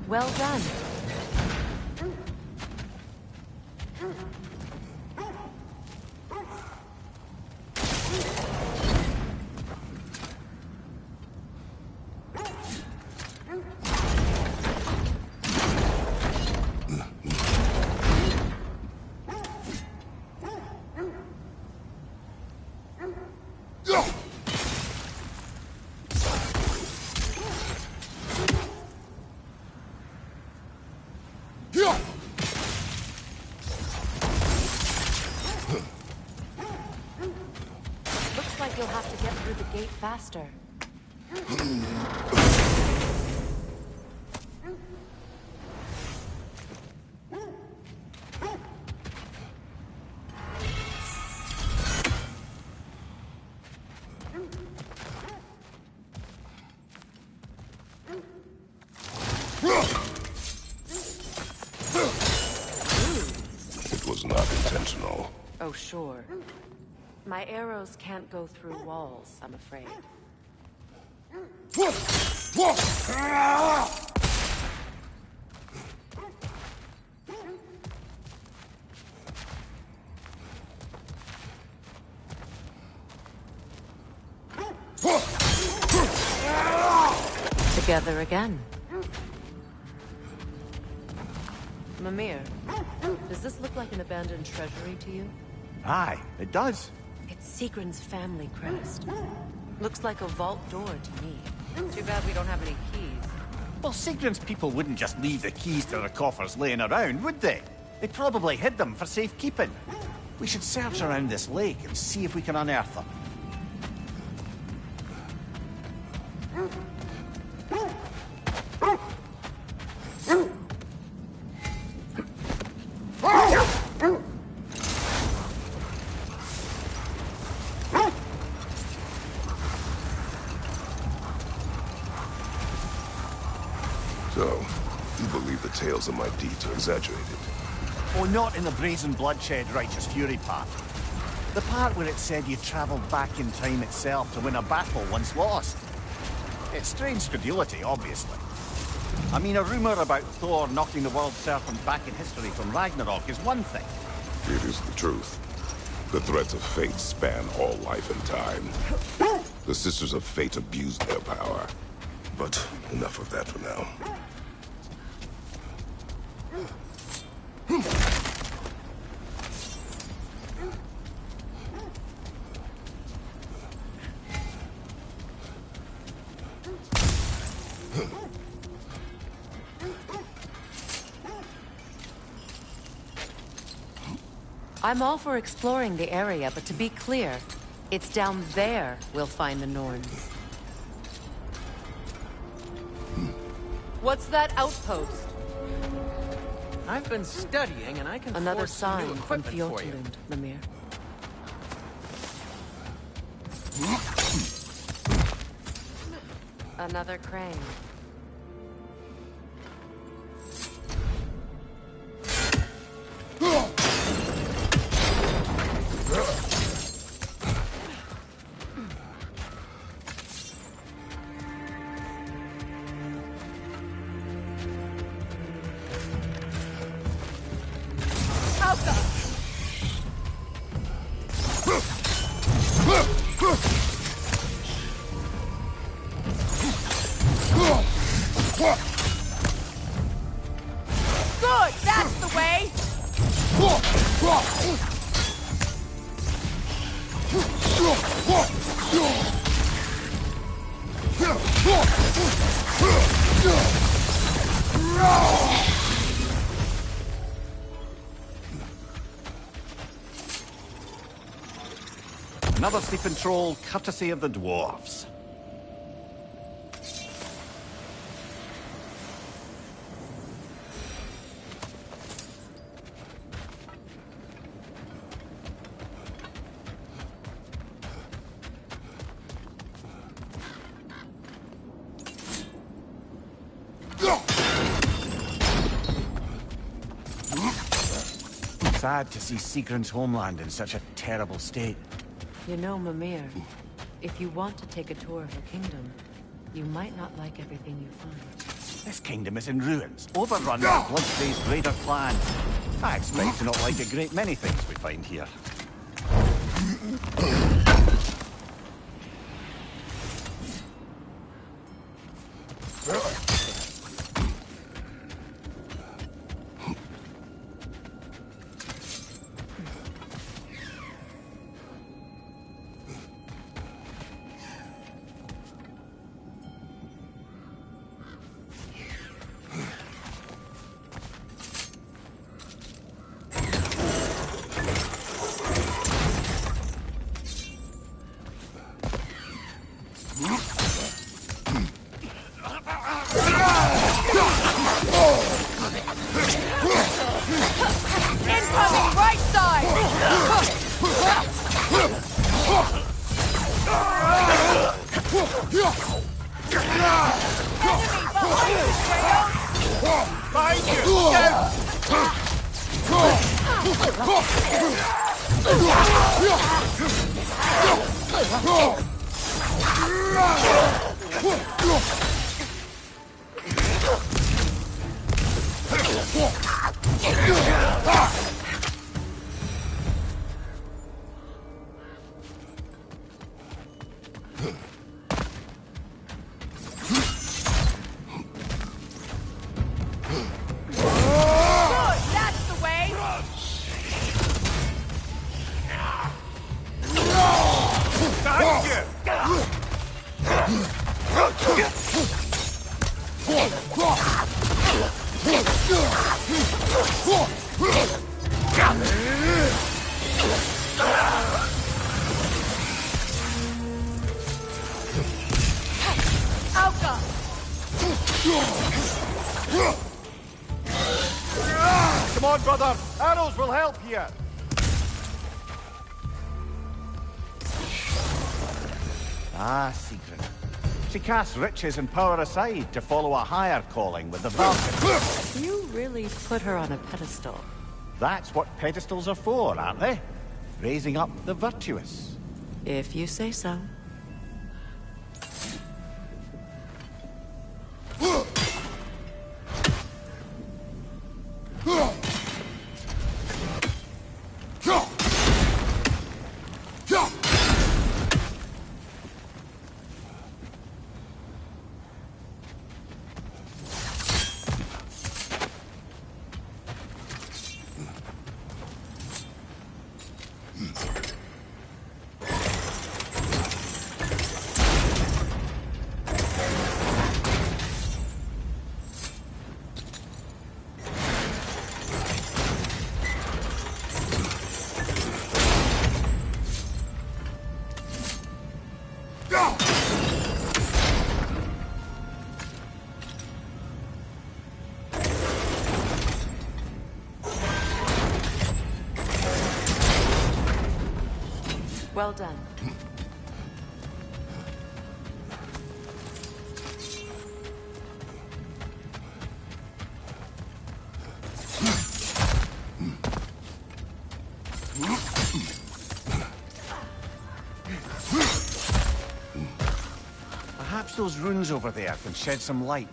Well done. Looks like you'll have to get through the gate faster. It was not intentional. Oh, sure. My arrows can't go through walls, I'm afraid. Together again. Mimir, does this look like an abandoned treasury to you? Aye, it does. It's Sigrun's family crest. Looks like a vault door to me. Too bad we don't have any keys. Well, Sigrun's people wouldn't just leave the keys to their coffers laying around, would they? They probably hid them for safekeeping. We should search around this lake and see if we can unearth them. So, you believe the tales of my deeds are exaggerated? Oh, not in the brazen bloodshed righteous fury part. The part where it said you travelled back in time itself to win a battle once lost. It's strange credulity, obviously. I mean, a rumour about Thor knocking the world serpent back in history from Ragnarok is one thing. It is the truth. The threads of fate span all life and time. The Sisters of Fate abused their power. But enough of that for now. I'm all for exploring the area, but to be clear, it's down there we'll find the Norns. What's that outpost? I've been studying, and I can Another forge some new sign from equipment for you. Fjordlund, Mimir. Another crane. Good, that's the way! Another sleep and troll, courtesy of the dwarves. Sad to see Sigrun's homeland in such a terrible state. You know, Mimir, if you want to take a tour of the kingdom, you might not like everything you find. This kingdom is in ruins, overrun by blood-crazed raider clan. I expect to not like a great many things we find here. Incoming right Good! Come on, brother! Arrows will help here! Ah, Secret. She casts riches and power aside to follow a higher calling with the Valkyrie. You really put her on a pedestal. That's what pedestals are for, aren't they? Raising up the virtuous. If you say so. Well done. Perhaps those runes over there can shed some light.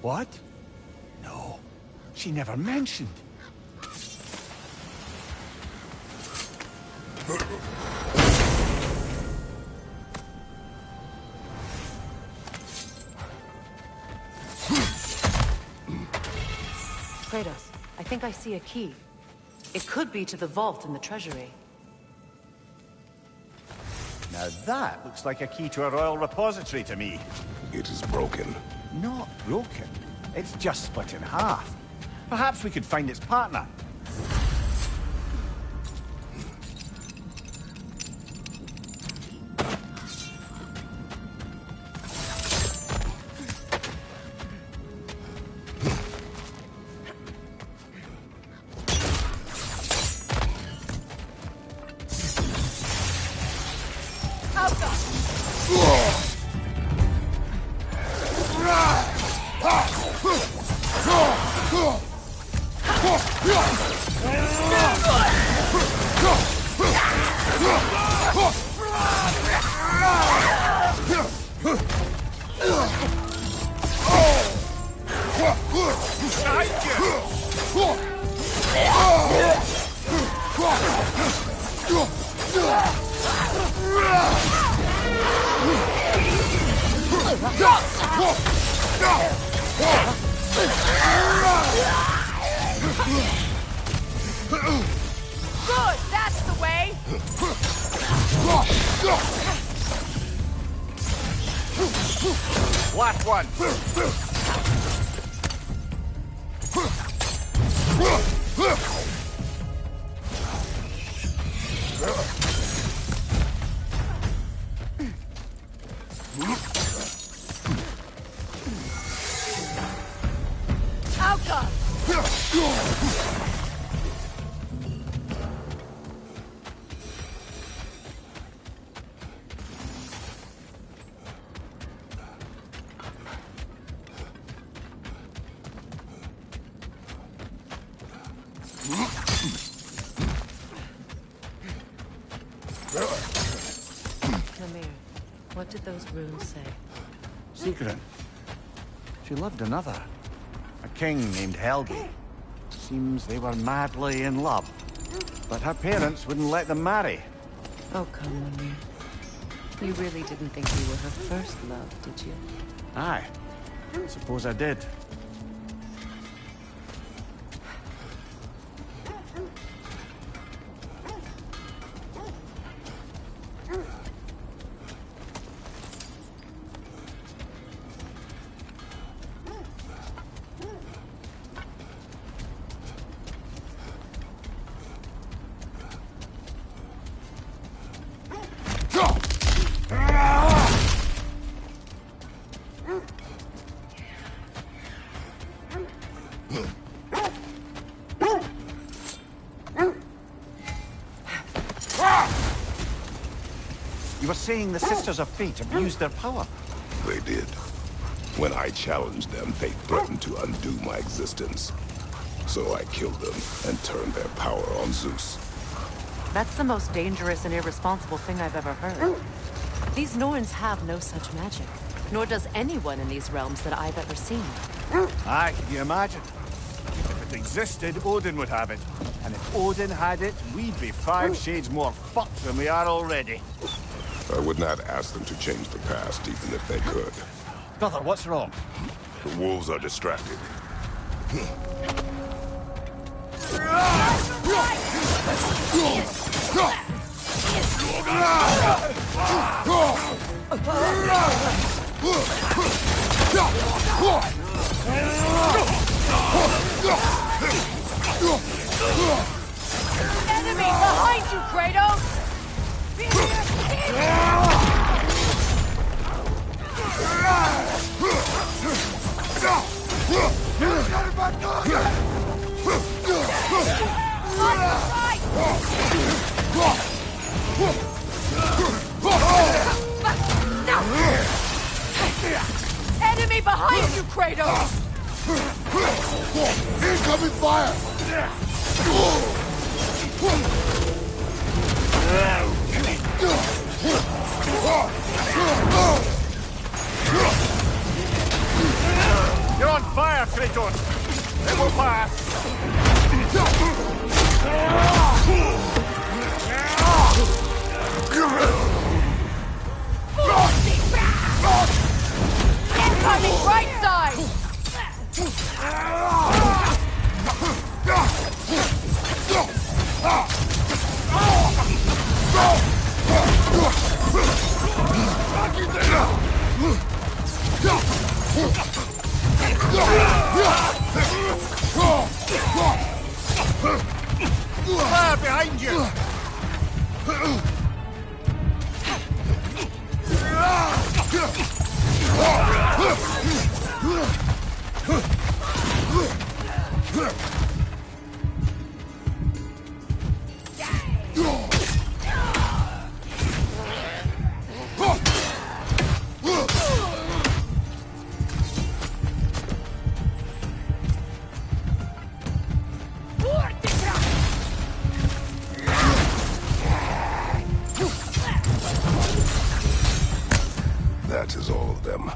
What? No, she never mentioned. Kratos, I think I see a key. It could be to the vault in the treasury. Now that looks like a key to a royal repository to me. It is broken. Not broken. It's just split in half. Perhaps we could find its partner. Good, that's the way! Last one! Outcome! Mimir, what did those runes say? Secret. She loved another. A king named Helgi. Seems they were madly in love. But her parents wouldn't let them marry. Oh, come, Mimir. You really didn't think you were her first love, did you? Aye. Suppose I did. You were saying the Sisters of Fate abused their power? They did. When I challenged them, they threatened to undo my existence. So I killed them and turned their power on Zeus. That's the most dangerous and irresponsible thing I've ever heard. These Norns have no such magic, nor does anyone in these realms that I've ever seen. Aye, can you imagine? If it existed, Odin would have it. And if Odin had it, we'd be 5 shades more fucked than we are already. I would not ask them to change the past, even if they could. Brother, what's wrong? The wolves are distracted. Enemy behind you, Kratos! Enemy behind you, Kratos! Incoming fire! You're on fire, Kratos! It will pass! Incoming right side! Fire behind you! That is all of them.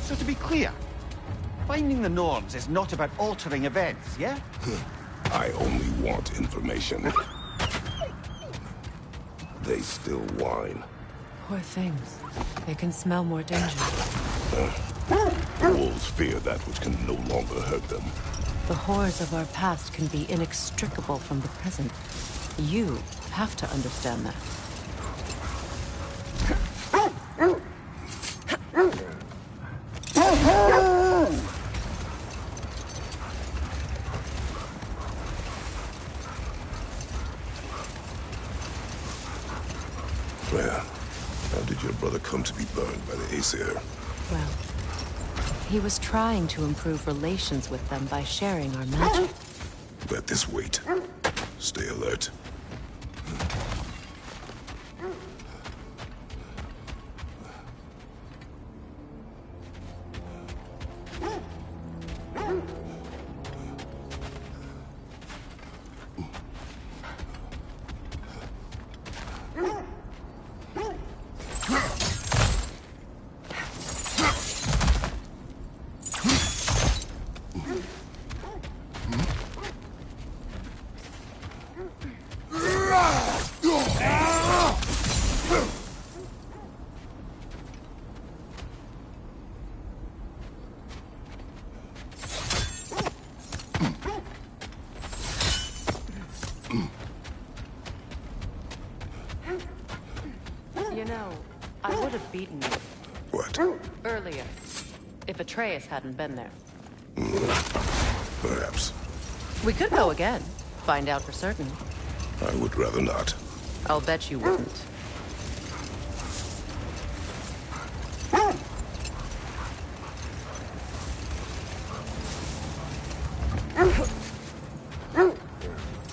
So to be clear, finding the Norns is not about altering events, yeah? I only want information. They still whine. Poor things. They can smell more danger. Wolves fear that which can no longer hurt them. The horrors of our past can be inextricable from the present. You have to understand that. Well, how did your brother come to be burned by the Aesir? Well, he was trying to improve relations with them by sharing our magic. Let this wait. Stay alert. would have beaten you. What? Earlier. If Atreus hadn't been there. Perhaps. We could go again. Find out for certain. I would rather not. I'll bet you wouldn't.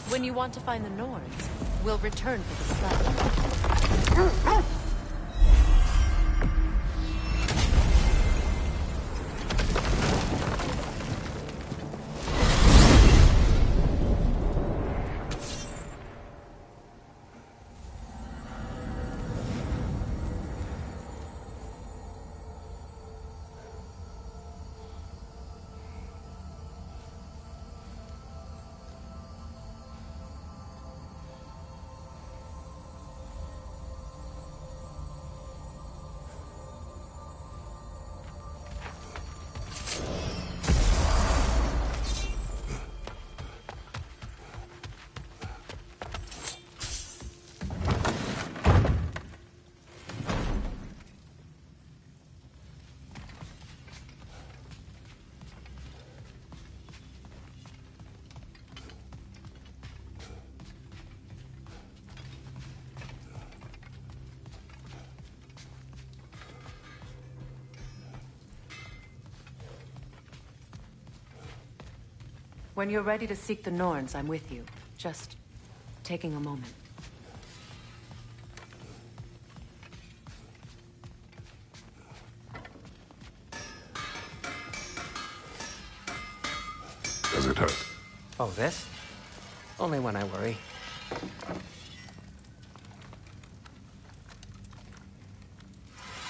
When you want to find the Norns, we'll return for the sledge. When you're ready to seek the Norns, I'm with you. Just taking a moment. Does it hurt? Oh, this? Only when I worry.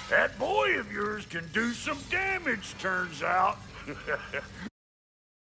That boy of yours can do some damage, turns out.